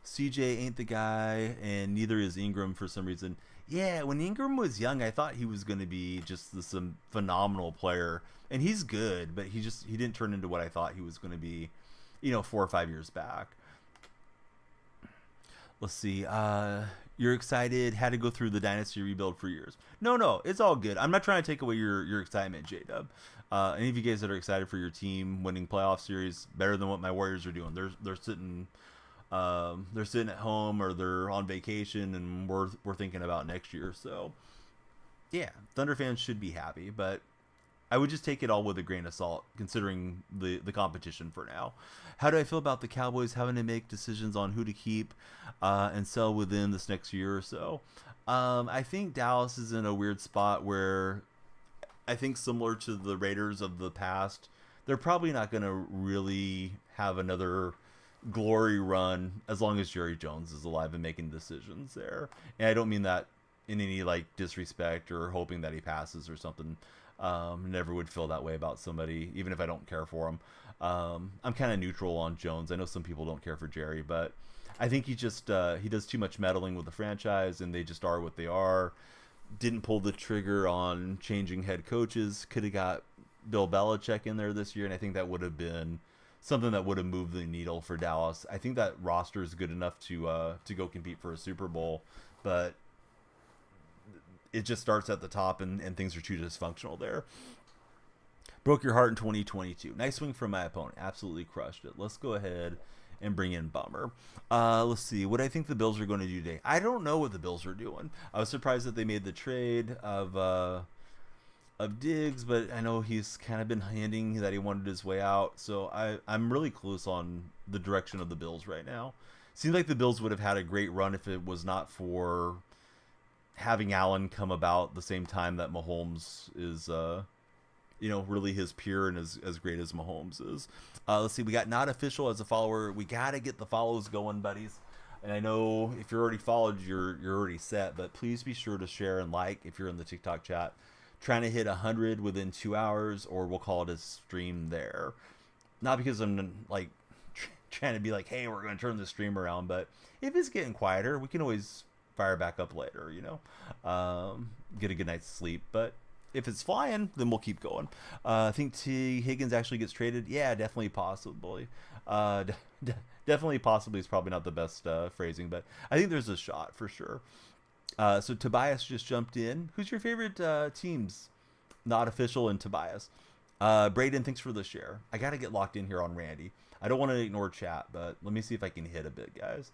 CJ ain't the guy, and neither is Ingram for some reason. Yeah, when Ingram was young, I thought he was going to be just this phenomenal player, and he's good, but he didn't turn into what I thought he was going to be, 4 or 5 years back. Let's see. You're excited, had to go through the dynasty rebuild for years. No, it's all good. I'm not trying to take away your excitement, J-Dub. Any of you guys that are excited for your team winning playoff series, better than what my Warriors are doing. They're sitting at home or they're on vacation, and we're thinking about next year. So yeah, Thunder fans should be happy, but I would just take it all with a grain of salt, considering the competition for now. How do I feel about the Cowboys having to make decisions on who to keep and sell within this next year or so? I think Dallas is in a weird spot where I think similar to the Raiders of the past, they're probably not going to really have another glory run as long as Jerry Jones is alive and making decisions there. And I don't mean that in any disrespect or hoping that he passes or something. Never would feel that way about somebody, even if I don't care for him. I'm kind of neutral on Jones. I know some people don't care for Jerry, but I think he does too much meddling with the franchise, and they just are what they are. Didn't pull the trigger on changing head coaches. Could have got Bill Belichick in there this year, and I think that would have been something that would have moved the needle for Dallas. I think that roster is good enough to go compete for a Super Bowl, but it just starts at the top and things are too dysfunctional there. Broke your heart in 2022. Nice swing from my opponent. Absolutely crushed it. Let's go ahead and bring in Bummer. Let's see what I think the Bills are going to do today. I don't know what the Bills are doing. I was surprised that they made the trade of Diggs, but I know he's kind of been hinting that he wanted his way out. So I'm really close on the direction of the Bills right now. Seems like the Bills would have had a great run if it was not for having Allen come about the same time that Mahomes is really his peer and as great as Mahomes is. Let's see, we got not official as a follower. We got to get the follows going, buddies. And I know if you're already followed, you're already set, but please be sure to share and like if you're in the TikTok chat. Trying to hit 100 within 2 hours, or we'll call it a stream there. Not because I'm like trying to be like, hey, we're going to turn the stream around, but if it's getting quieter, we can always fire back up later, get a good night's sleep. But if it's flying, then we'll keep going. I think T. Higgins actually gets traded. Yeah, definitely, possibly. Definitely, possibly is probably not the best phrasing, but I think there's a shot for sure. So Tobias just jumped in. Who's your favorite teams? Not official and Tobias. Braden, thanks for the share. I got to get locked in here on Randy. I don't want to ignore chat, but let me see if I can hit a bit, guys.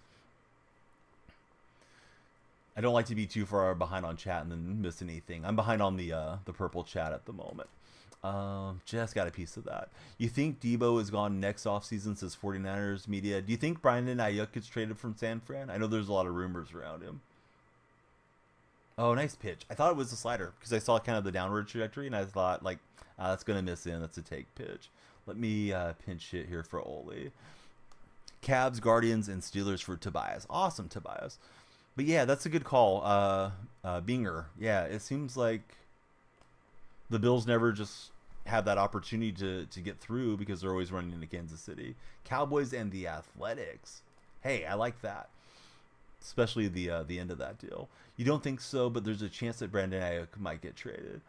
I don't like to be too far behind on chat and then miss anything. I'm behind on the purple chat at the moment. Just got a piece of that. You think Debo is gone next offseason, says 49ers media. Do you think Brandon Ayuk gets traded from San Fran? I know there's a lot of rumors around him. Oh, nice pitch. I thought it was a slider because I saw kind of the downward trajectory, and I thought, like, that's going to miss in. That's a take pitch. Let me pinch hit here for Ole. Cavs, Guardians, and Steelers for Tobias. Awesome, Tobias. But, yeah, that's a good call. Binger. Yeah, it seems like the Bills never just have that opportunity to get through because they're always running into Kansas City. Cowboys and the Athletics. Hey, I like that. Especially the end of that deal. You don't think so, but there's a chance that Brandon Ayuk might get traded.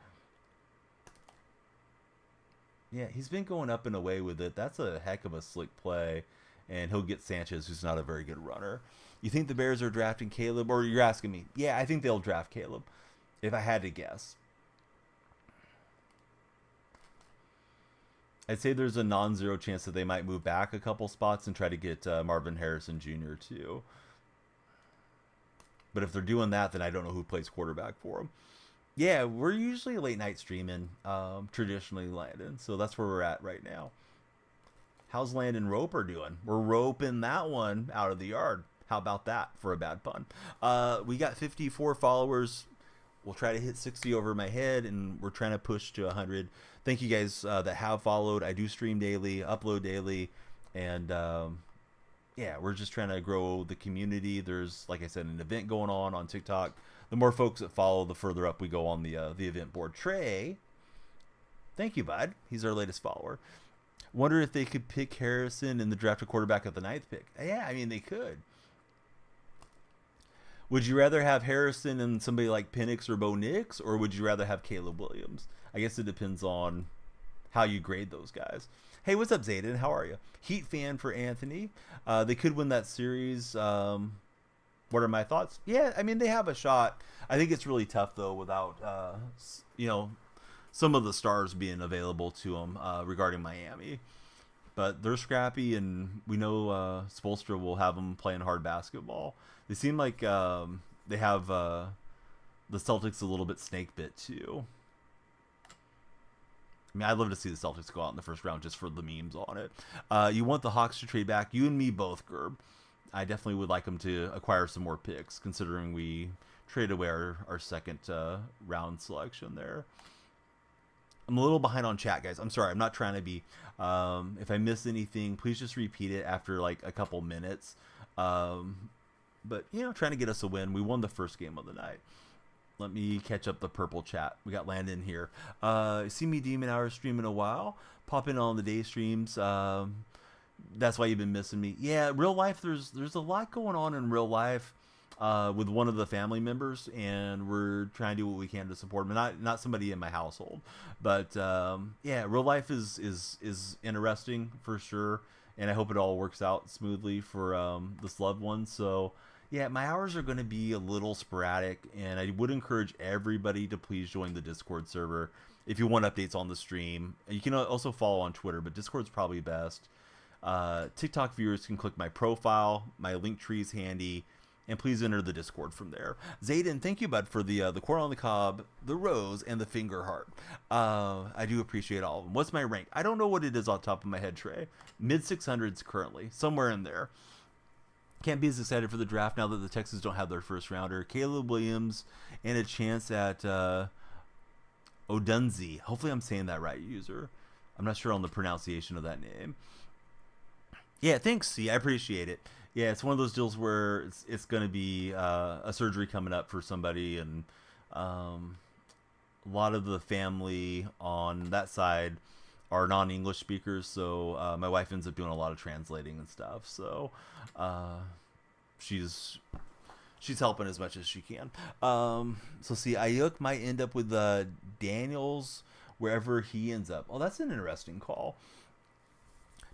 Yeah, he's been going up and away with it. That's a heck of a slick play, and he'll get Sanchez, who's not a very good runner. You think the Bears are drafting Caleb, or you're asking me? Yeah, I think they'll draft Caleb, if I had to guess. I'd say there's a non-zero chance that they might move back a couple spots and try to get Marvin Harrison Jr. too. But if they're doing that, then I don't know who plays quarterback for them. Yeah, we're usually late night streaming, traditionally, Landon. So that's where we're at right now. How's Landon Roper doing? We're roping that one out of the yard. How about that for a bad pun? We got 54 followers. We'll try to hit 60 over my head, and we're trying to push to 100. Thank you guys that have followed. I do stream daily, upload daily, and yeah, we're just trying to grow the community. There's, like I said, an event going on TikTok. The more folks that follow, the further up we go on the event board. Trey, thank you, bud. He's our latest follower. Wonder if they could pick Harrison in the draft a quarterback at the 9th pick. Yeah, I mean, they could. Would you rather have Harrison and somebody like Penix or Bo Nix, or would you rather have Caleb Williams? I guess it depends on how you grade those guys. Hey, what's up, Zayden? How are you? Heat fan for Anthony. They could win that series. What are my thoughts? Yeah, I mean, they have a shot. I think it's really tough, though, without, some of the stars being available to them regarding Miami. But they're scrappy, and we know Spoelstra will have them playing hard basketball. They seem like they have the Celtics a little bit snake bit, too. I mean, I'd love to see the Celtics go out in the first round just for the memes on it. You want the Hawks to trade back? You and me both, Gerb. I definitely would like them to acquire some more picks, considering we traded away our second round selection there. I'm a little behind on chat, guys. I'm sorry. I'm not trying to be. If I miss anything, please just repeat it after like a couple minutes. But, trying to get us a win. We won the first game of the night. Let me catch up the purple chat. We got Landon here. See me Demon Hour stream in a while. Pop in on the day streams. That's why you've been missing me. Yeah, real life, there's a lot going on in real life with one of the family members, and we're trying to do what we can to support him. Not somebody in my household. But, yeah, real life is interesting for sure, and I hope it all works out smoothly for this loved one. So, Yeah, my hours are going to be a little sporadic, and I would encourage everybody to please join the Discord server if you want updates on the stream. You can also follow on Twitter, but Discord's probably best. TikTok viewers can click my profile. My link tree is handy, and please enter the Discord from there. Zayden, thank you, bud, for the corn on the cob, the rose, and the finger heart. I do appreciate all of them. What's my rank? I don't know what it is on top of my head, Trey. Mid 600s currently, somewhere in there. Can't be as excited for the draft now that the Texans don't have their first rounder. Caleb Williams and a chance at Odunze. Hopefully I'm saying that right, user. I'm not sure on the pronunciation of that name. Yeah, thanks, C. I appreciate it. Yeah, it's one of those deals where it's going to be a surgery coming up for somebody, and a lot of the family on that side are non-English speakers, so my wife ends up doing a lot of translating and stuff. So she's helping as much as she can. So see, Ayuk might end up with Daniels wherever he ends up. Oh, that's an interesting call.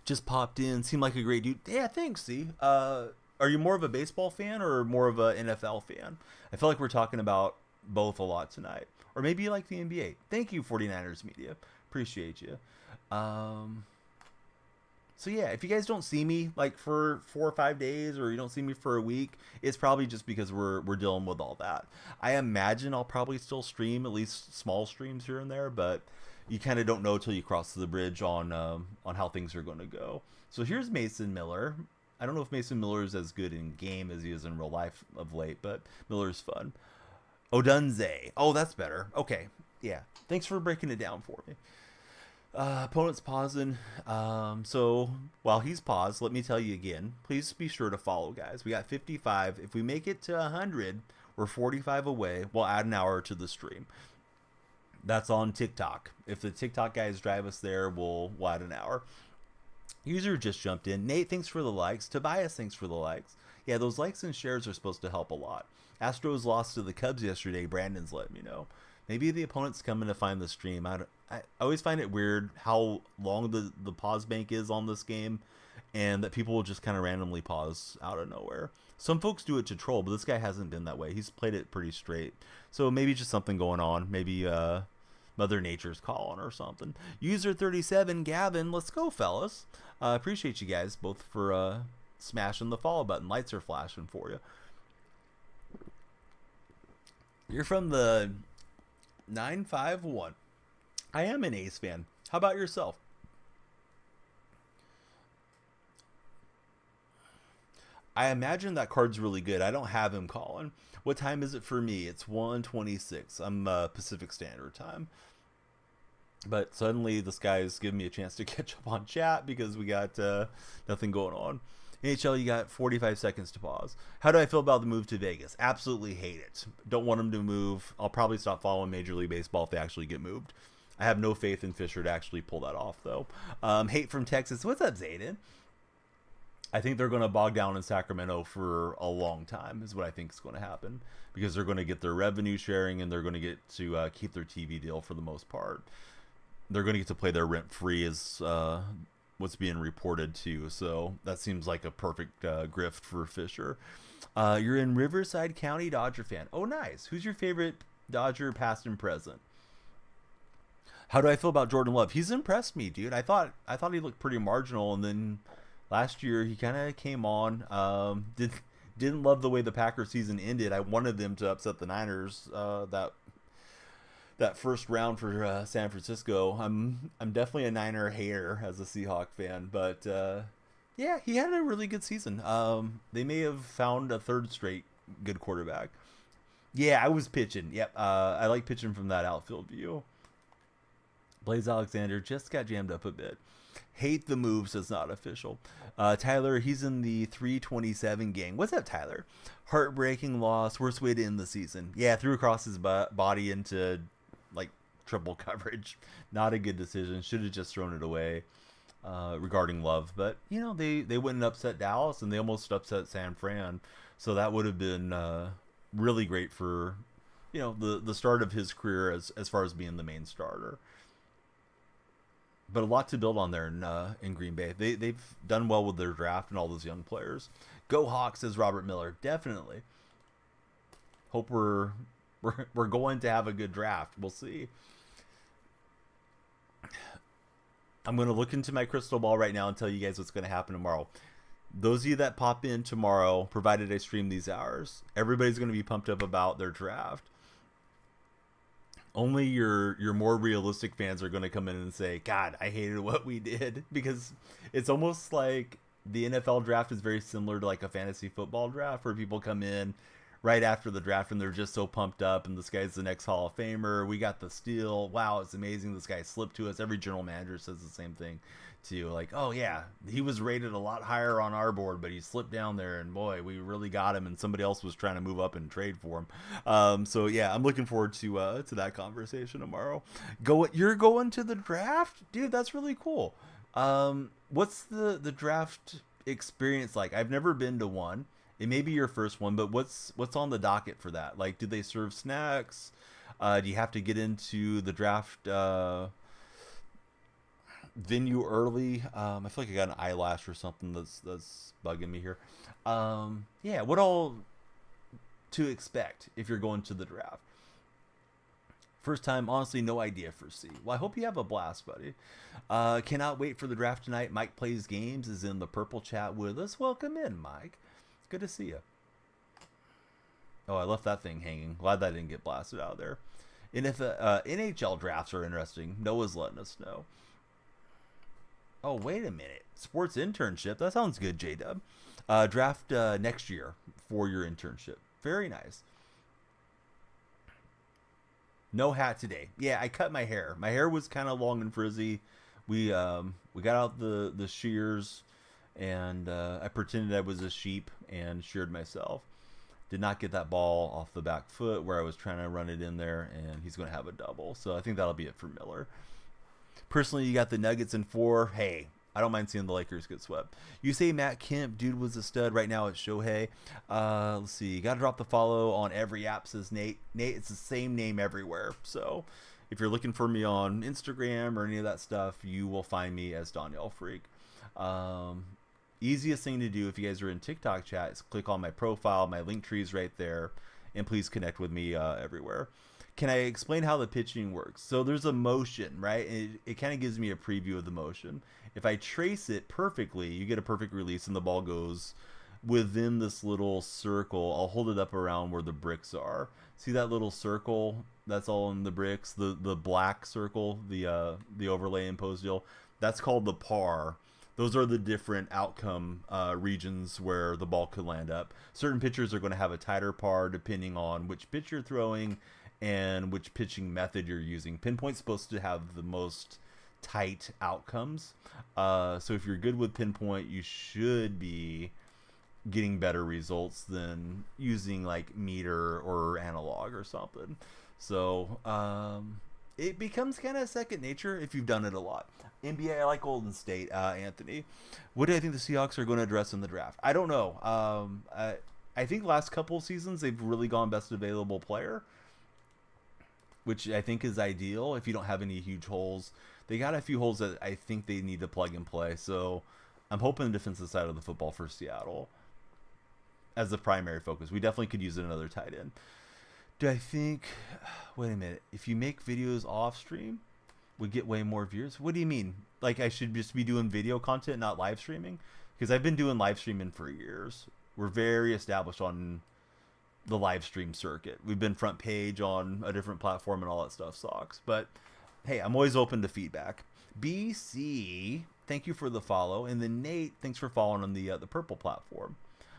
Just popped in, seemed like a great dude. Yeah, thanks. See, are you more of a baseball fan or more of an NFL fan? I feel like we're talking about both a lot tonight, or maybe you like the NBA. Thank you, 49ers Media. Appreciate you. So yeah, if you guys don't see me like for 4 or 5 days, or you don't see me for a week, it's probably just because we're dealing with all that. I imagine I'll probably still stream, at least small streams here and there, but you kind of don't know till you cross the bridge on how things are going to go. So here's Mason Miller. I don't know if Mason Miller is as good in game as he is in real life of late, but Miller's fun. Odunze. Oh, that's better. Okay. Yeah. Thanks for breaking it down for me. Opponent's pausing. So while he's paused, let me tell you again, please be sure to follow, guys. We got 55. If we make it to 100, we're 45 away. We'll add an hour to the stream. That's on TikTok. If the TikTok guys drive us there, we'll add an hour. User just jumped in. Nate, thanks for the likes. Tobias, thanks for the likes. Yeah, those likes and shares are supposed to help a lot. Astros lost to the Cubs yesterday. Brandon's let me know. Maybe the opponent's coming to find the stream. I always find it weird how long the pause bank is on this game, and that people will just kind of randomly pause out of nowhere. Some folks do it to troll, but this guy hasn't been that way. He's played it pretty straight. So maybe just something going on. Maybe Mother Nature's calling or something. User 37, Gavin, let's go, fellas. Appreciate you guys both for smashing the follow button. Lights are flashing for you. You're from the 951. I am an Ace fan. How about yourself? I imagine that card's really good. I don't have him calling. What time is it for me? It's 1:26. I'm Pacific Standard Time. But suddenly this guy's giving me a chance to catch up on chat because we got nothing going on. NHL, you got 45 seconds to pause. How do I feel about the move to Vegas? Absolutely hate it. Don't want him to move. I'll probably stop following Major League Baseball if they actually get moved. I have no faith in Fisher to actually pull that off, though. Hate from Texas. What's up, Zayden? I think they're going to bog down in Sacramento for a long time is what I think is going to happen, because they're going to get their revenue sharing and they're going to get to keep their TV deal for the most part. They're going to get to play their rent-free as what's being reported too. So that seems like a perfect grift for Fisher. You're in Riverside County, Dodger fan. Oh, nice. Who's your favorite Dodger past and present? How do I feel about Jordan Love? He's impressed me, dude. I thought he looked pretty marginal, and then last year he kind of came on. Didn't love the way the Packers season ended. I wanted them to upset the Niners that first round for San Francisco. I'm definitely a Niner hater as a Seahawk fan, but yeah, he had a really good season. They may have found a third straight good quarterback. Yeah, I was pitching. Yep, I like pitching from that outfield view. Blaze Alexander just got jammed up a bit. Hate the moves, it's not official. Tyler, he's in the 327 gang. What's up, Tyler? Heartbreaking loss, worst way to end the season. Yeah, threw across his body into like triple coverage. Not a good decision. Should have just thrown it away regarding Love. But, you know, they went and upset Dallas, and they almost upset San Fran. So that would have been really great for, you know, the start of his career as far as being the main starter. but a lot to build on there in Green Bay. They've done well with their draft and all those young players. Go Hawks, says Robert Miller. Definitely. Hope we're going to have a good draft. We'll see. I'm going to look into my crystal ball right now and tell you guys what's going to happen tomorrow. Those of you that pop in tomorrow, provided I stream these hours, everybody's going to be pumped up about their draft. Only your more realistic fans are going to come in and say, God, I hated what we did. Because it's almost like the NFL draft is very similar to like a fantasy football draft where people come in right after the draft and they're just so pumped up and this guy's the next Hall of Famer. We got the steal. Wow, it's amazing. This guy slipped to us. Every general manager says the same thing to you. Like, oh yeah, he was rated a lot higher on our board, but he slipped down there and boy, we really got him and somebody else was trying to move up and trade for him. So yeah, I'm looking forward to that conversation tomorrow. You're going to the draft? Dude, that's really cool. What's the draft experience like? I've never been to one. It may be your first one, but what's on the docket for that? Like, do they serve snacks? Do you have to get into the draft venue early? I feel like I got an eyelash or something that's bugging me here. Yeah, what all to expect if you're going to the draft? First time, honestly, no idea for C. Well, I hope you have a blast, buddy. Cannot wait for the draft tonight. Mike Plays Games is in the purple chat with us. Welcome in, Mike. Good to see you. Oh, I left that thing hanging. Glad that didn't get blasted out of there. And if NHL drafts are interesting, Noah's letting us know. Oh, wait a minute. Sports internship. That sounds good, J-Dub. Draft next year for your internship. Very nice. No hat today. Yeah, I cut my hair. My hair was kind of long and frizzy. We got out the shears, and I pretended I was a sheep and sheared myself. Did not get that ball off the back foot where I was trying to run it in there, and he's going to have a double. So I think that'll be it for Miller. Personally, you got the Nuggets in 4. Hey, I don't mind seeing the Lakers get swept. You say Matt Kemp, dude, was a stud. Right now it's Shohei. Let's see. Got to drop the follow on every app, says Nate. Nate, it's the same name everywhere. So if you're looking for me on Instagram or any of that stuff, you will find me as Danielle Freak. Easiest thing to do if you guys are in TikTok chat is click on my profile. My link tree is right there. And please connect with me everywhere. Can I explain how the pitching works? So there's a motion, right? It kind of gives me a preview of the motion. If I trace it perfectly, you get a perfect release and the ball goes within this little circle. I'll hold it up around where the bricks are. See that little circle? That's all in the bricks. The black circle, the overlay imposed deal. That's called the par. Those are the different outcome regions where the ball could land up. Certain pitchers are going to have a tighter par depending on which pitch you're throwing and which pitching method you're using. Pinpoint's supposed to have the most tight outcomes. So if you're good with pinpoint, you should be getting better results than using like meter or analog or something. So it becomes kind of second nature if you've done it a lot. NBA, I like Golden State. Anthony, what do I think the Seahawks are going to address in the draft? I don't know. I think last couple of seasons they've really gone best available player, which I think is ideal if you don't have any huge holes. They got a few holes that I think they need to plug and play. So I'm hoping the defensive side of the football for Seattle as the primary focus. We definitely could use another tight end. Do I think, wait a minute, if you make videos off stream, we get way more viewers? What do you mean? Like I should just be doing video content, not live streaming? Because I've been doing live streaming for years. We're very established on the live stream circuit. We've been front page on a different platform and all that stuff sucks. But hey, I'm always open to feedback. BC, thank you for the follow. And then Nate, thanks for following on the purple platform.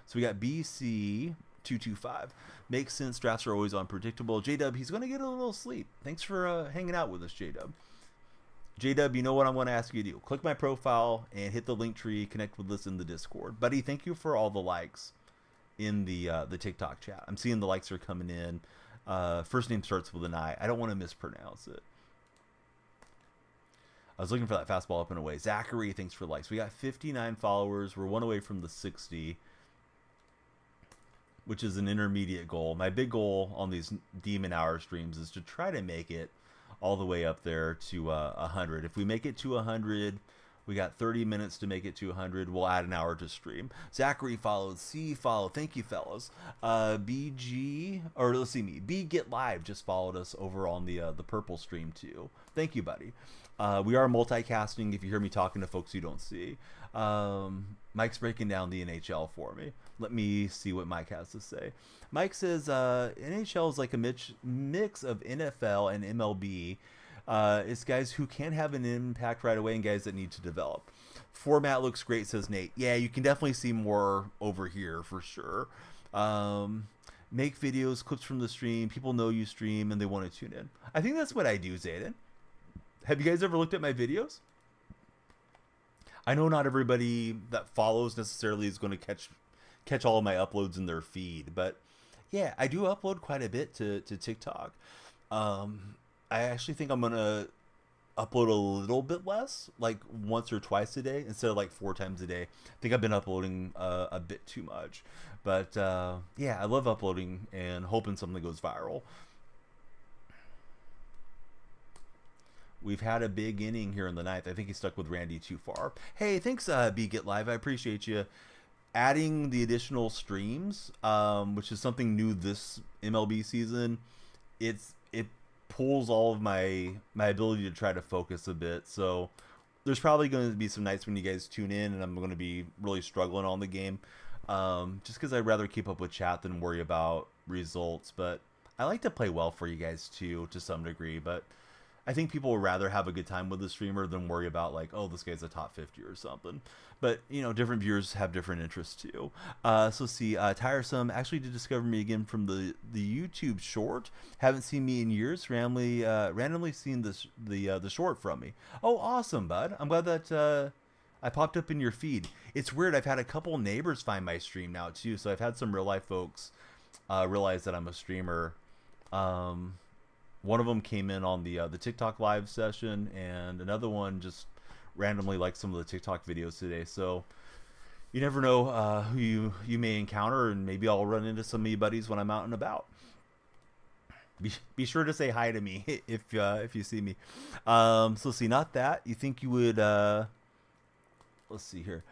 So we got BC225. Makes sense. Drafts are always unpredictable. J-Dub, he's going to get a little sleep. Thanks for hanging out with us, J-Dub. J-Dub, you know what I'm going to ask you to do. Click my profile and hit the link tree. Connect with us in the Discord. Buddy, thank you for all the likes in the TikTok chat. I'm seeing the likes are coming in. First name starts with an I. I don't want to mispronounce it. I was looking for that fastball up and away. Zachary, thanks for likes. We got 59 followers. We're one away from the 60, which is an intermediate goal. My big goal on these Demon Hour streams is to try to make it all the way up there to 100. If we make it to 100, we got 30 minutes to make it to 100. We'll add an hour to stream. Zachary followed. C followed. Thank you, fellas. BG, or let's see me. B Get Live just followed us over on the purple stream too. Thank you, buddy. We are multicasting if you hear me talking to folks you don't see. Mike's breaking down the NHL for me. Let me see what Mike has to say. Mike says NHL is like a mix of NFL and MLB. It's guys who can have an impact right away and guys that need to develop. Format looks great, says Nate. Yeah, you can definitely see more over here for sure. Make videos, clips from the stream. People know you stream and they want to tune in. I think that's what I do, Zayden. Have you guys ever looked at my videos? I know not everybody that follows necessarily is going to catch all of my uploads in their feed, but yeah, I do upload quite a bit to TikTok. I actually think I'm going to upload a little bit less, like once or twice a day instead of like 4 times a day. I think I've been uploading a bit too much, but yeah, I love uploading and hoping something goes viral. We've had a big inning here in the ninth. I think he stuck with Randy too far. Hey, thanks, B Get Live. I appreciate you adding the additional streams, which is something new this MLB season. It pulls all of my ability to try to focus a bit. So there's probably going to be some nights when you guys tune in and I'm going to be really struggling on the game, just because I'd rather keep up with chat than worry about results. But I like to play well for you guys too, to some degree. But I think people would rather have a good time with the streamer than worry about like, oh, this guy's a top 50 or something. But, you know, different viewers have different interests too. So see, Tiresome actually did discover me again from the YouTube short. Haven't seen me in years. Randomly seen the short from me. Oh, awesome, bud. I'm glad that I popped up in your feed. It's weird. I've had a couple neighbors find my stream now too. So I've had some real life folks realize that I'm a streamer. One of them came in on the TikTok live session, and another one just randomly liked some of the TikTok videos today. So you never know who you may encounter, and maybe I'll run into some of you buddies when I'm out and about. Be sure to say hi to me if you see me. So let's see, not that. You think you would? Let's see here.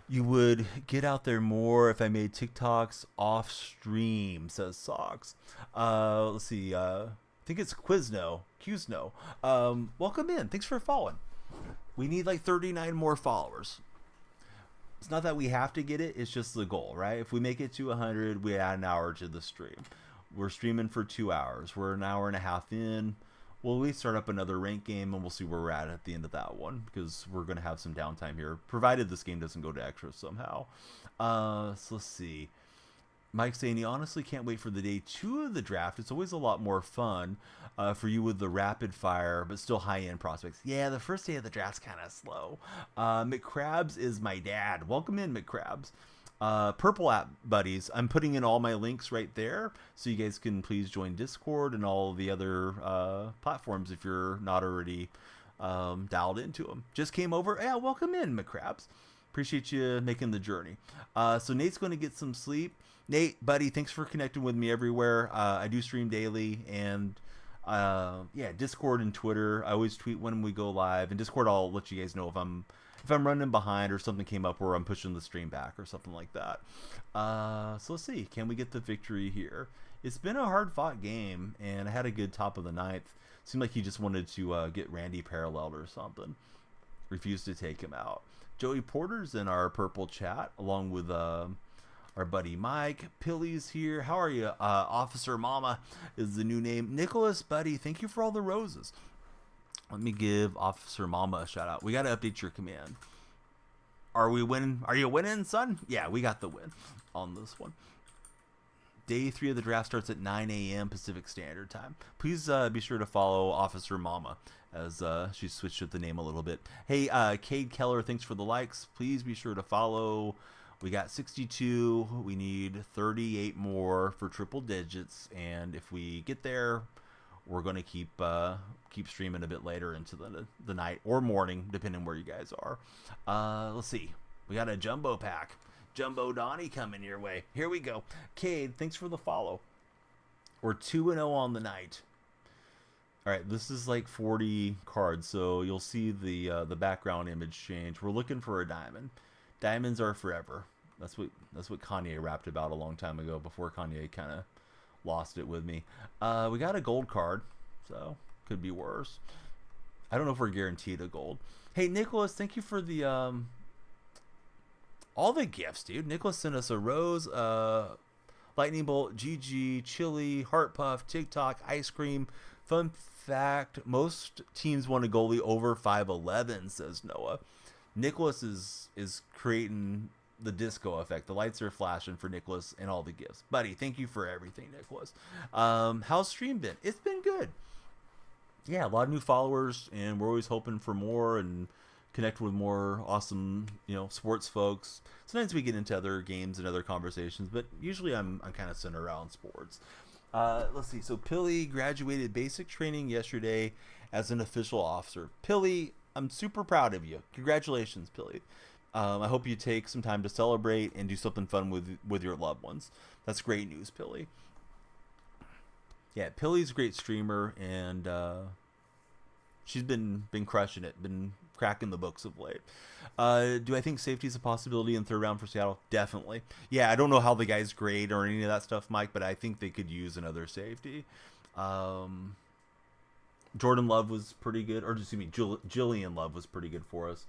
You would get out there more if I made TikToks off stream, says Socks. Let's see. I think it's Quizno. Welcome in. Thanks for following. We need like 39 more followers. It's not that we have to get it. It's just the goal, right? If we make it to 100, we add an hour to the stream. We're streaming for 2 hours. We're an hour and a half in. We'll at least start up another rank game, and we'll see where we're at the end of that one, because we're going to have some downtime here, provided this game doesn't go to extra somehow. So let's see. Mike saying he honestly can't wait for the day 2 of the draft. It's always a lot more fun for you with the rapid fire, but still high-end prospects. Yeah, the first day of the draft's kind of slow. McCrabs is my dad. Welcome in, McCrabs. Purple app buddies, I'm putting in all my links right there, so you guys can please join Discord and all the other platforms if you're not already dialed into them. Just came over. Yeah, welcome in, McCrabs. Appreciate you making the journey. So Nate's going to get some sleep. Nate, buddy, thanks for connecting with me everywhere. I do stream daily, and yeah, Discord and Twitter. I always tweet when we go live, and Discord I'll let you guys know if I'm running behind or something came up where I'm pushing the stream back or something like that. So let's see, can we get the victory here? It's been a hard-fought game, and I had a good top of the ninth. Seemed like he just wanted to get Randy paralleled or something. Refused to take him out. Joey Porter's in our purple chat, along with our buddy Mike. Pilly's here. How are you? Officer Mama is the new name. Nicholas, buddy, thank you for all the roses. Let me give Officer Mama a shout out. We got to update your command. Are we winning? Are you winning, son? Yeah, we got the win on this one. Day 3 of the draft starts at 9 a.m. Pacific Standard Time. Please be sure to follow Officer Mama, as she switched up the name a little bit. Hey, Cade Keller, thanks for the likes. Please be sure to follow. We got 62. We need 38 more for triple digits, and if we get there, we're going to keep streaming a bit later into the night or morning, depending where you guys are. Let's see. We got a jumbo pack. Jumbo Donnie coming your way. Here we go. Cade, thanks for the follow. We're 2-0 on the night. All right, this is like 40 cards, so you'll see the background image change. We're looking for a diamond. Diamonds are forever. That's what Kanye rapped about a long time ago, before Kanye kind of lost it with me. We got a gold card, so could be worse. I don't know if we're guaranteed a gold. Hey Nicholas, thank you for the all the gifts, dude. Nicholas sent us a rose, lightning bolt, GG, chili, heart puff, TikTok, ice cream. Fun fact: most teams want a goalie over 5'11", says Noah. Nicholas is creating the disco effect. The lights are flashing for Nicholas and all the gifts. Buddy, thank you for everything, Nicholas. How's stream been? It's been good. Yeah, a lot of new followers, and we're always hoping for more and connect with more awesome, sports folks. Sometimes we get into other games and other conversations, but usually I'm kind of centered around sports. Let's see. So Pilly graduated basic training yesterday as an official officer. Pilly, I'm super proud of you. Congratulations, Pilly. I hope you take some time to celebrate and do something fun with your loved ones. That's great news, Pilly. Yeah, Pilly's a great streamer, and she's been crushing it, been cracking the books of late. Do I think safety is a possibility in third round for Seattle? Definitely. Yeah, I don't know how the guys grade or any of that stuff, Mike, but I think they could use another safety. Jordan Love was pretty good, or excuse me, Jillian Love was pretty good for us.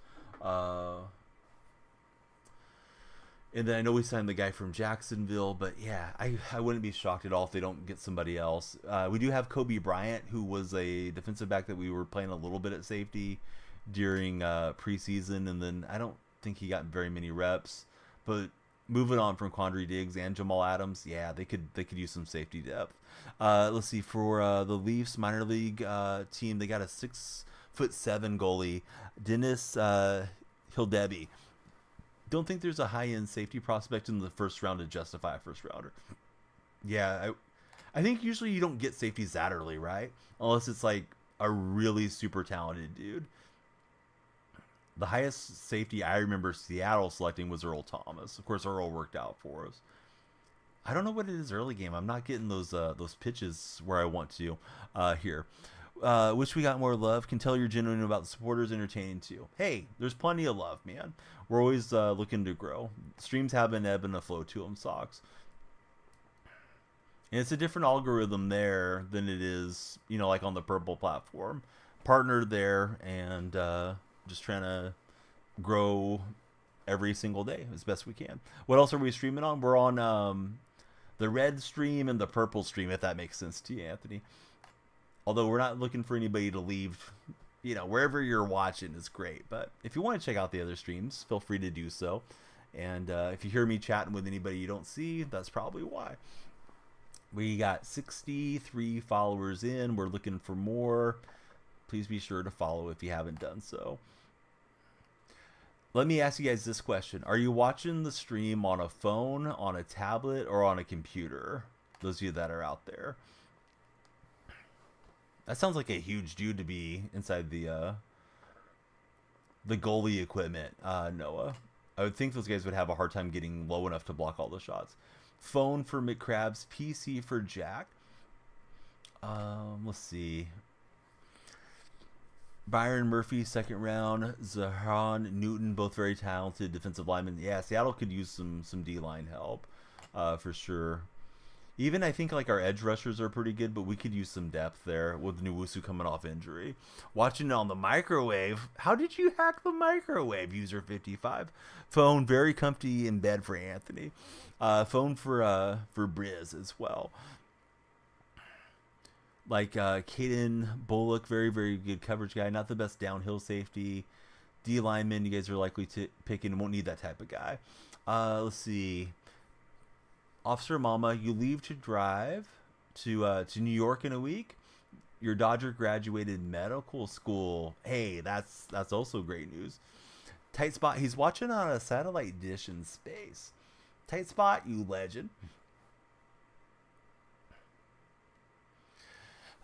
And then I know we signed the guy from Jacksonville, but yeah, I wouldn't be shocked at all if they don't get somebody else. We do have Kobe Bryant, who was a defensive back that we were playing a little bit at safety during preseason, and then I don't think he got very many reps. But moving on from Quandre Diggs and Jamal Adams, yeah, they could use some safety depth. Let's see, for the Leafs minor league team, they got a 6'7" goalie, Dennis Hildebi. Don't think there's a high-end safety prospect in the first round to justify a first rounder. Yeah, I think usually you don't get safeties that early, right? Unless it's like a really super talented dude. The highest safety I remember Seattle selecting was Earl Thomas. Of course, Earl worked out for us. I don't know what it is early game. I'm not getting those pitches where I want to here. Wish we got more love. Can tell you're genuine about the supporters, entertaining too. Hey, there's plenty of love, man. We're always looking to grow. Streams have an ebb and a flow to them, Socks. And it's a different algorithm there than it is, like on the Purple platform. Partnered there and just trying to grow every single day as best we can. What else are we streaming on? We're on the red stream and the purple stream, if that makes sense to you, Anthony. Although we're not looking for anybody to leave, wherever you're watching is great. But if you want to check out the other streams, feel free to do so. And if you hear me chatting with anybody you don't see, that's probably why. We got 63 followers in. We're looking for more. Please be sure to follow if you haven't done so. Let me ask you guys this question. Are you watching the stream on a phone, on a tablet, or on a computer? Those of you that are out there. That sounds like a huge dude to be inside the goalie equipment, Noah. I would think those guys would have a hard time getting low enough to block all the shots. Phone for McCrabs, PC for Jack. Let's see. Byron Murphy, second round. Zahan Newton, both very talented defensive linemen. Yeah, Seattle could use some D-line help for sure. Even I think like our edge rushers are pretty good, but we could use some depth there with Nwosu coming off injury. Watching it on the microwave. How did you hack the microwave, user 55? Phone very comfy in bed for Anthony. Phone for Briz as well. Like Caden Bullock, very, very good coverage guy. Not the best downhill safety. D lineman, you guys are likely to pick and won't need that type of guy. Let's see. Officer Mama, you leave to drive to New York in a week. Your Dodger graduated medical school. Hey, that's also great news. Tight spot. He's watching on a satellite dish in space. Tight spot, you legend.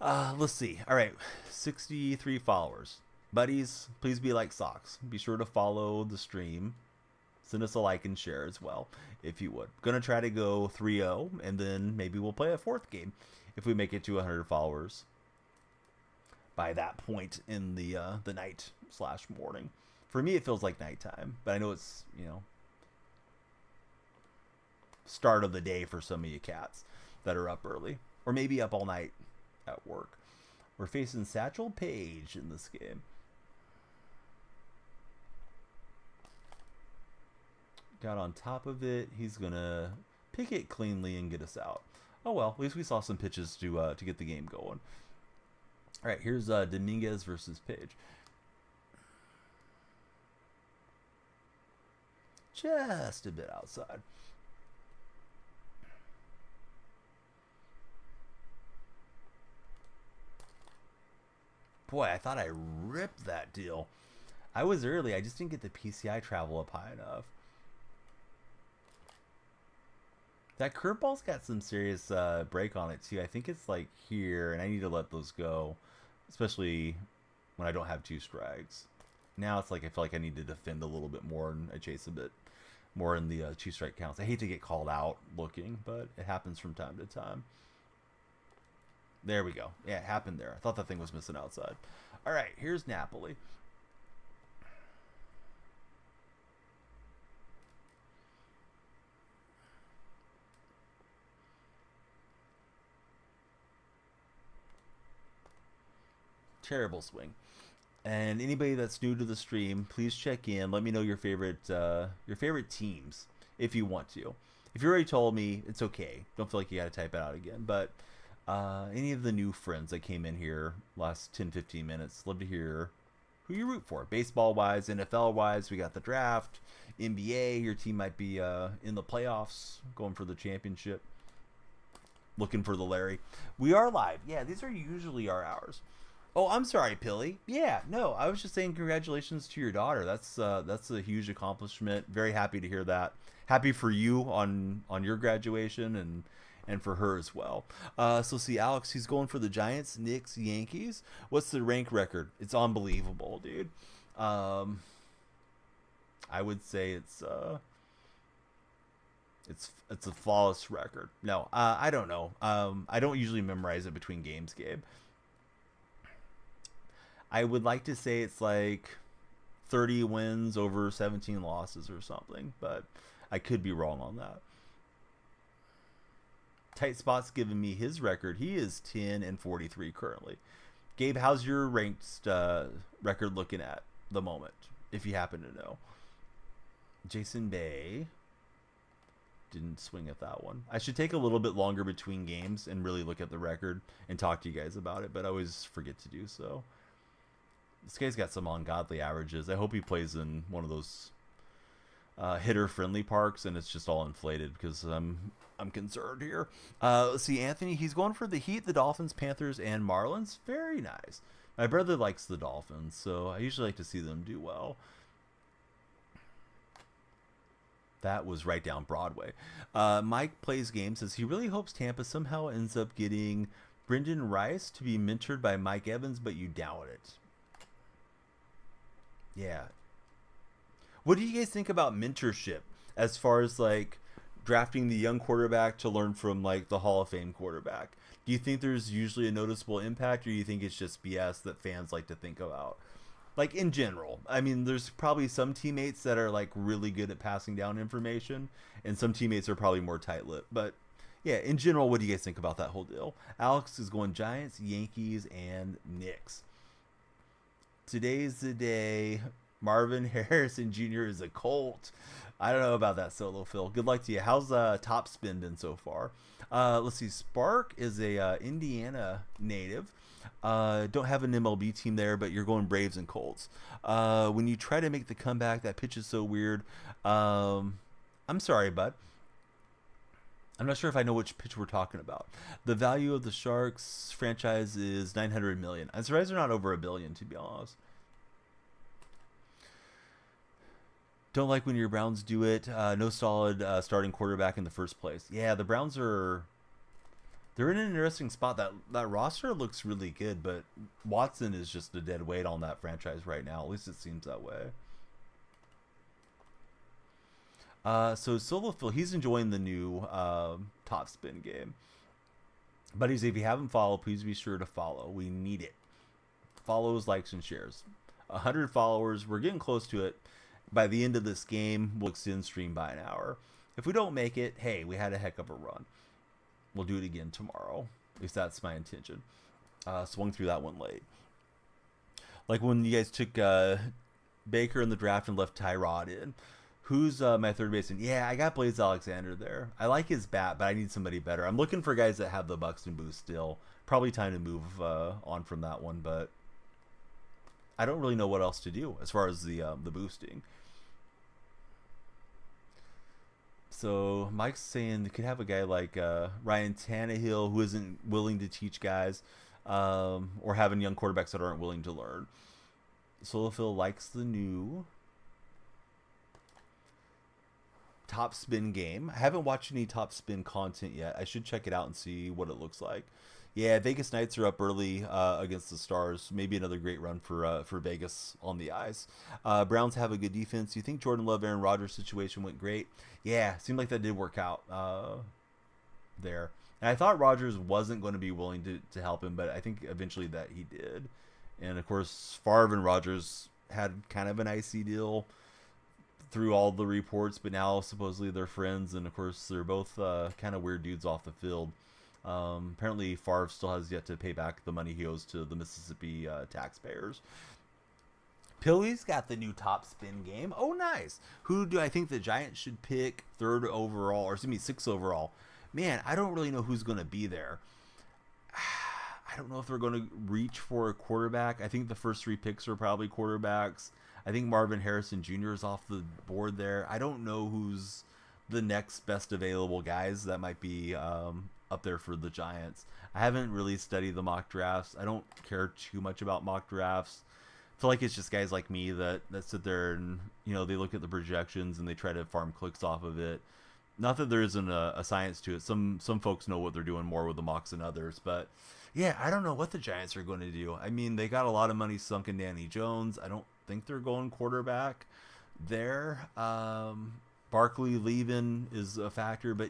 Let's see. All right, 63 followers. Buddies, please be like Socks. Be sure to follow the stream. Send us a like and share as well, if you would. Gonna try to go 3-0, and then maybe we'll play a fourth game if we make it to 100 followers. by that point in the night slash morning. For me, it feels like nighttime, but I know it's, start of the day for some of you cats that are up early, or maybe up all night at work. We're facing Satchel Paige in this game. Got on top of it. He's gonna pick it cleanly and get us out. Oh well, at least we saw some pitches to get the game going. All right, here's Dominguez versus Page. Just a bit outside. Boy, I thought I ripped that deal. I was early. I just didn't get the PCI travel up high enough. That curveball's got some serious break on it, too. I think it's like here, and I need to let those go, especially when I don't have 2 strikes. Now it's like I feel like I need to defend a little bit more, and I chase a bit more in the 2-strike counts. I hate to get called out looking, but it happens from time to time. There we go. Yeah, it happened there. I thought that thing was missing outside. All right, here's Napoli. Terrible swing. And anybody that's new to the stream, please check in. Let me know your favorite teams if you want to. If you already told me, it's okay. Don't feel like you got to type it out again. But any of the new friends that came in here last 10-15 minutes, love to hear who you root for. Baseball wise, NFL wise, we got the draft, NBA. Your team might be in the playoffs, going for the championship, looking for the Larry. We are live. Yeah, these are usually our hours. Oh, I'm sorry, Pilly. Yeah, no, I was just saying congratulations to your daughter. That's a huge accomplishment. Very happy to hear that. Happy for you on your graduation and for her as well. So see, Alex, he's going for the Giants, Knicks, Yankees. What's the rank record? It's unbelievable, dude. I would say it's a flawless record. No, I don't know. I don't usually memorize it between games, Gabe. I would like to say it's like 30 wins over 17 losses or something, but I could be wrong on that. Tight Spot's giving me his record. He is 10-43 currently. Gabe, how's your ranked record looking at the moment, if you happen to know? Jason Bay didn't swing at that one. I should take a little bit longer between games and really look at the record and talk to you guys about it, but I always forget to do so. This guy's got some ungodly averages. I hope he plays in one of those hitter-friendly parks and it's just all inflated because I'm concerned here. Let's see, Anthony. He's going for the Heat, the Dolphins, Panthers, and Marlins. Very nice. My brother likes the Dolphins, so I usually like to see them do well. That was right down Broadway. Mike Plays Games says he really hopes Tampa somehow ends up getting Brendan Rice to be mentored by Mike Evans, but you doubt it. Yeah. What do you guys think about mentorship as far as like drafting the young quarterback to learn from like the Hall of Fame quarterback? Do you think there's usually a noticeable impact, or do you think it's just BS that fans like to think about? Like in general, I mean, there's probably some teammates that are like really good at passing down information, and some teammates are probably more tight-lipped. But yeah, in general, what do you guys think about that whole deal? Alex is going Giants, Yankees, and Knicks. Today's the day. Marvin Harrison Jr. is a Colt. I don't know about that solo, Phil. Good luck to you. How's Top Spin been so far? Let's see. Spark is a Indiana native. Don't have an MLB team there, but you're going Braves and Colts. When you try to make the comeback, that pitch is so weird. I'm sorry, bud. I'm not sure if I know which pitch we're talking about. The value of the Sharks franchise is $900 million. I'm surprised they're not over $1 billion, to be honest. Don't like when your Browns do it. No solid starting quarterback in the first place. Yeah, the Browns are... They're in an interesting spot. That roster looks really good, but Watson is just a dead weight on that franchise right now. At least it seems that way. So Solo Phil, he's enjoying the new Top Spin game. Buddies, if you haven't followed, please be sure to follow. We need it. follows, likes, and shares. 100 followers. We're getting close to it. By the end of this game, we'll extend stream by an hour. If we don't make it, hey, we had a heck of a run. We'll do it again tomorrow. At least that's my intention. Swung through that one late. Like when you guys took Baker in the draft and left Tyrod in. Who's my third baseman? Yeah, I got Blaze Alexander there. I like his bat, but I need somebody better. I'm looking for guys that have the Buxton boost still. Probably time to move on from that one, but I don't really know what else to do as far as the boosting. So Mike's saying they could have a guy like Ryan Tannehill who isn't willing to teach guys, or having young quarterbacks that aren't willing to learn. Solophil likes the new Top Spin game. I haven't watched any Top Spin content yet. I should check it out and see what it looks like. Yeah, Vegas Knights are up early against the Stars. Maybe another great run for Vegas on the ice. Browns have a good defense. You think Jordan Love, Aaron Rodgers situation went great? Yeah, seemed like that did work out there. And I thought Rodgers wasn't going to be willing to help him, but I think eventually that he did. And, of course, Favre and Rodgers had kind of an icy deal through all the reports, but now supposedly they're friends. And, of course, they're both kind of weird dudes off the field. Apparently Favre still has yet to pay back the money he owes to the Mississippi taxpayers. Pilly's got the new Top Spin game. Oh, nice. Who do I think the Giants should pick 3rd overall, or excuse me, 6th overall? Man, I don't really know who's going to be there. I don't know if they're going to reach for a quarterback. I think the first 3 picks are probably quarterbacks. I think Marvin Harrison Jr. is off the board there. I don't know who's the next best available guys that might be up there for the Giants. I haven't really studied the mock drafts. I don't care too much about mock drafts. I feel like it's just guys like me that sit there and, you know, they look at the projections and they try to farm clicks off of it. Not that there isn't a science to it. Some folks know what they're doing more with the mocks than others. But, yeah, I don't know what the Giants are going to do. I mean, they got a lot of money sunk in Danny Jones. I don't think they're going quarterback there. Barkley leaving is a factor, but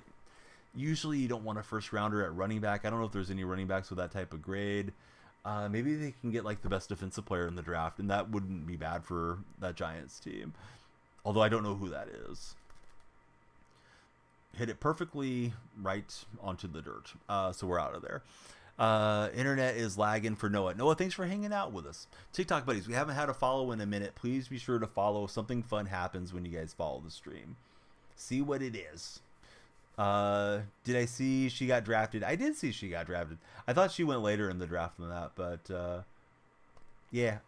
usually you don't want a first rounder at running back. I don't know if there's any running backs with that type of grade. Maybe they can get like the best defensive player in the draft, and that wouldn't be bad for that Giants team. Although I don't know who that is. Hit it perfectly right onto the dirt. So we're out of there. Internet is lagging for Noah. Noah, thanks for hanging out with us. TikTok buddies, we haven't had a follow in a minute. Please be sure to follow. Something fun happens when you guys follow the stream. See what it is. Did I see she got drafted? I did see she got drafted. I thought she went later in the draft than that, but yeah,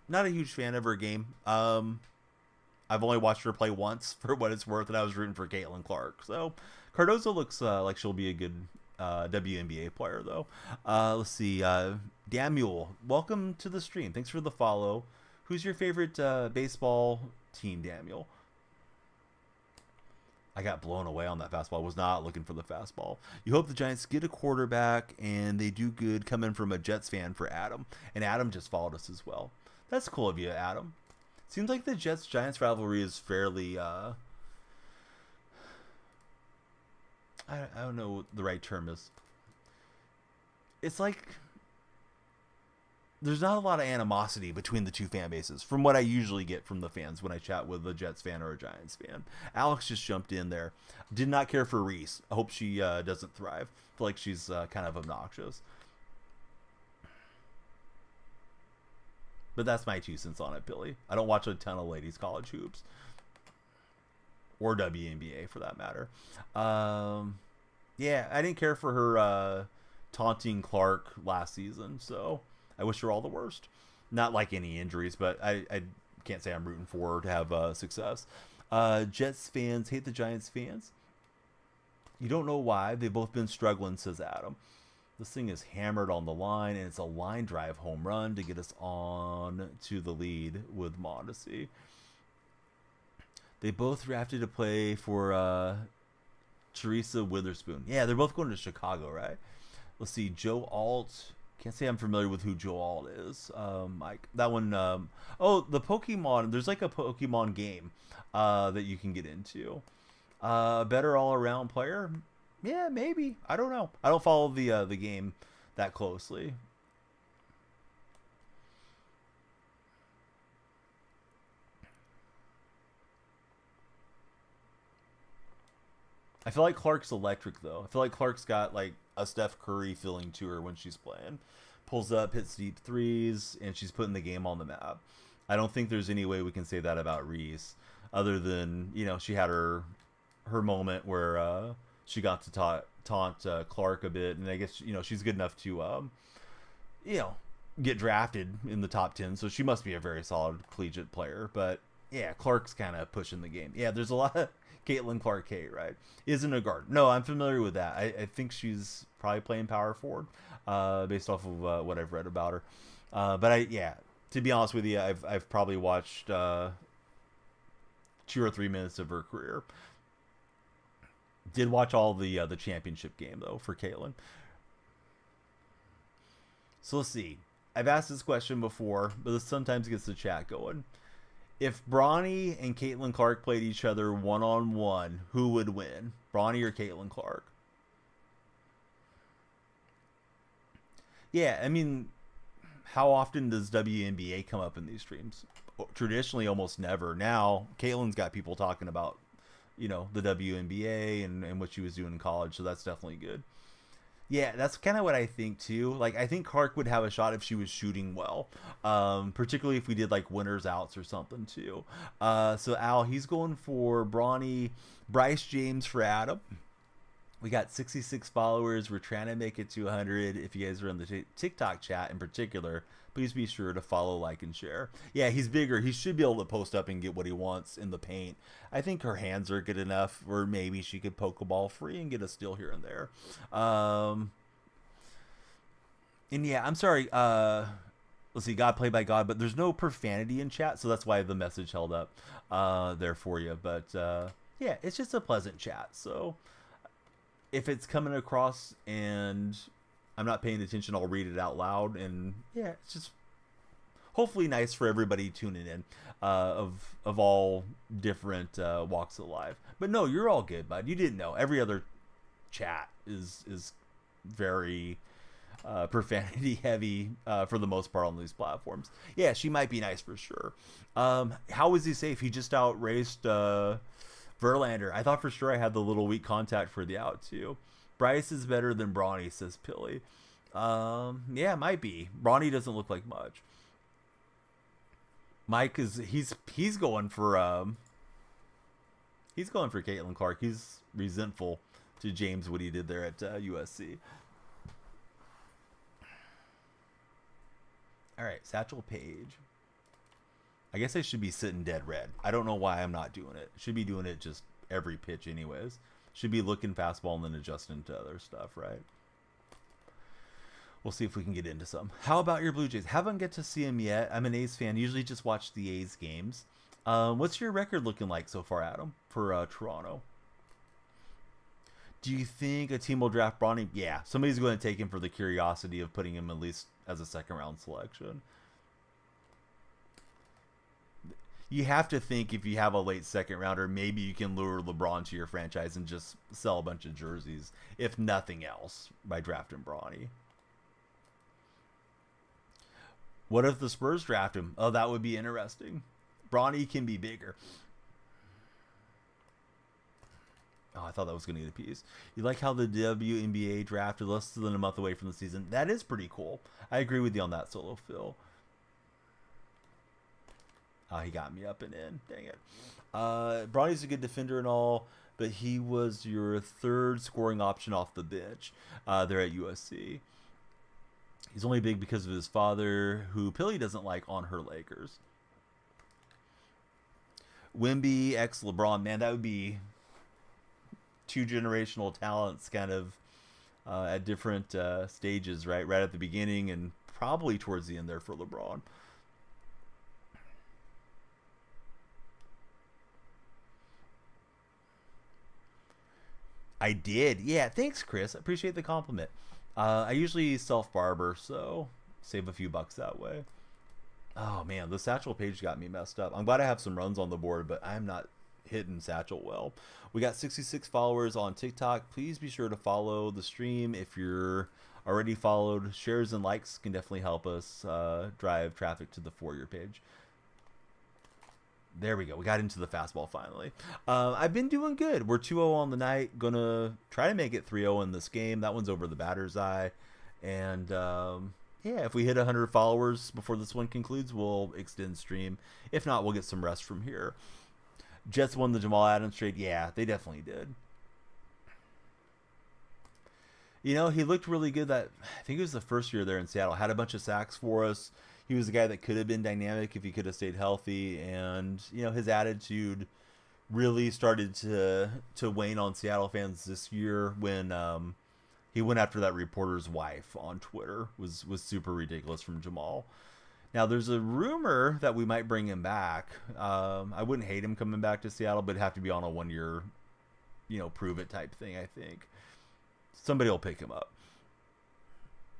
not a huge fan of her game. I've only watched her play once for what it's worth, and I was rooting for Caitlin Clark. So Cardozo looks like she'll be a good WNBA player, though. Let's see. Daniel, welcome to the stream. Thanks for the follow. Who's your favorite baseball team, Daniel? I got blown away on that fastball. I was not looking for the fastball. You hope the Giants get a quarterback and they do good. Coming from a Jets fan for Adam. And Adam just followed us as well. That's cool of you, Adam. Seems like the Jets-Giants rivalry is fairly, I don't know what the right term is. It's like there's not a lot of animosity between the two fan bases from what I usually get from the fans when I chat with a Jets fan or a Giants fan. Alex just jumped in there. Did not care for Reese. I hope she doesn't thrive. I feel like she's kind of obnoxious. But that's my 2 cents on it, Billy. I don't watch a ton of ladies college hoops. Or WNBA for that matter. Yeah, I didn't care for her taunting Clark last season, so I wish her all the worst. Not like any injuries, but I can't say I'm rooting for her to have success. Jets fans hate the Giants fans. You don't know why. They've both been struggling, says Adam. This thing is hammered on the line, and it's a line drive home run to get us on to the lead with Mondesi. They both drafted to play for Teresa Witherspoon. Yeah, they're both going to Chicago, right? Let's see. Joe Alt. Can't say I'm familiar with who Joe Alt is. Mike, that one. Oh, the Pokemon. There's like a Pokemon game that you can get into. Better all-around player. Yeah, maybe. I don't know. I don't follow the game that closely. I feel like Clark's electric though. I feel like Clark's got like a Steph Curry feeling to her when she's playing. Pulls up, hits deep threes, and she's putting the game on the map. I don't think there's any way we can say that about Reese, other than she had her moment where she got to taunt Clark a bit, and I guess she's good enough to you know get drafted in the top 10, so she must be a very solid collegiate player. But yeah, Clark's kind of pushing the game. Yeah, there's a lot of Caitlin Clark Kate, right? Isn't a guard. No, I'm familiar with that. I think she's probably playing power forward, based off of what I've read about her. But to be honest with you, I've probably watched 2 or 3 minutes of her career. Did watch all the championship game though for Caitlin. So let's see. I've asked this question before, but this sometimes gets the chat going. If Bronny and Caitlin Clark played each other one-on-one, who would win? Bronny or Caitlin Clark? Yeah, I mean, how often does WNBA come up in these streams? Traditionally, almost never. Now, Caitlin's got people talking about, the WNBA and what she was doing in college, so that's definitely good. Yeah, that's kind of what I think too. Like, I think Clark would have a shot if she was shooting well, particularly if we did like winners outs or something too. So Al, he's going for Bronny, Bryce James for Adam. We got 66 followers. We're trying to make it to 100. If you guys are in the TikTok chat in particular, please be sure to follow, like, and share. Yeah, he's bigger. He should be able to post up and get what he wants in the paint. I think her hands are good enough, or maybe she could poke a ball free and get a steal here and there. And yeah, I'm sorry. Let's see, God played by God, but there's no profanity in chat, so that's why the message held up there for you. But yeah, it's just a pleasant chat. So if it's coming across and I'm not paying attention, I'll read it out loud. And yeah, it's just hopefully nice for everybody tuning in of all different walks of life. But no, you're all good, bud. You didn't know. Every other chat is very profanity heavy for the most part on these platforms. Yeah, she might be nice for sure. How is he safe? He just outraced Verlander. I thought for sure I had the little weak contact for the out too. Bryce is better than Bronny, says Pilly. Yeah, might be. Bronny doesn't look like much. Mike is he's going for Caitlin Clark. He's resentful to James what he did there at USC. All right, Satchel Paige. I guess I should be sitting dead red. I don't know why I'm not doing it. Should be doing it just every pitch anyways. Should be looking fastball and then adjusting to other stuff, right? We'll see if we can get into some. How about your Blue Jays? Haven't get to see them yet. I'm an A's fan. Usually just watch the A's games. What's your record looking like so far, Adam, for Toronto? Do you think a team will draft Bronny? Yeah, somebody's going to take him for the curiosity of putting him at least as a second-round selection. You have to think if you have a late second rounder, maybe you can lure LeBron to your franchise and just sell a bunch of jerseys, if nothing else, by drafting Bronny. What if the Spurs draft him? Oh, that would be interesting. Bronny can be bigger. Oh, I thought that was going to get a piece. You like how the WNBA drafted less than a month away from the season? That is pretty cool. I agree with you on that, Solo Phil. Oh, he got me up and in. Dang it. Bronny's a good defender and all, but he was your third scoring option off the bench there at USC. He's only big because of his father, who Pilly doesn't like on her Lakers. Wemby x LeBron, man, that would be two generational talents kind of at different stages, right? Right at the beginning and probably towards the end there for LeBron. I did. Yeah, thanks, Chris. I appreciate the compliment. I usually self-barber, so save a few bucks that way. Oh, man, the Satchel page got me messed up. I'm glad I have some runs on the board, but I'm not hitting Satchel well. We got 66 followers on TikTok. Please be sure to follow the stream if you're already followed. Shares and likes can definitely help us drive traffic to the For Your page. There we go. We got into the fastball finally. I've been doing good. We're 2-0 on the night. Gonna try to make it 3-0 in this game. That one's over the batter's eye. And yeah, if we hit 100 followers before this one concludes, we'll extend stream. If not, we'll get some rest from here. Jets won the Jamal Adams trade. Yeah, they definitely did. You know, he looked really good. I think it was the first year there in Seattle. Had a bunch of sacks for us. He was a guy that could have been dynamic if he could have stayed healthy. And, you know, his attitude really started to wane on Seattle fans this year when he went after that reporter's wife on Twitter. Was super ridiculous from Jamal. Now, there's a rumor that we might bring him back. I wouldn't hate him coming back to Seattle, but it'd have to be on a 1-year, you know, prove it type thing, I think. Somebody will pick him up.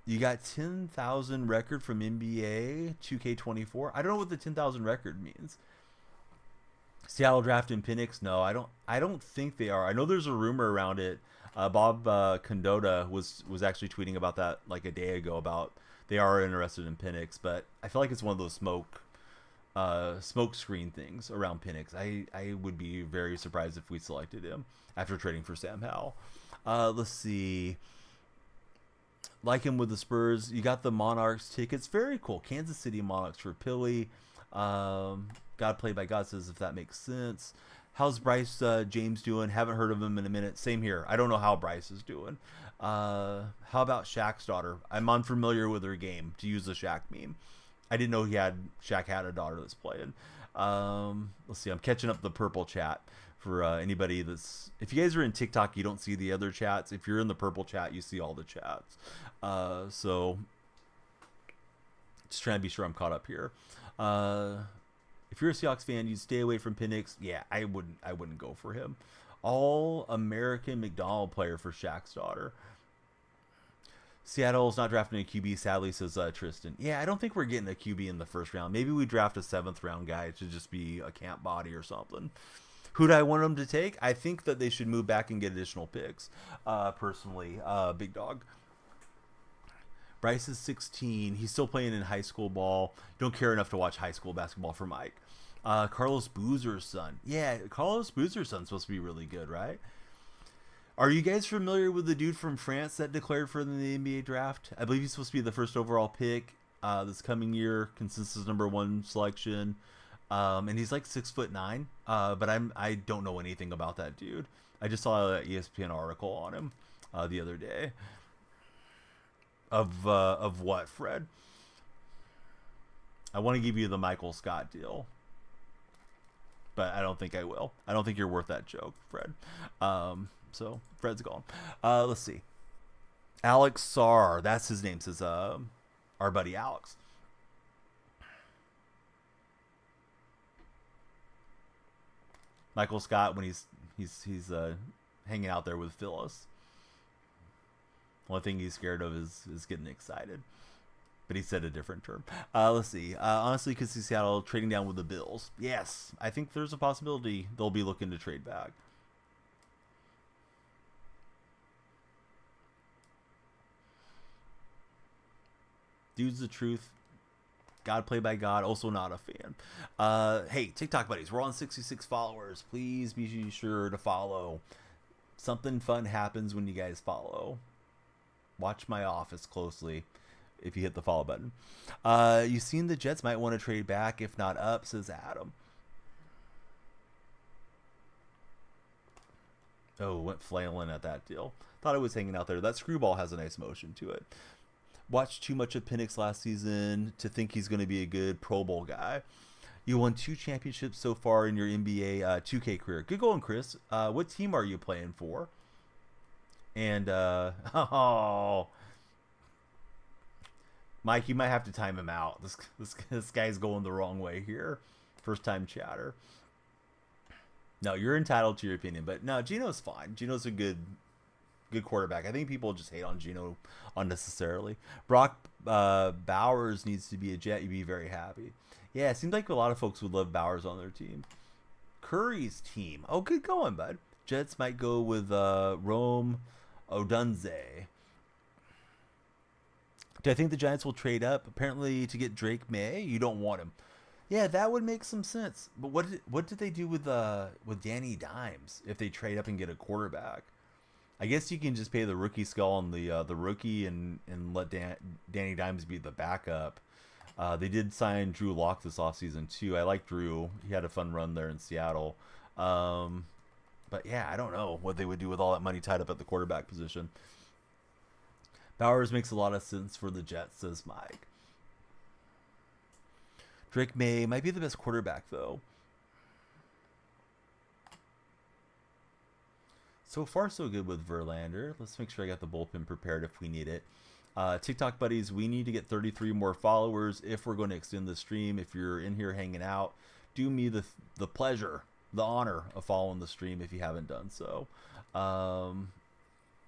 You got 10,000 record from NBA 2K24. I don't know what the 10,000 record means. Seattle drafting Penix? No, I don't think they are. I know there's a rumor around it. Bob Condotta was actually tweeting about that like a day ago about they are interested in Penix, but I feel like it's one of those smoke screen things around Penix. I would be very surprised if we selected him after trading for Sam Howell. Let's see. Like him with the Spurs. You got the Monarchs tickets. Very cool. Kansas City Monarchs for Pilly. God Played by God says if that makes sense. How's Bryce James doing? Haven't heard of him in a minute. Same here. I don't know how Bryce is doing. How about Shaq's daughter? I'm unfamiliar with her game, to use the Shaq meme. I didn't know Shaq had a daughter that's playing. Let's see. I'm catching up the purple chat for anybody that's... If you guys are in TikTok, you don't see the other chats. If you're in the purple chat, you see all the chats. So just trying to be sure I'm caught up here. If you're a Seahawks fan, you'd stay away from Penix. Yeah, I wouldn't go for him. All-American McDonald player for Shaq's daughter. Seattle's not drafting a QB, sadly, says Tristan. Yeah, I don't think we're getting a QB in the first round. Maybe we draft a 7th round guy to just be a camp body or something. Who do I want them to take? I think that they should move back and get additional picks. Personally, Big Dog. Bryce is 16. He's still playing in high school ball. Don't care enough to watch high school basketball for Mike. Carlos Boozer's son. Yeah, Carlos Boozer's son's supposed to be really good, right? Are you guys familiar with the dude from France that declared for the NBA draft? I believe he's supposed to be the first overall pick this coming year. Consensus #1 selection. And he's like 6'9". But I don't know anything about that dude. I just saw an ESPN article on him the other day. Of what, Fred? I want to give you the Michael Scott deal, but I don't think I will. I don't think you're worth that joke, Fred. So Fred's gone. Let's see. Alex Sarr, that's his name. Says our buddy Alex. Michael Scott when he's hanging out there with Phyllis. One thing he's scared of is getting excited. But he said a different term. Let's see. Honestly, could see Seattle trading down with the Bills. Yes, I think there's a possibility they'll be looking to trade back. Dude's the truth. God Played by God. Also not a fan. Hey, TikTok buddies. We're on 66 followers. Please be sure to follow. Something fun happens when you guys follow. Watch my office closely if you hit the follow button. You've seen the Jets might want to trade back, if not up, says Adam. Oh, went flailing at that deal. Thought it was hanging out there. That screwball has a nice motion to it. Watched too much of Penix last season to think he's going to be a good Pro Bowl guy. You won 2 championships so far in your NBA 2K career. Good going, Chris. What team are you playing for? And, Mike, you might have to time him out. This guy's going the wrong way here. First time chatter. No, you're entitled to your opinion, but no, Geno's fine. Geno's a good quarterback. I think people just hate on Geno unnecessarily. Brock Bowers needs to be a Jet. You'd be very happy. Yeah, it seems like a lot of folks would love Bowers on their team. Curry's team. Oh, good going, bud. Jets might go with Rome Odunze. Do I think the Giants will trade up? Apparently to get Drake May. You don't want him. Yeah, that would make some sense. But what did they do with Danny Dimes if they trade up and get a quarterback? I guess you can just pay the rookie skull on the rookie and let Danny Dimes be the backup. They did sign Drew Lock this offseason too. I like Drew. He had a fun run there in Seattle. Um, but yeah, I don't know what they would do with all that money tied up at the quarterback position. Bowers makes a lot of sense for the Jets, says Mike. Drake May might be the best quarterback though. So far, so good with Verlander. Let's make sure I got the bullpen prepared if we need it. TikTok buddies, we need to get 33 more followers if we're going to extend the stream. If you're in here hanging out, do me the pleasure, the honor of following the stream if you haven't done so.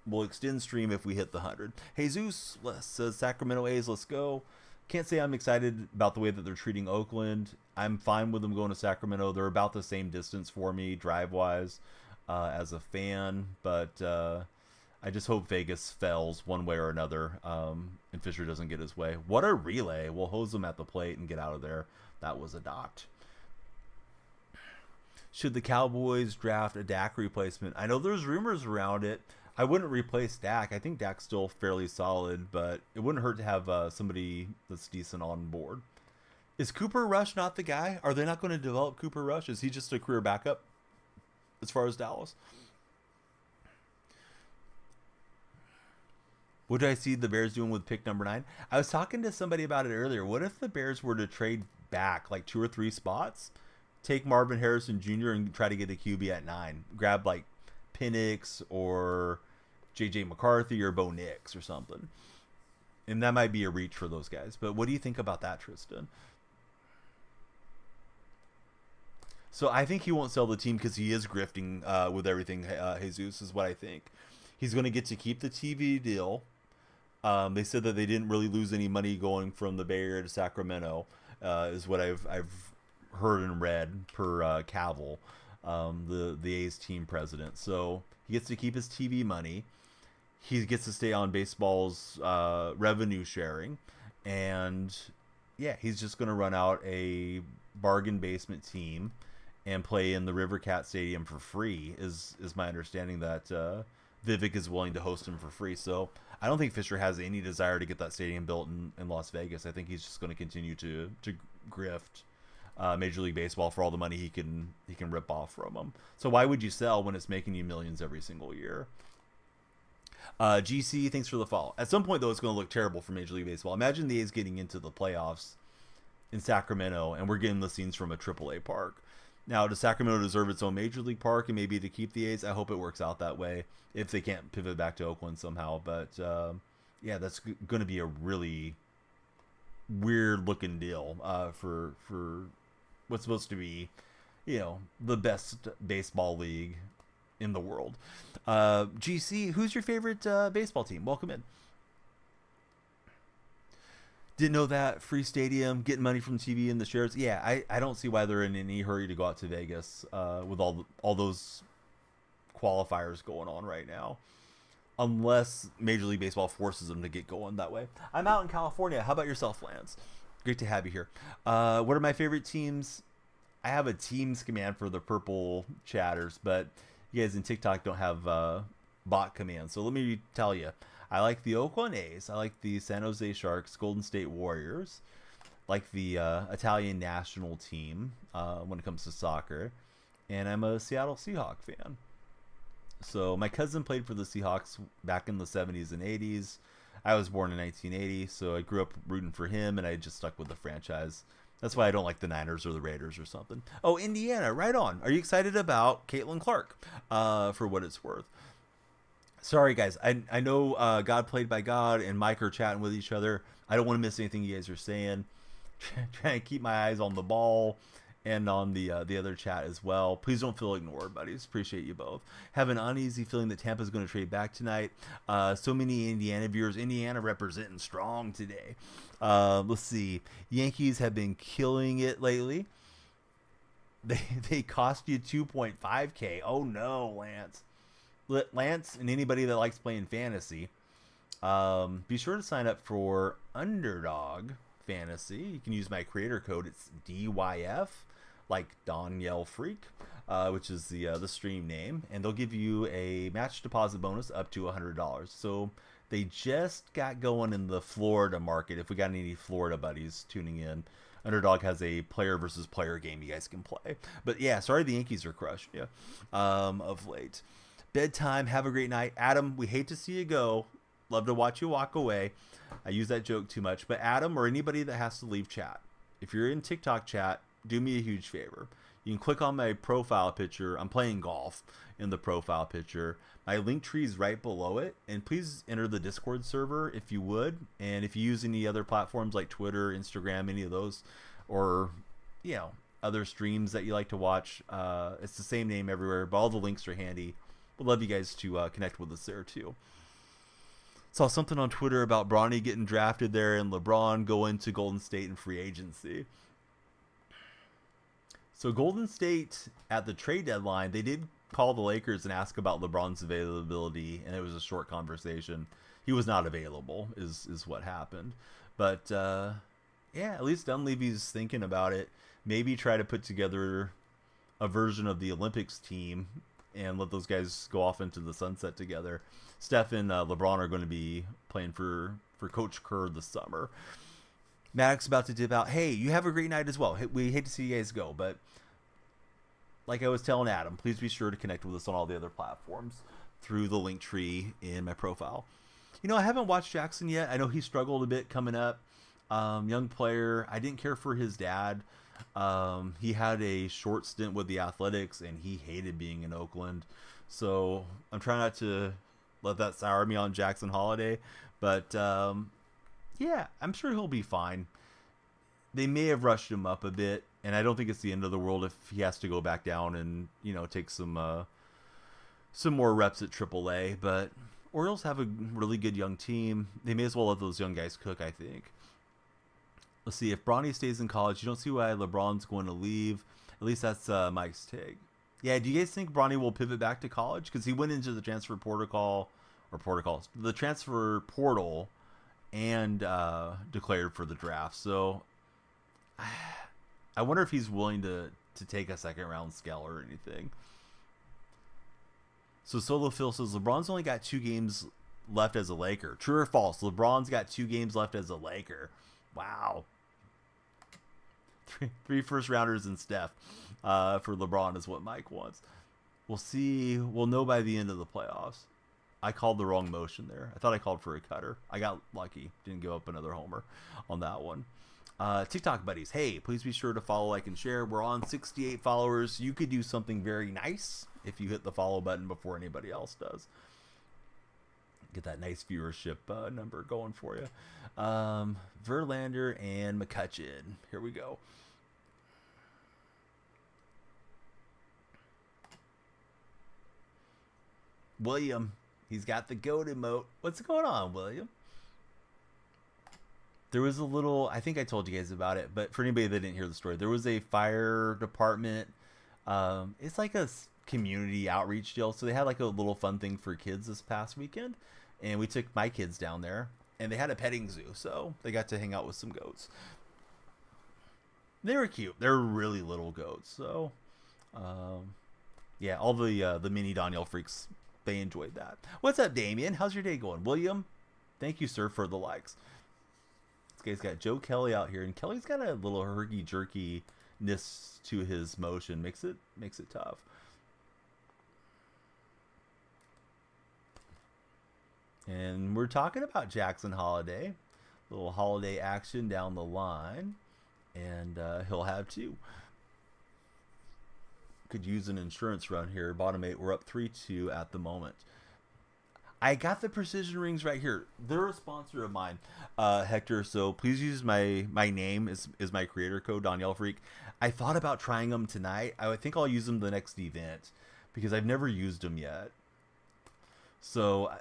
We'll extend stream if we hit the 100. Jesus says Sacramento A's, let's go. Can't say I'm excited about the way that they're treating Oakland. I'm fine with them going to Sacramento. They're about the same distance for me drive-wise as a fan, but I just hope Vegas fails one way or another and Fisher doesn't get his way. What a relay. We'll hose them at the plate and get out of there. That was a dot. Should the Cowboys draft a Dak replacement? I know there's rumors around it. I wouldn't replace Dak. I think Dak's still fairly solid, but it wouldn't hurt to have somebody that's decent on board. Is Cooper Rush not the guy? Are they not going to develop Cooper Rush? Is he just a career backup as far as Dallas? What do I see the Bears doing with pick number 9? I was talking to somebody about it earlier. What if the Bears were to trade back like 2 or 3 spots, take Marvin Harrison Jr. and try to get a QB at 9, grab like Penix or JJ McCarthy or Bo Nix or something, and that might be a reach for those guys. But what do you think about that, Tristan? So I think he won't sell the team because he is grifting with everything. Jesus is what I think. He's going to get to keep the TV deal. They said that they didn't really lose any money going from the Bay Area to Sacramento, is what I've heard and read per Cavill, the A's team president. So he gets to keep his TV money. He gets to stay on baseball's revenue sharing, and yeah, he's just going to run out a bargain basement team and play in the River Cat Stadium for free. Is my understanding that Vivek is willing to host him for free. So I don't think Fisher has any desire to get that stadium built in Las Vegas. I think he's just going to continue to grift Major League Baseball for all the money he can rip off from them. So why would you sell when it's making you millions every single year? GC, thanks for the follow. At some point, though, it's going to look terrible for Major League Baseball. Imagine the A's getting into the playoffs in Sacramento, and we're getting the scenes from a AAA park. Now, does Sacramento deserve its own Major League park and maybe to keep the A's? I hope it works out that way if they can't pivot back to Oakland somehow. But, yeah, that's going to be a really weird-looking deal for what's supposed to be, the best baseball league in the world. GC, who's your favorite baseball team? Welcome in. Didn't know that. Free stadium, getting money from TV and the shares. Yeah, I don't see why they're in any hurry to go out to Vegas with all those qualifiers going on right now, unless Major League Baseball forces them to get going that way. I'm out in California. How about yourself, Lance? Great to have you here. What are my favorite teams? I have a teams command for the purple chatters, but you guys in TikTok don't have bot command. So let me tell you. I like the Oakland A's. I like the San Jose Sharks, Golden State Warriors. Like the Italian national team when it comes to soccer. And I'm a Seattle Seahawks fan. So my cousin played for the Seahawks back in the 70s and 80s. I was born in 1980, so I grew up rooting for him, and I just stuck with the franchise. That's why I don't like the Niners or the Raiders or something. Oh, Indiana, right on. Are you excited about Caitlin Clark for what it's worth? Sorry, guys. I know God Played by God and Mike are chatting with each other. I don't want to miss anything you guys are saying. Trying to keep my eyes on the ball and on the other chat as well. Please don't feel ignored, buddies. Appreciate you both. Have an uneasy feeling that Tampa's going to trade back tonight. So many Indiana viewers. Indiana representing strong today. Let's see. Yankees have been killing it lately. They cost you $2.5K. Oh no, Lance. Lance and anybody that likes playing fantasy, be sure to sign up for Underdog Fantasy. You can use my creator code. It's DYF, like Danielle Freak, which is the stream name, and they'll give you a match deposit bonus up to $100. So they just got going in the Florida market. If we got any Florida buddies tuning in, Underdog has a player versus player game you guys can play. But yeah, sorry the Yankees are crushed. Yeah, of late. Bedtime. Have a great night, Adam. We hate to see you go. Love to watch you walk away. I use that joke too much. But Adam, or anybody that has to leave chat, if you're in TikTok chat, do me a huge favor. You can click on my profile picture. I'm playing golf in the profile picture. My link tree is right below it. And please enter the Discord server if you would. And if you use any other platforms like Twitter, Instagram, any of those, or, you know, other streams that you like to watch, it's the same name everywhere, but all the links are handy. We'd love you guys to connect with us there too. Saw something on Twitter about Bronny getting drafted there and LeBron going to Golden State in free agency. So Golden State at the trade deadline, they did call the Lakers and ask about LeBron's availability, and it was a short conversation. He was not available, is what happened. But yeah, at least Dunleavy's thinking about it. Maybe try to put together a version of the Olympics team and let those guys go off into the sunset together. Steph and LeBron are going to be playing for Coach Kerr this summer. Maddox about to dip out. Hey, you have a great night as well. We hate to see you guys go, but like I was telling Adam, please be sure to connect with us on all the other platforms through the link tree in my profile. You know, I haven't watched Jackson yet. I know he struggled a bit coming up. Young player. I didn't care for his dad. He had a short stint with the Athletics, and he hated being in Oakland. So I'm trying not to let that sour me on Jackson Holiday. But yeah, I'm sure he'll be fine. They may have rushed him up a bit, and I don't think it's the end of the world if he has to go back down and, you know, take some more reps at AAA. But Orioles have a really good young team. They may as well let those young guys cook, I think. Let's see, if Bronny stays in college, you don't see why LeBron's going to leave. At least that's Mike's take. Yeah, do you guys think Bronny will pivot back to college? Because he went into the transfer the transfer portal and declared for the draft. So I wonder if he's willing to take a second round scale or anything. So Solo Phil says LeBron's only got 2 games left as a Laker. True or false? LeBron's got 2 games left as a Laker. Wow. 3 first rounders and Steph for LeBron is what Mike wants. We'll see. We'll know by the end of the playoffs. I called the wrong motion there. I thought I called for a cutter. I got lucky. Didn't give up another homer on that one. TikTok buddies. Hey, please be sure to follow, like, and share. We're on 68 followers. You could do something very nice if you hit the follow button before anybody else does. Get that nice viewership number going for you. Verlander and McCutcheon. Here we go. William. He's got the goat emote. What's going on, William? There was a little, I think I told you guys about it, but for anybody that didn't hear the story, there was a fire department. It's like a community outreach deal. So they had like a little fun thing for kids this past weekend. And we took my kids down there, and they had a petting zoo, so they got to hang out with some goats. They were cute. They're really little goats, so yeah, all the mini Danielle freaks, they enjoyed that. What's up, Damien? How's your day going? William, thank you, sir, for the likes. This guy's got Joe Kelly out here, and Kelly's got a little herky-jerky-ness to his motion. Makes it tough. And we're talking about Jackson Holiday. Little holiday action down the line. And he'll have 2. Could use an insurance run here. Bottom 8, we're up 3-2 at the moment. I got the precision rings right here. They're a sponsor of mine, Hector. So please use my name is my creator code, Danielle Freak. I thought about trying them tonight. I think I'll use them the next event because I've never used them yet. So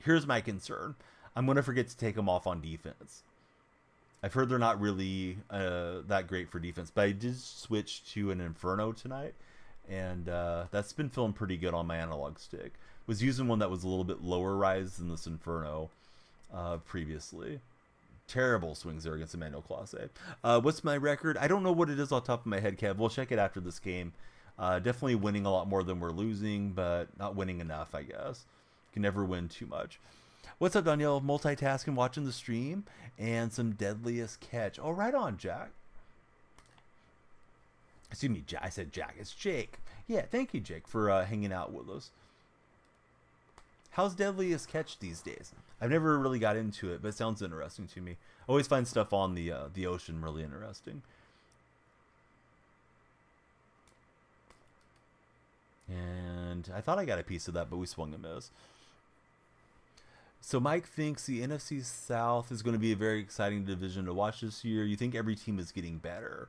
here's my concern. I'm going to forget to take them off on defense. I've heard they're not really that great for defense, but I did switch to an Inferno tonight, and that's been feeling pretty good on my analog stick. Was using one that was a little bit lower rise than this Inferno previously, Terrible swings there against Emmanuel Clase. What's my record? I don't know what it is off the top of my head, Kev. We'll check it after this game. Definitely winning a lot more than we're losing, but not winning enough, I guess. Can never win too much. What's up, Danielle? Multitasking, watching the stream, and some deadliest catch. Oh, right on, Jack. Excuse me, I said Jack. It's Jake. Yeah, thank you, Jake, for hanging out with us. How's deadliest catch these days? I've never really got into it, but it sounds interesting to me. I always find stuff on the ocean really interesting. And I thought I got a piece of that, but we swung a miss. So Mike thinks the NFC South is going to be a very exciting division to watch this year. You think every team is getting better?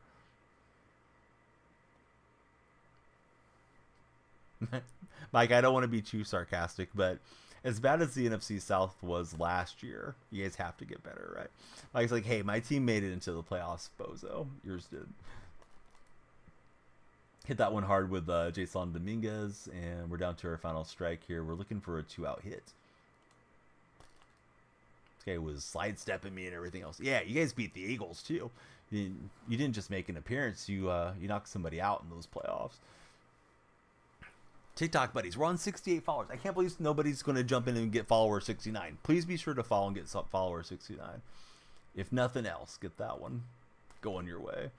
Mike, I don't want to be too sarcastic, but as bad as the NFC South was last year, you guys have to get better, right? Mike's like, hey, my team made it into the playoffs, bozo. Yours did. Hit that one hard with Jason Dominguez, and we're down to our final strike here. We're looking for a 2-out hit. This guy was sidestepping me and everything else. Yeah, you guys beat the Eagles, too. You didn't just make an appearance. You knocked somebody out in those playoffs. TikTok buddies, we're on 68 followers. I can't believe nobody's going to jump in and get follower 69. Please be sure to follow and get follower 69. If nothing else, get that one going your way.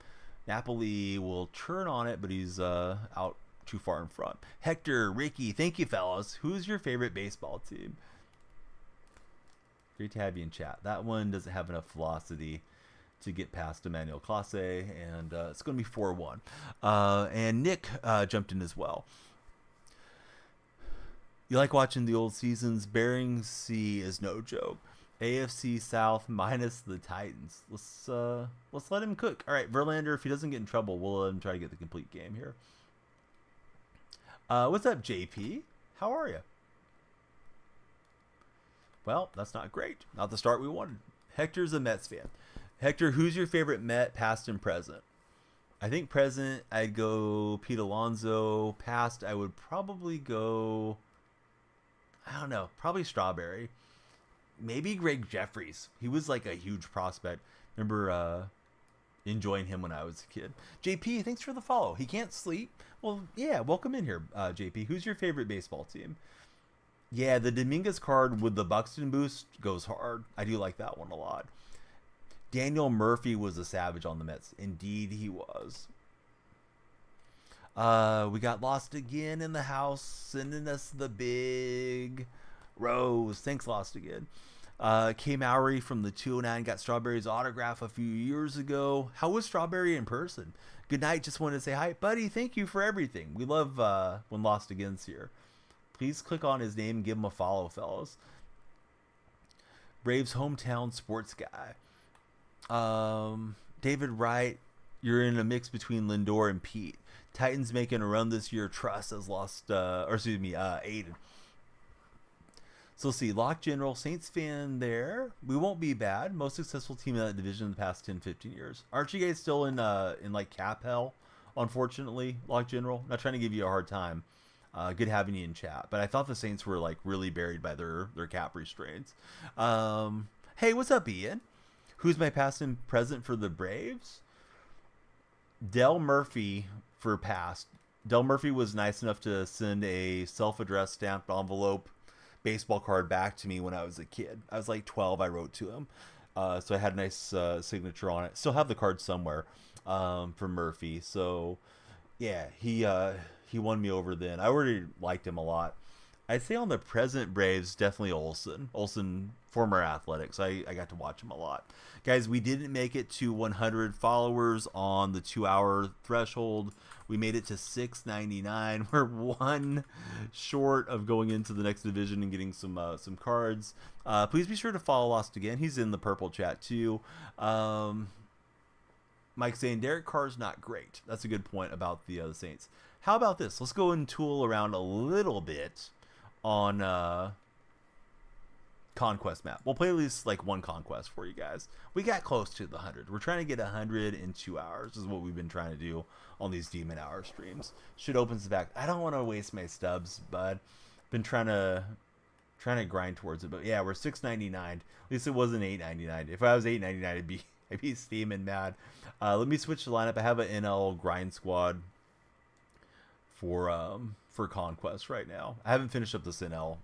Napoli will turn on it, but he's out too far in front. Hector, Ricky, thank you, fellas. Who's your favorite baseball team? Great to have you in chat. That one doesn't have enough velocity to get past Emmanuel Clase, and it's going to be 4-1. And Nick jumped in as well. You like watching the old seasons? Bering Sea is no joke. AFC South minus the Titans. Let's let him cook. All right, Verlander, if he doesn't get in trouble, we'll let him try to get the complete game here. What's up, JP? How are you? Well, that's not great. Not the start we wanted. Hector's a Mets fan. Hector, who's your favorite Met, past and present? I think present, I'd go Pete Alonso. Past, I would probably go, I don't know, probably Strawberry. Maybe Greg Jeffries. He was like a huge prospect. Remember enjoying him when I was a kid. JP, thanks for the follow. He can't sleep. Well, yeah, welcome in here, JP. Who's your favorite baseball team? Yeah, the Dominguez card with the Buxton boost goes hard. I do like that one a lot. Daniel Murphy was a savage on the Mets. Indeed, he was. We got Lost Again in the house, sending us the big rose. Thanks, Lost Again. K. Mowry from the 209 got Strawberry's autograph a few years ago. How was Strawberry in person? Good night. Just wanted to say hi. Buddy, thank you for everything. We love when Lost Again's here. Please click on his name and give him a follow, fellas. Braves hometown sports guy. David Wright, you're in a mix between Lindor and Pete. Titans making a run this year. Truss has lost, Aiden. So let's see, Lock General, Saints fan there. We won't be bad. Most successful team in that division in the past 10, 15 years. Aren't you guys still in like cap hell, unfortunately, Lock General? Not trying to give you a hard time. Good having you in chat. But I thought the Saints were like really buried by their cap restraints. Hey, what's up, Ian? Who's my past and present for the Braves? Del Murphy for past. Del Murphy was nice enough to send a self-addressed stamped envelope baseball card back to me when I was a kid. I was like 12. I wrote to him. So I had a nice signature on it. Still have the card somewhere for Murphy. So, yeah, he won me over then. I already liked him a lot. I'd say on the present Braves, definitely Olsen. Olsen, former Athletics. I got to watch him a lot. Guys, we didn't make it to 100 followers on the 2-hour threshold. We made it to 699. We're one short of going into the next division and getting some cards. Please be sure to follow Lost Again. He's in the purple chat too. Mike saying Derek Carr's not great. That's a good point about the Saints. How about this? Let's go and tool around a little bit on conquest map. We'll play at least like one conquest for you guys. We got close to the 100. We're trying to get 100 in 2 hours. This is what we've been trying to do on these Demon Hour streams. Should opens the back. I don't want to waste my stubs, but been trying to Trying to grind towards it, but yeah, we're 699. At least it wasn't 899. If I was 899, I'd be steaming mad. Let me switch the lineup. I have an NL grind squad for conquest right now. I haven't finished up this NL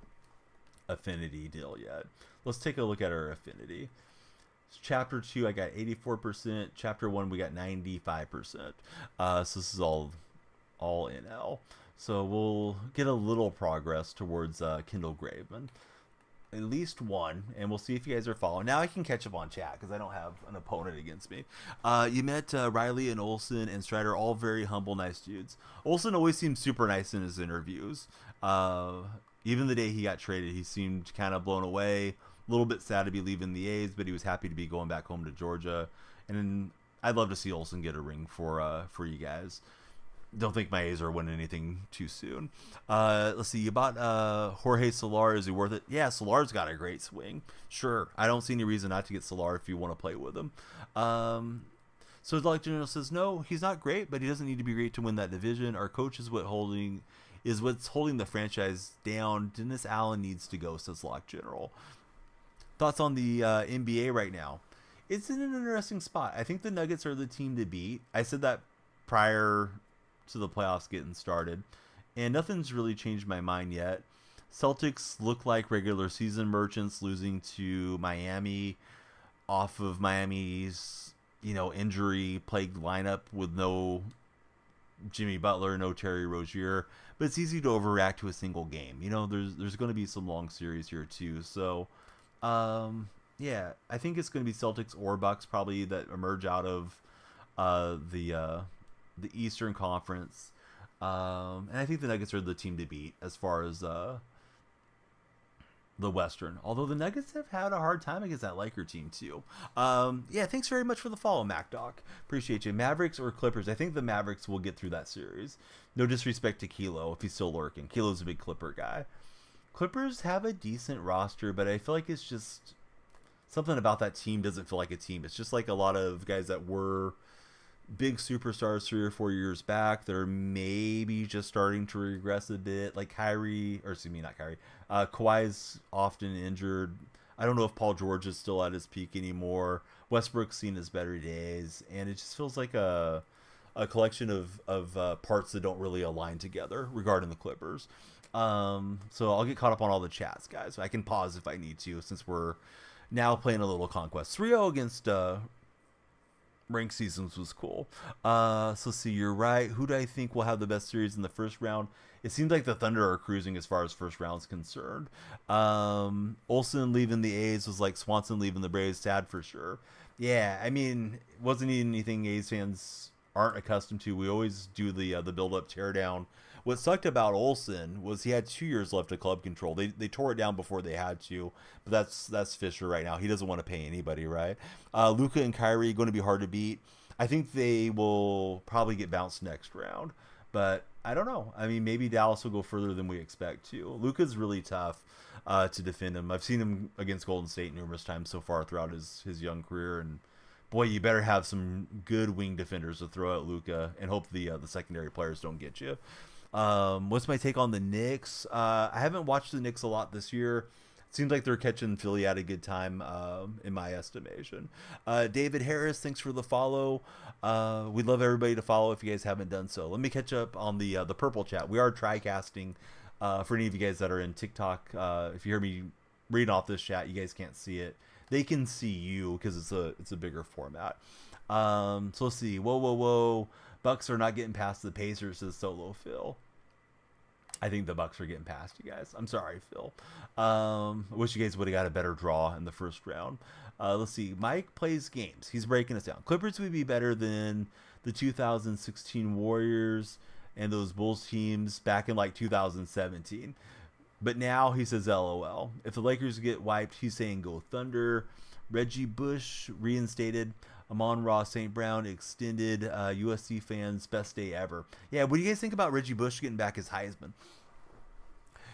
affinity deal yet. Let's take a look at our affinity. Chapter 2, I got 84%. Chapter 1, we got 95%. So this is all NL. So we'll get a little progress towards Kindle Graveman. At least one, and we'll see if you guys are following. Now I can catch up on chat because I don't have an opponent against me. You met Riley and Olsen and Strider, all very humble, nice dudes. Olsen always seems super nice in his interviews. Even the day he got traded, he seemed kind of blown away. A little bit sad to be leaving the A's, but he was happy to be going back home to Georgia. And I'd love to see Olsen get a ring for you guys. Don't think my A's are winning anything too soon. Let's see. You bought Jorge Solar. Is he worth it? Yeah, Solar's got a great swing. Sure. I don't see any reason not to get Solar if you want to play with him. So Dark General says, no, he's not great, but he doesn't need to be great to win that division. Our coach is what's holding the franchise down. Dennis Allen needs to go, says Lock General. Thoughts on the NBA right now? It's in an interesting spot. I think the Nuggets are the team to beat. I said that prior to the playoffs getting started, and nothing's really changed my mind yet. Celtics look like regular season merchants, losing to Miami off of Miami's injury plagued lineup with no Jimmy Butler, no Terry Rozier, but it's easy to overreact to a single game. There's going to be some long series here too, so yeah, I think it's going to be Celtics or Bucks probably that emerge out of the Eastern Conference, and I think the Nuggets are the team to beat as far as the Western. Although the Nuggets have had a hard time against that Laker team too. Yeah, thanks very much for the follow, MacDoc. Appreciate you. Mavericks or Clippers? I think the Mavericks will get through that series. No disrespect to Kilo if he's still lurking. Kilo's a big Clipper guy. Clippers have a decent roster, but I feel like it's just something about that team doesn't feel like a team. It's just like a lot of guys that were big superstars 3 or 4 years back. They're maybe just starting to regress a bit. Like Kawhi's often injured. I don't know if Paul George is still at his peak anymore. Westbrook's seen his better days, and it just feels like a collection of parts that don't really align together regarding the Clippers. So I'll get caught up on all the chats, guys. I can pause if I need to, since we're now playing a little conquest. 3-0 against ranked seasons was cool. So see, you're right. Who do I think will have the best series in the first round? It seems like the Thunder are cruising as far as first round's concerned. Olsen leaving the A's was like Swanson leaving the Braves. Sad for sure. Yeah, I mean, wasn't anything A's fans aren't accustomed to. We always do the build-up, tear down. What sucked about Olsen was he had 2 years left of club control. They tore it down before they had to, but that's Fisher right now. He doesn't want to pay anybody, right? Luka and Kyrie going to be hard to beat. I think they will probably get bounced next round, but I don't know. I mean, maybe Dallas will go further than we expect to. Luka's really tough to defend him. I've seen him against Golden State numerous times so far throughout his young career, and boy, you better have some good wing defenders to throw at Luka and hope the secondary players don't get you. What's my take on the Knicks? I haven't watched the Knicks a lot this year. It seems like they're catching Philly at a good time, in my estimation. David Harris, thanks for the follow. We'd love everybody to follow if you guys haven't done so. Let me catch up on the purple chat. We are tri-casting, for any of you guys that are in TikTok. If you hear me reading off this chat, you guys can't see it. They can see you because it's a bigger format. So let's see. Whoa. Bucks are not getting past the Pacers, says Solo Phil. I think the Bucks are getting past you guys. I'm sorry, Phil. I wish you guys would have got a better draw in the first round. Let's see. Mike plays games. He's breaking us down. Clippers would be better than the 2016 Warriors and those Bulls teams back in like 2017. But now he says LOL. If the Lakers get wiped, he's saying go Thunder. Reggie Bush reinstated. Amon-Ra St. Brown extended. USC fans, best day ever. Yeah, what do you guys think about Reggie Bush getting back his Heisman?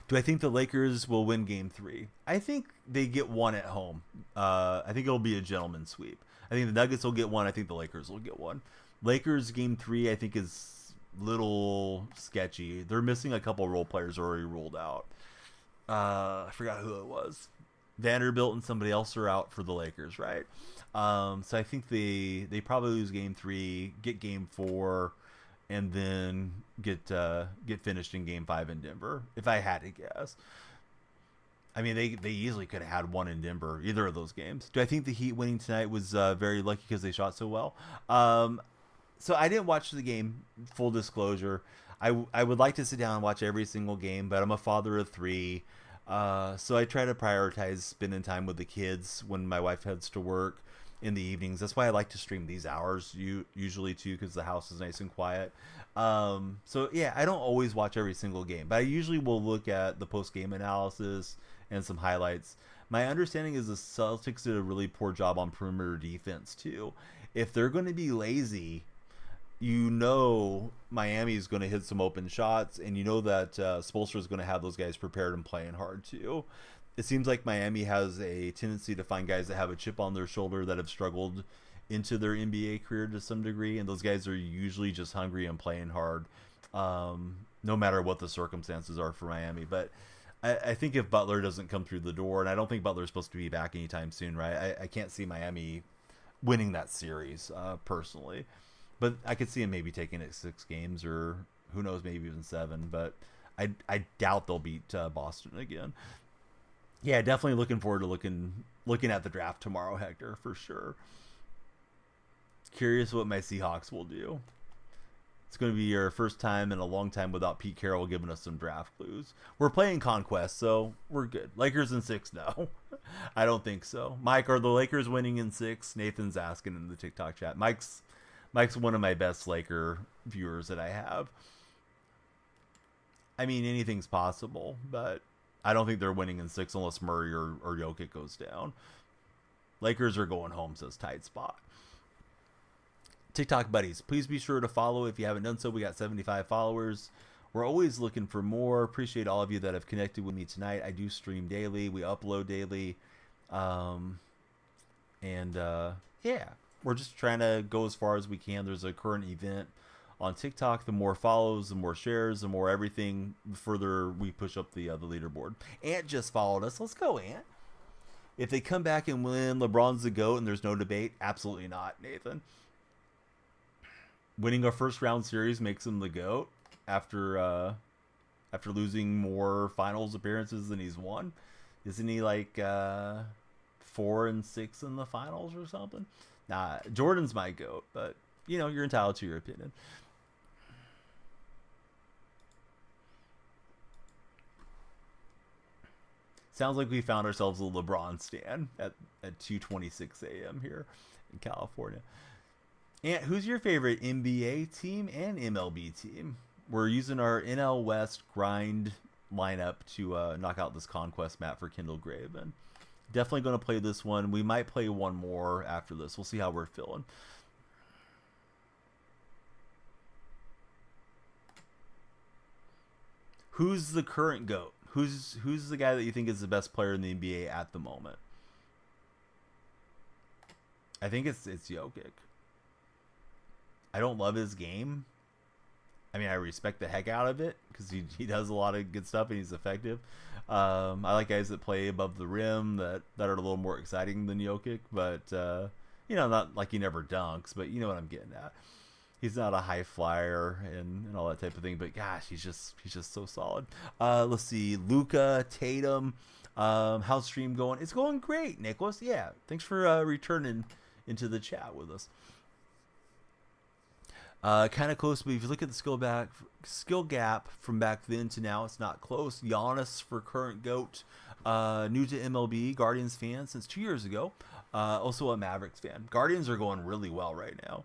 Do I think the Lakers will win Game 3? I think they get one at home. I think it'll be a gentleman's sweep. I think the Nuggets will get one. I think the Lakers will get one. Lakers Game 3, I think, is a little sketchy. They're missing a couple role players already ruled out. I forgot who it was. Vanderbilt and somebody else are out for the Lakers, right? So I think they probably lose game 3, get game 4, and then get finished in game 5 in Denver. If I had to guess, I mean they easily could have had one in Denver, either of those games. Do I think the Heat winning tonight was very lucky because they shot so well? So I didn't watch the game. Full disclosure, I would like to sit down and watch every single game, but I'm a father of 3. So I try to prioritize spending time with the kids when my wife heads to work in the evenings. That's why I like to stream these hours usually too, because the house is nice and quiet. So yeah, I don't always watch every single game, but I usually will look at the post game analysis and some highlights. My understanding is the Celtics did a really poor job on perimeter defense too. If they're going to be lazy, you know Miami is going to hit some open shots, and you know that Spoelstra is going to have those guys prepared and playing hard too. It seems like Miami has a tendency to find guys that have a chip on their shoulder that have struggled into their NBA career to some degree, and those guys are usually just hungry and playing hard, no matter what the circumstances are for Miami. But I think if Butler doesn't come through the door, and I don't think Butler's supposed to be back anytime soon, right? I can't see Miami winning that series personally. But I could see him maybe taking it 6 games, or who knows, maybe even 7. But I doubt they'll beat Boston again. Yeah, definitely looking forward to looking at the draft tomorrow, Hector, for sure. Curious what my Seahawks will do. It's going to be your first time in a long time without Pete Carroll giving us some draft clues. We're playing Conquest, so we're good. Lakers in 6, no. I don't think so. Mike, are the Lakers winning in 6? Nathan's asking in the TikTok chat. Mike's one of my best Laker viewers that I have. I mean, anything's possible, but I don't think they're winning in 6 unless Murray or Jokic goes down. Lakers are going home, says Tight Spot. TikTok buddies, please be sure to follow if you haven't done so. We got 75 followers. We're always looking for more. Appreciate all of you that have connected with me tonight. I do stream daily. We upload daily. Yeah, we're just trying to go as far as we can. There's a current event on TikTok. The more follows, the more shares, the more everything, the further we push up the leaderboard. Ant just followed us. Let's go, Ant. If they come back and win, LeBron's the GOAT and there's no debate, absolutely not, Nathan. Winning a first round series makes him the GOAT after losing more finals appearances than he's won. Isn't he like 4 and 6 in the finals or something? Nah, Jordan's my GOAT, but you know, you're entitled to your opinion. Sounds like we found ourselves a LeBron stan at 2:26 a.m. here in California. And who's your favorite NBA team and MLB team? We're using our NL West grind lineup to knock out this conquest map for Kendall Graveman. Definitely going to play this one. We might play one more after this. We'll see how we're feeling. Who's the current GOAT? Who's the guy that you think is the best player in the NBA at the moment? I think it's Jokic. I don't love his game. I mean, I respect the heck out of it because he does a lot of good stuff and he's effective. I like guys that play above the rim that are a little more exciting than Jokic, but you know, not like he never dunks, but you know what I'm getting at. He's not a high flyer and all that type of thing, but gosh, he's just so solid. Let's see, Luka, Tatum. How's stream going? It's going great, Nicholas. Yeah, thanks for returning into the chat with us. Kind of close, but if you look at the skill gap from back then to now, it's not close. Giannis for current GOAT, new to MLB, Guardians fan since 2 years ago. Also a Mavericks fan. Guardians are going really well right now.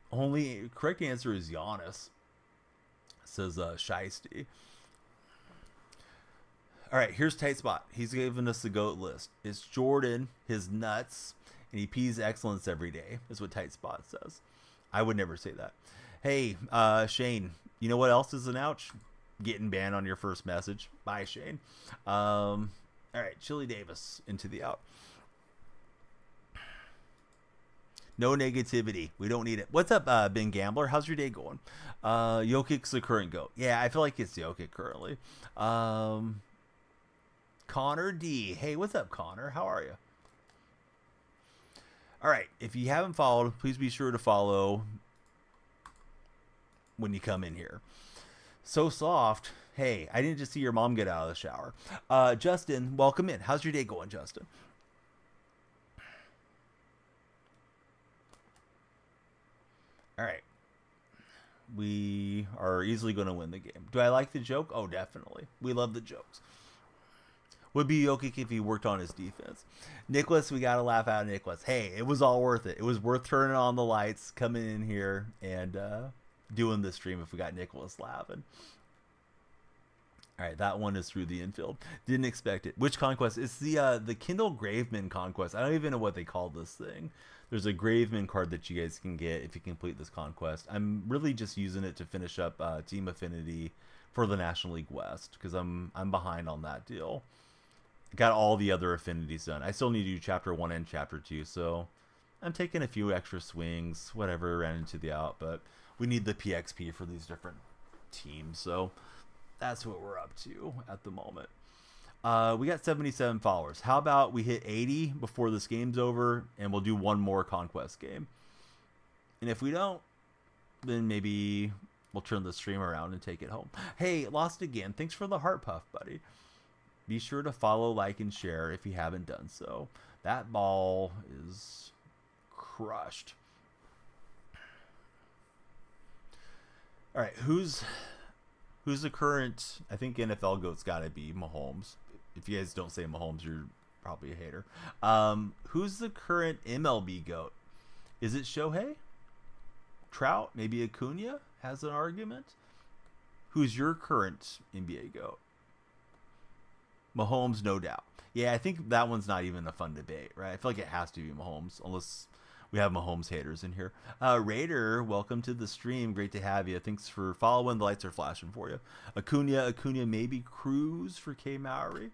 Only correct answer is Giannis, says Shiesty. All right, here's Tight Spot. He's given us the GOAT list. It's Jordan, his nuts, and he pees excellence every day, is what Tight Spot says. I would never say that. Hey, Shane, you know what else is an ouch? Getting banned on your first message. Bye, Shane. All right, Chili Davis into the out. No negativity. We don't need it. What's up, Ben Gambler? How's your day going? Jokic's the current GOAT. Yeah, I feel like it's Jokic currently. Connor D. Hey, what's up, Connor? How are you? All right. If you haven't followed, please be sure to follow when you come in here. So soft. Hey, I didn't just see your mom get out of the shower. Justin, welcome in. How's your day going, Justin? All right. We are easily going to win the game. Do I like the joke? Oh, definitely. We love the jokes. Would be Jokic if he worked on his defense. Nicholas, we got to laugh out of Nicholas. Hey, it was all worth it. It was worth turning on the lights, coming in here, and doing the stream if we got Nicholas laughing. All right, that one is through the infield. Didn't expect it. Which conquest? It's the Kindle Graveman conquest. I don't even know what they call this thing. There's a Graveman card that you guys can get if you complete this conquest. I'm really just using it to finish up Team Affinity for the National League West because I'm behind on that deal. Got all the other affinities done. I still need to do Chapter 1 and Chapter 2, so I'm taking a few extra swings, whatever, ran into the out, but we need the PXP for these different teams, so that's what we're up to at the moment. We got 77 followers. How about we hit 80 before this game's over, and we'll do one more Conquest game. And if we don't, then maybe we'll turn the stream around and take it home. Hey, lost again. Thanks for the heart puff, buddy. Be sure to follow, like, and share if you haven't done so. That ball is crushed. All right, who's the current? I think NFL GOAT's got to be Mahomes. If you guys don't say Mahomes, you're probably a hater. Who's the current MLB GOAT? Is it Shohei? Trout? Maybe Acuna has an argument. Who's your current NBA GOAT? Mahomes, no doubt. Yeah, I think that one's not even a fun debate, right? I feel like it has to be Mahomes, unless we have Mahomes haters in here. Raider, welcome to the stream. Great to have you. Thanks for following. The lights are flashing for you. Acuna, maybe Cruz for K. Mowry.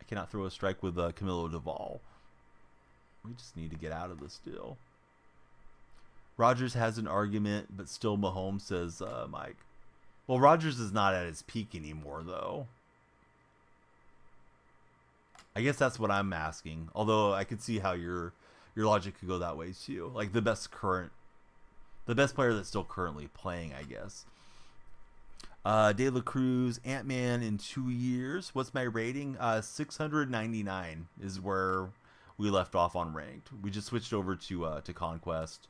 I cannot throw a strike with Camilo Duvall. We just need to get out of this deal. Rogers has an argument, but still Mahomes, says Mike. Well, Rogers is not at his peak anymore, though. I guess that's what I'm asking. Although I could see how your logic could go that way too. Like the best player that's still currently playing, I guess. De La Cruz, Ant-Man in 2 years. What's my rating? 699 is where we left off on ranked. We just switched over to Conquest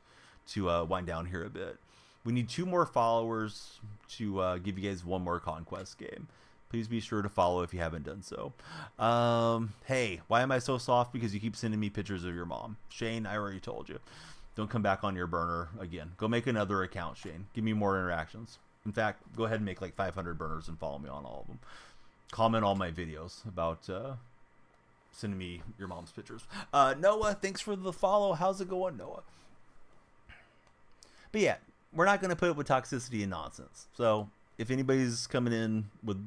to wind down here a bit. We need 2 more followers to give you guys one more Conquest game. Please be sure to follow if you haven't done so. Hey, why am I so soft? Because you keep sending me pictures of your mom. Shane, I already told you. Don't come back on your burner again. Go make another account, Shane. Give me more interactions. In fact, go ahead and make like 500 burners and follow me on all of them. Comment all my videos about sending me your mom's pictures. Noah, thanks for the follow. How's it going, Noah? But yeah, we're not going to put up with toxicity and nonsense. So if anybody's coming in with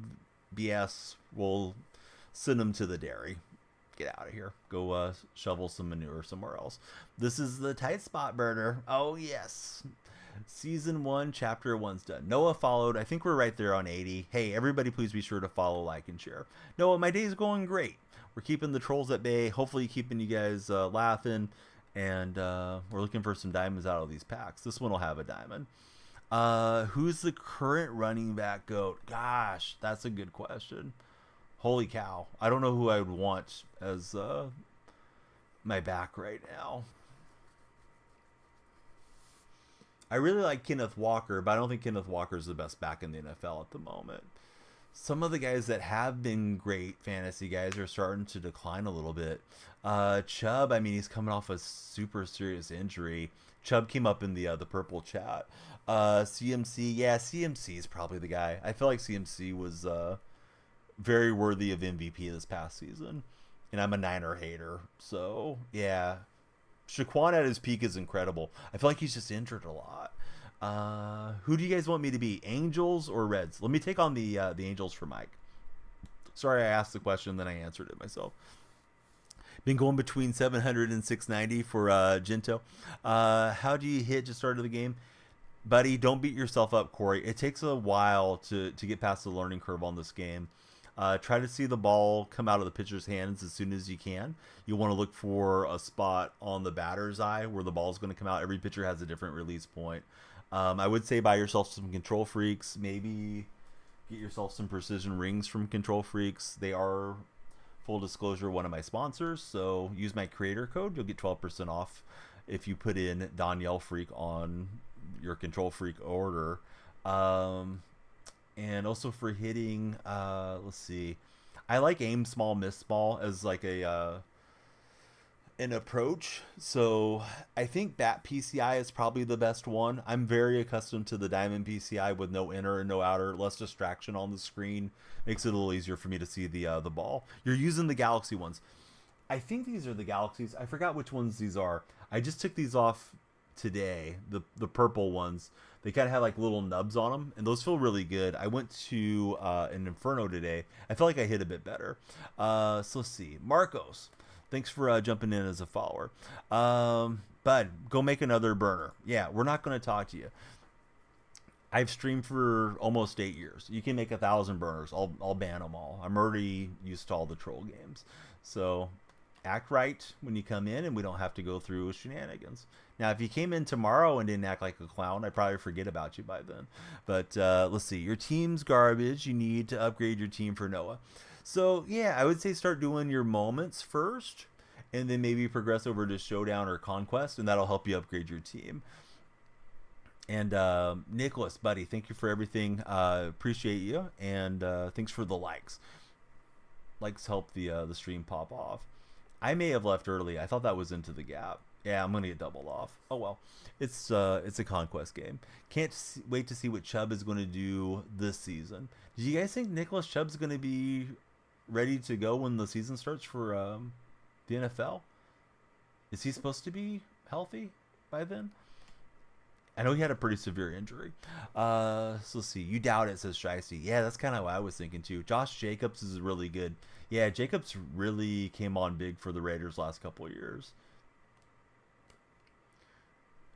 BS, we'll send them to the dairy. Get out of here. Go shovel some manure somewhere else. This is the tight spot burner. Oh, yes. Season 1, Chapter 1's done. Noah followed. I think we're right there on 80. Hey, everybody, please be sure to follow, like, and share. Noah, my day's going great. We're keeping the trolls at bay. Hopefully keeping you guys laughing. And we're looking for some diamonds out of these packs. This one will have a diamond. Who's the current running back GOAT? Gosh, that's a good question. Holy cow. I don't know who I would want as my back right now. I really like Kenneth Walker, but I don't think Kenneth Walker is the best back in the NFL at the moment. Some of the guys that have been great fantasy guys are starting to decline a little bit. Chubb, I mean, he's coming off a super serious injury. Chubb came up in the purple chat. CMC, yeah, CMC is probably the guy. I feel like CMC was very worthy of MVP this past season, and I'm a Niner hater, so yeah. Shaquan at his peak is incredible. I feel like he's just injured a lot. Who do you guys want me to be, Angels or Reds? Let me take on the Angels for Mike. Sorry, I asked the question, then I answered it myself. Been going between 700 and 690 for Jinto. How do you hit just started the game? Buddy, don't beat yourself up, Corey. It takes a while to get past the learning curve on this game. Try to see the ball come out of the pitcher's hands as soon as you can. You want to look for a spot on the batter's eye where the ball's going to come out. Every pitcher has a different release point. I would say buy yourself some Control Freaks. Maybe get yourself some Precision Rings from Control Freaks. They are, full disclosure, one of my sponsors. So use my creator code. You'll get 12% off if you put in Danielle Freak on your Control Freak order. And also for hitting, let's see, I like aim small, miss small as like a an approach. So I think bat PCI is probably the best one. I'm very accustomed to the diamond PCI with no inner and no outer, less distraction on the screen. Makes it a little easier for me to see the ball. You're using the Galaxy ones. I think these are the Galaxies. I forgot which ones these are. I just took these off today, the purple ones. They kind of have like little nubs on them, and those feel really good. I went to an Inferno today. I felt like I hit a bit better. So let's see. Marcos, thanks for jumping in as a follower. Bud, go make another burner. Yeah, we're not going to talk to you. I've streamed for almost 8 years. You can make 1,000 burners. I'll ban them all. I'm already used to all the troll games. So act right when you come in, and we don't have to go through shenanigans. Now, if you came in tomorrow and didn't act like a clown, I'd probably forget about you by then. But let's see. Your team's garbage. You need to upgrade your team for Noah. So, yeah, I would say start doing your moments first, and then maybe progress over to Showdown or Conquest, and that'll help you upgrade your team. And Nicholas, buddy, thank you for everything. Appreciate you, and thanks for the likes. Likes help the stream pop off. I may have left early. I thought that was into the gap. Yeah, I'm gonna get doubled off. Oh well, it's a Conquest game. Can't wait to see what Chubb is going to do this season. Do you guys think Nicholas Chubb's going to be ready to go when the season starts for the NFL? Is he supposed to be healthy by then? I know he had a pretty severe injury. So let's see. You doubt it, says Shiesty. Yeah, that's kind of what I was thinking too. Josh Jacobs is really good. Yeah, Jacobs really came on big for the Raiders last couple of years.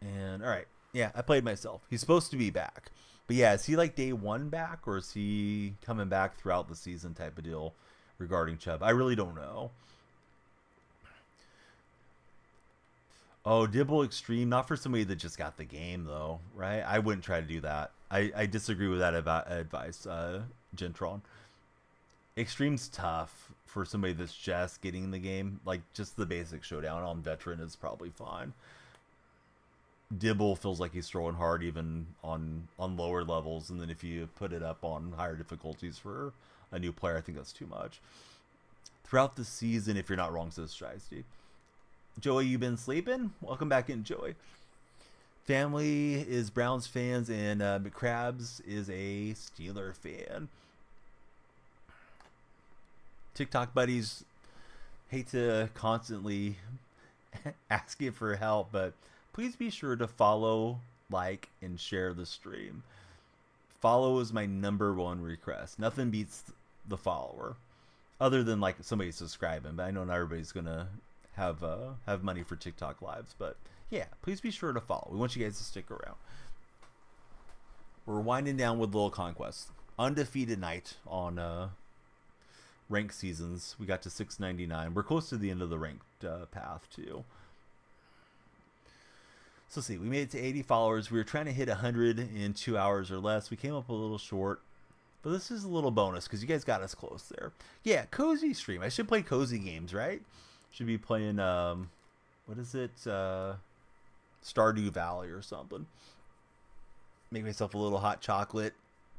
And all right, yeah, I played myself. He's supposed to be back, but yeah, is he like day one back, or is he coming back throughout the season type of deal regarding Chubb? I really don't know. Oh, Dibble Extreme, not for somebody that just got the game though, right? I wouldn't try to do that. I disagree with that advice, Gentron. Extreme's tough for somebody that's just getting the game. Like just the basic Showdown on Veteran is probably fine. Dibble feels like he's throwing hard even on lower levels, and then if you put it up on higher difficulties for a new player, I think that's too much. Throughout the season, if you're not wrong, says Shiesty. Joey, you been sleeping? Welcome back in, Joey. Family is Browns fans, and McCrabs is a Steeler fan. TikTok buddies, hate to constantly ask you for help, but please be sure to follow, like, and share the stream. Follow is my #1 request. Nothing beats the follower, other than like somebody subscribing. But I know not everybody's gonna have money for TikTok lives. But yeah, please be sure to follow. We want you guys to stick around. We're winding down with little Conquest. Undefeated night on ranked seasons. We got to 699. We're close to the end of the ranked path too. So let's see, we made it to 80 followers. We were trying to hit 100 in 2 hours or less. We came up a little short, but this is a little bonus because you guys got us close there. Yeah, cozy stream. I should play cozy games, right? Should be playing, what is it? Stardew Valley or something. Make myself a little hot chocolate.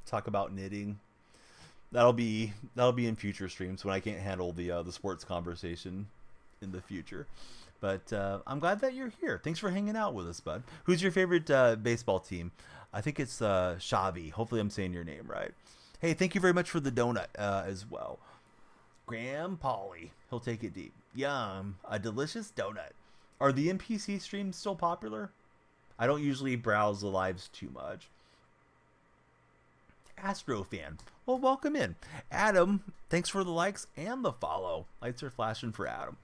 Talk about knitting. That'll be in future streams when I can't handle the sports conversation in the future. But I'm glad that you're here. Thanks for hanging out with us, bud. Who's your favorite baseball team? I think it's Shavi. Hopefully I'm saying your name right. Hey, thank you very much for the donut as well. Graham Polly. He'll take it deep. Yum. A delicious donut. Are the NPC streams still popular? I don't usually browse the lives too much. Astro fan. Well, welcome in. Adam, thanks for the likes and the follow. Lights are flashing for Adam.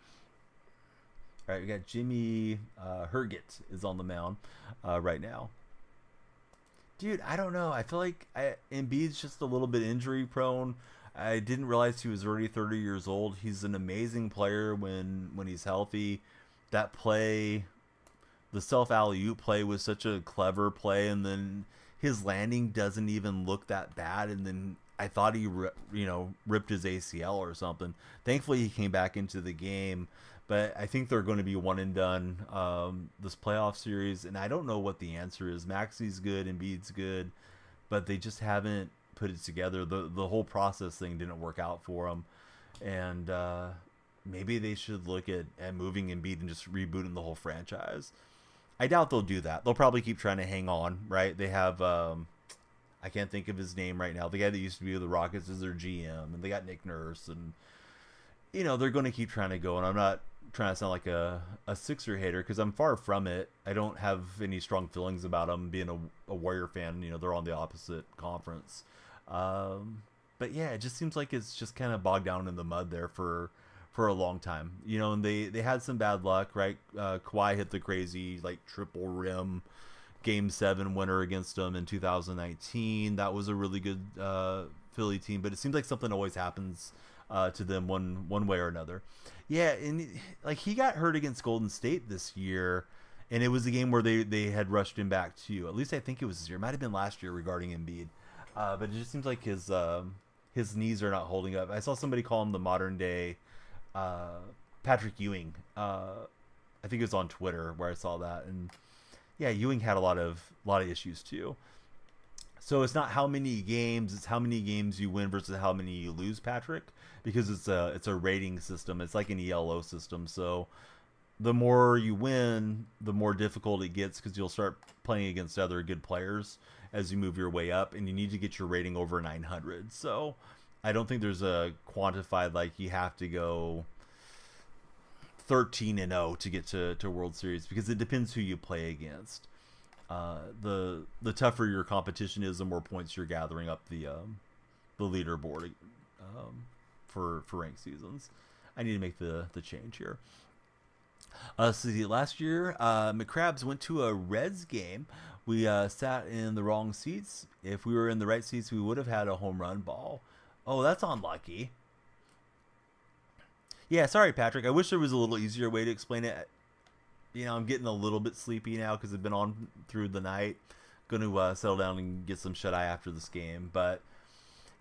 All right, we got Jimmy Herget is on the mound right now. Dude, I don't know. I feel like Embiid's just a little bit injury prone. I didn't realize he was already 30 years old. He's an amazing player when he's healthy. That play, the self alley oop play was such a clever play, and then his landing doesn't even look that bad. And then I thought he ripped his ACL or something. Thankfully, he came back into the game. But I think they're going to be one and done this playoff series, and I don't know what the answer is. Maxi's good, Embiid's good, but they just haven't put it together. The whole process thing didn't work out for them, and maybe they should look at moving Embiid and just rebooting the whole franchise. I doubt they'll do that. They'll probably keep trying to hang on, right? They have I can't think of his name right now. The guy that used to be with the Rockets is their GM, and they got Nick Nurse, and they're going to keep trying to go. And I'm not trying to sound like a Sixer hater, because I'm far from it. I don't have any strong feelings about them. Being a Warrior fan, they're on the opposite conference. But yeah, it just seems like it's just kind of bogged down in the mud there for a long time. And they had some bad luck, right? Kawhi hit the crazy triple rim Game 7 winner against them in 2019. That was a really good Philly team, but it seems like something always happens to them one way or another. Yeah, and he got hurt against Golden State this year, and it was a game where they had rushed him back too. At least I think it was this year. It might have been last year regarding Embiid. But it just seems like his knees are not holding up. I saw somebody call him the modern day Patrick Ewing. I think it was on Twitter where I saw that, and yeah, Ewing had a lot of issues too. So it's not how many games, it's how many games you win versus how many you lose, Patrick, because it's a rating system. It's like an ELO system. So the more you win, the more difficult it gets, because you'll start playing against other good players as you move your way up, and you need to get your rating over 900. So I don't think there's a quantified you have to go 13-0 to get to World Series, because it depends who you play against. The tougher your competition is, the more points you're gathering up the leaderboard for ranked seasons. I need to make the change here. So last year, McCrabs went to a Reds game. We sat in the wrong seats. If we were in the right seats, we would have had a home run ball. Oh, that's unlucky. Yeah, sorry, Patrick. I wish there was a little easier way to explain it. I'm getting a little bit sleepy now because I've been on through the night. Going to settle down and get some shut eye after this game. But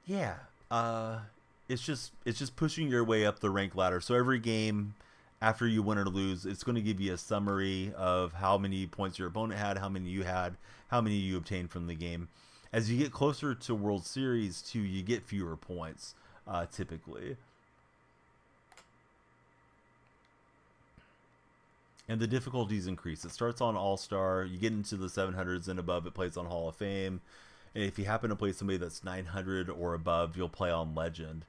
yeah, it's just pushing your way up the rank ladder. So every game after you win or lose, it's going to give you a summary of how many points your opponent had, how many you had, how many you obtained from the game. As you get closer to World Series too, you get fewer points typically. And the difficulties increase. It starts on All-Star. You get into the 700s and above, it plays on Hall of Fame. And if you happen to play somebody that's 900 or above, you'll play on Legend.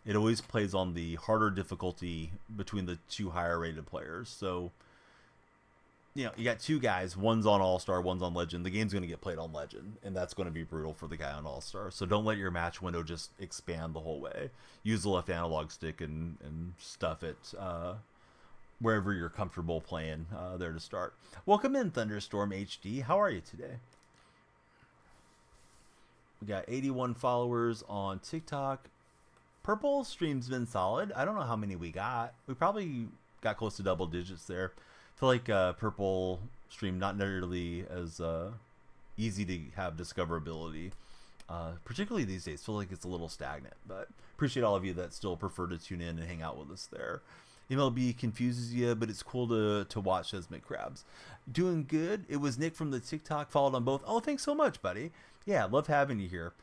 It always plays on the harder difficulty between the two higher-rated players. So, you got two guys. One's on All-Star, one's on Legend. The game's going to get played on Legend, and that's going to be brutal for the guy on All-Star. So don't let your match window just expand the whole way. Use the left analog stick and stuff it wherever you're comfortable playing there to start. Welcome in, Thunderstorm HD. How are you today? We got 81 followers on TikTok. Purple stream's been solid. I don't know how many we got. We probably got close to double digits there. I feel like Purple stream not nearly as easy to have discoverability, particularly these days. I feel like it's a little stagnant, but appreciate all of you that still prefer to tune in and hang out with us there. MLB confuses you, but it's cool to watch, says McCrabs. Doing good. It was Nick from the TikTok, followed on both. Oh, thanks so much, buddy. Yeah, love having you here.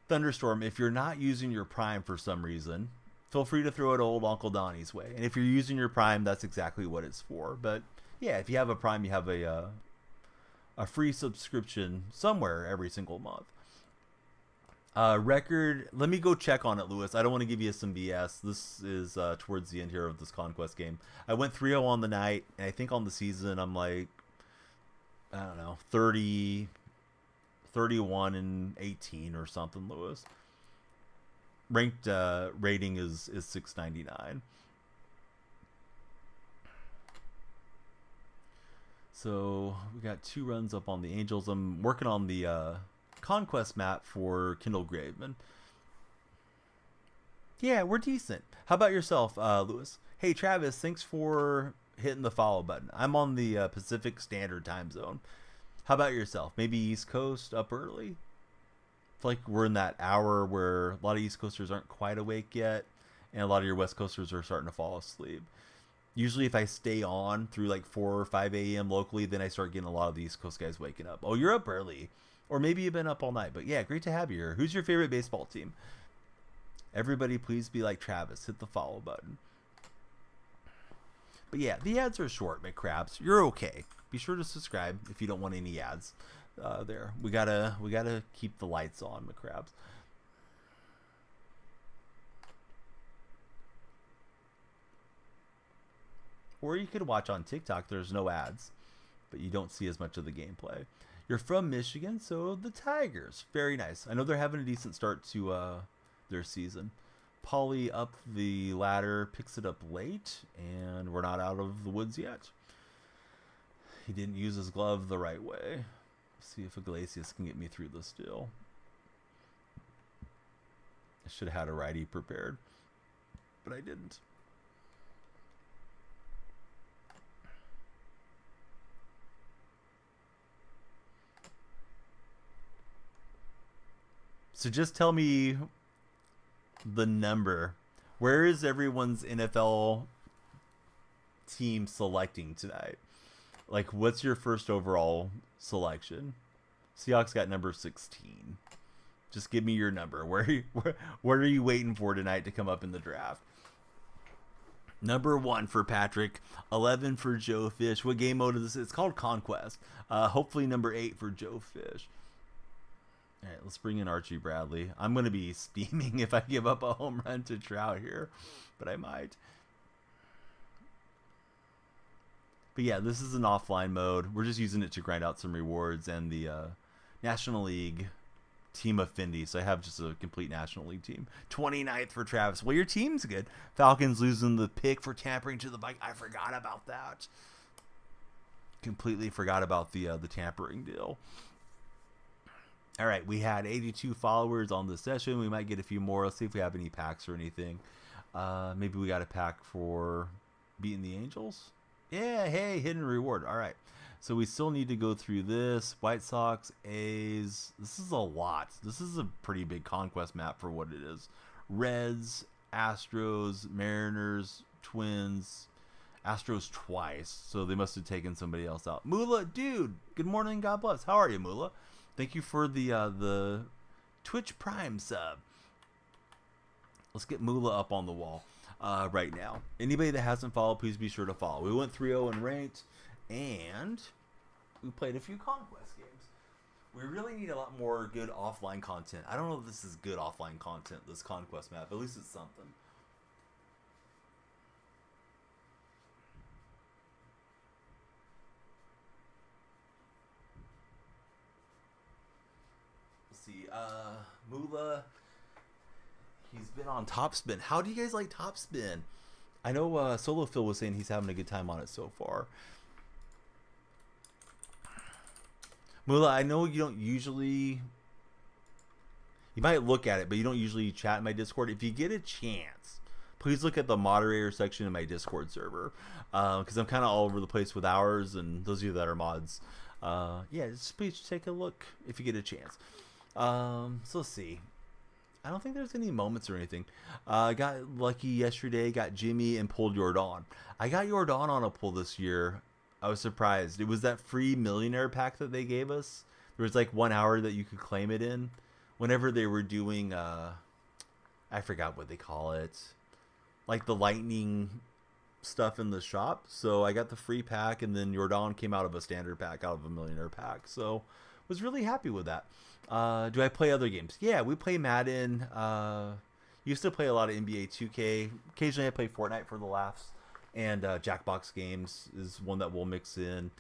Thunderstorm, if you're not using your Prime for some reason, feel free to throw it old Uncle Donnie's way. And if you're using your Prime, that's exactly what it's for. But yeah, if you have a Prime, you have a free subscription somewhere every single month. Record, let me go check on it, Lewis. I don't want to give you some BS. This is towards the end here of this Conquest game. I went 3-0 on the night, and I think on the season I'm like, I don't know, 30, 31 and 18 or something, Lewis. Ranked rating is 699. So we got 2 runs up on the Angels. I'm working on the conquest map for Kindle Graveman. Yeah, we're decent. How about yourself, Lewis? Hey, Travis, thanks for hitting the follow button. I'm on the Pacific Standard Time Zone. How about yourself? Maybe East Coast up early? I feel like we're in that hour where a lot of East Coasters aren't quite awake yet, and a lot of your West Coasters are starting to fall asleep. Usually, if I stay on through like 4 or 5 a.m. locally, then I start getting a lot of the East Coast guys waking up. Oh, you're up early. Or maybe you've been up all night. But yeah, great to have you here. Who's your favorite baseball team? Everybody, please be like Travis. Hit the follow button. But yeah, the ads are short, McCrabs. You're okay. Be sure to subscribe if you don't want any ads. There, we gotta keep the lights on, McCrabs. Or you could watch on TikTok. There's no ads, but you don't see as much of the gameplay. You're from Michigan, so the Tigers. Very nice. I know they're having a decent start to their season. Paulie up the ladder, picks it up late, and we're not out of the woods yet. He didn't use his glove the right way. See if Iglesias can get me through this deal. I should have had a righty prepared, but I didn't. So just tell me the number. Where is everyone's NFL team selecting tonight? Like, what's your first overall selection? Seahawks got number 16. Just give me your number. What are you waiting for tonight to come up in the draft? Number 1 for Patrick. 11 for Joe Fish. What game mode is this? It's called Conquest. Hopefully number 8 for Joe Fish. All right, let's bring in Archie Bradley. I'm going to be steaming if I give up a home run to Trout here, but I might. But yeah, this is an offline mode. We're just using it to grind out some rewards and the National League team of Findy. So I have just a complete National League team. 29th for Travis. Well, your team's good. Falcons losing the pick for tampering to the bike. I forgot about that. Completely forgot about the tampering deal. All right, we had 82 followers on the session. We might get a few more. Let's see if we have any packs or anything. Maybe we got a pack for beating the Angels. Yeah, hey, hidden reward. All right. So we still need to go through this. White Sox, A's. This is a lot. This is a pretty big conquest map for what it is. Reds, Astros, Mariners, Twins. Astros twice. So they must have taken somebody else out. Mula, dude. Good morning. God bless. How are you, Mula? Thank you for the Twitch Prime sub. Let's get Mula up on the wall right now. Anybody that hasn't followed, please be sure to follow. We went 3-0 in ranked, and we played a few conquest games. We really need a lot more good offline content. I don't know if this is good offline content, this conquest map. At least it's something. Let's see. Mula... He's been on Topspin. How do you guys like Topspin? I know Solo Phil was saying he's having a good time on it so far. Mula, I know you don't usually... You might look at it, but you don't usually chat in my Discord. If you get a chance, please look at the moderator section in my Discord server. Because I'm kind of all over the place with ours, and those of you that are mods. Yeah, just please take a look if you get a chance. So let's see. I don't think there's any moments or anything. I got lucky yesterday, got Jimmy, and pulled Jordan. I got Jordan on a pull this year. I was surprised. It was that free millionaire pack that they gave us. There was like 1 hour that you could claim it in. Whenever they were doing, I forgot what they call it. Like the lightning stuff in the shop. So I got the free pack, and then Jordan came out of a standard pack, out of a millionaire pack. So was really happy with that. Do I play other games? Yeah, we play Madden. Used to play a lot of NBA 2K. Occasionally I play Fortnite for the laughs. And Jackbox games is one that we'll mix in.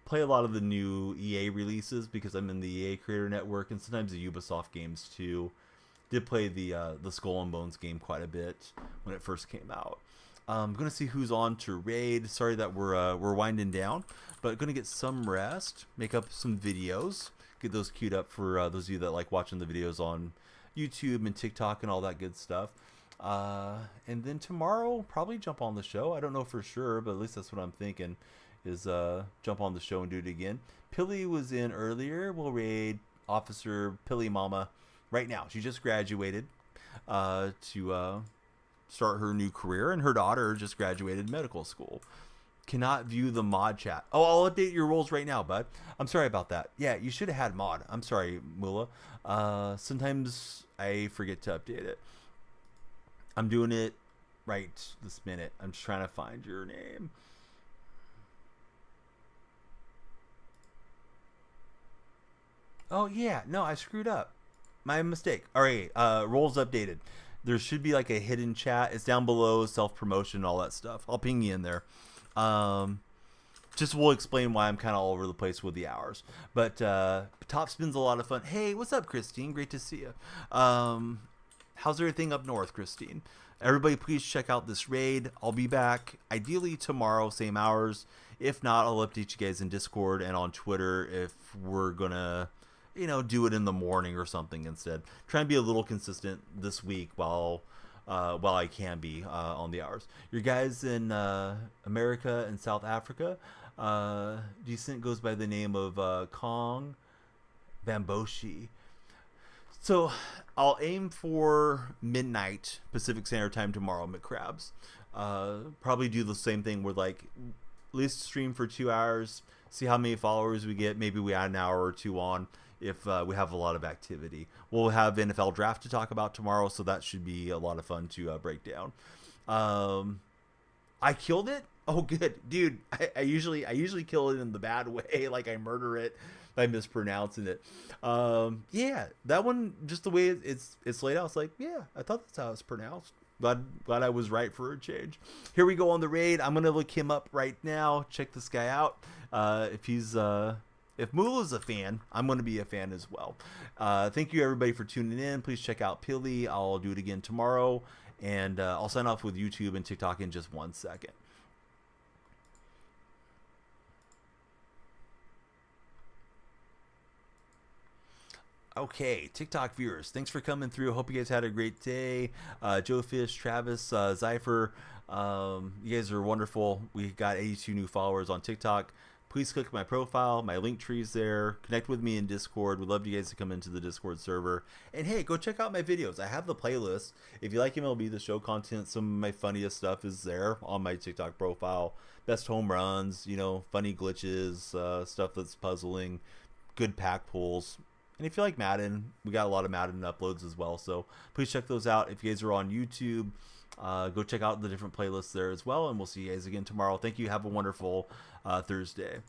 Play a lot of the new EA releases because I'm in the EA Creator Network, and sometimes the Ubisoft games too. Did play the Skull and Bones game quite a bit when it first came out. I'm gonna see who's on to raid. Sorry that we're winding down, but gonna get some rest, make up some videos, get those queued up for those of you that like watching the videos on YouTube and TikTok and all that good stuff. And then tomorrow probably jump on the show. I don't know for sure, but at least that's what I'm thinking. Is jump on the show and do it again. Pilly was in earlier. We'll raid Officer Pilly Mama right now. She just graduated to start her new career, and her daughter just graduated medical school. Cannot view the mod chat. Oh, I'll update your roles right now, bud. I'm sorry about that. Yeah, you should have had mod. I'm sorry, Mula. Sometimes I forget to update it. I'm doing it right this minute. I'm just trying to find your name. Oh, yeah. No, I screwed up. My mistake. All right. Roles updated. There should be like a hidden chat. It's down below, self-promotion, all that stuff. I'll ping you in there. Just will explain why I'm kind of all over the place with the hours. But Top Spin's a lot of fun. Hey, what's up, Christine? Great to see you. How's everything up north, Christine? Everybody, please check out this raid. I'll be back ideally tomorrow, same hours. If not, I'll update you guys in Discord and on Twitter if we're going to, do it in the morning or something instead. Try and be a little consistent this week while I can be on the hours. Your guys in America and South Africa, Decent goes by the name of Kong Bamboshi. So I'll aim for midnight Pacific Standard Time tomorrow, McCrabs. Probably do the same thing with like at least stream for 2 hours, see how many followers we get. Maybe we add an hour or two on if we have a lot of activity. We'll have NFL draft to talk about tomorrow, so that should be a lot of fun to break down. I killed it. Oh, good, dude. I usually kill it in the bad way, like I murder it by mispronouncing it. Yeah, that one, just the way it's laid out, it's like, yeah, I thought that's how it's pronounced. Glad I was right for a change. Here we go on the raid. I'm gonna look him up right now. Check this guy out. If Mula's a fan, I'm going to be a fan as well. Thank you, everybody, for tuning in. Please check out Pilly. I'll do it again tomorrow. And I'll sign off with YouTube and TikTok in just 1 second. Okay, TikTok viewers, thanks for coming through. Hope you guys had a great day. Joe Fish, Travis, Zypher, you guys are wonderful. We got 82 new followers on TikTok. Please click my profile. My link tree's there. Connect with me in Discord. We'd love you guys to come into the Discord server. And hey, go check out my videos. I have the playlist. If you like MLB The Show content, some of my funniest stuff is there on my TikTok profile. Best home runs, funny glitches, stuff that's puzzling, good pack pulls. And if you like Madden, we got a lot of Madden uploads as well. So please check those out. If you guys are on YouTube, go check out the different playlists there as well. And we'll see you guys again tomorrow. Thank you. Have a wonderful Thursday.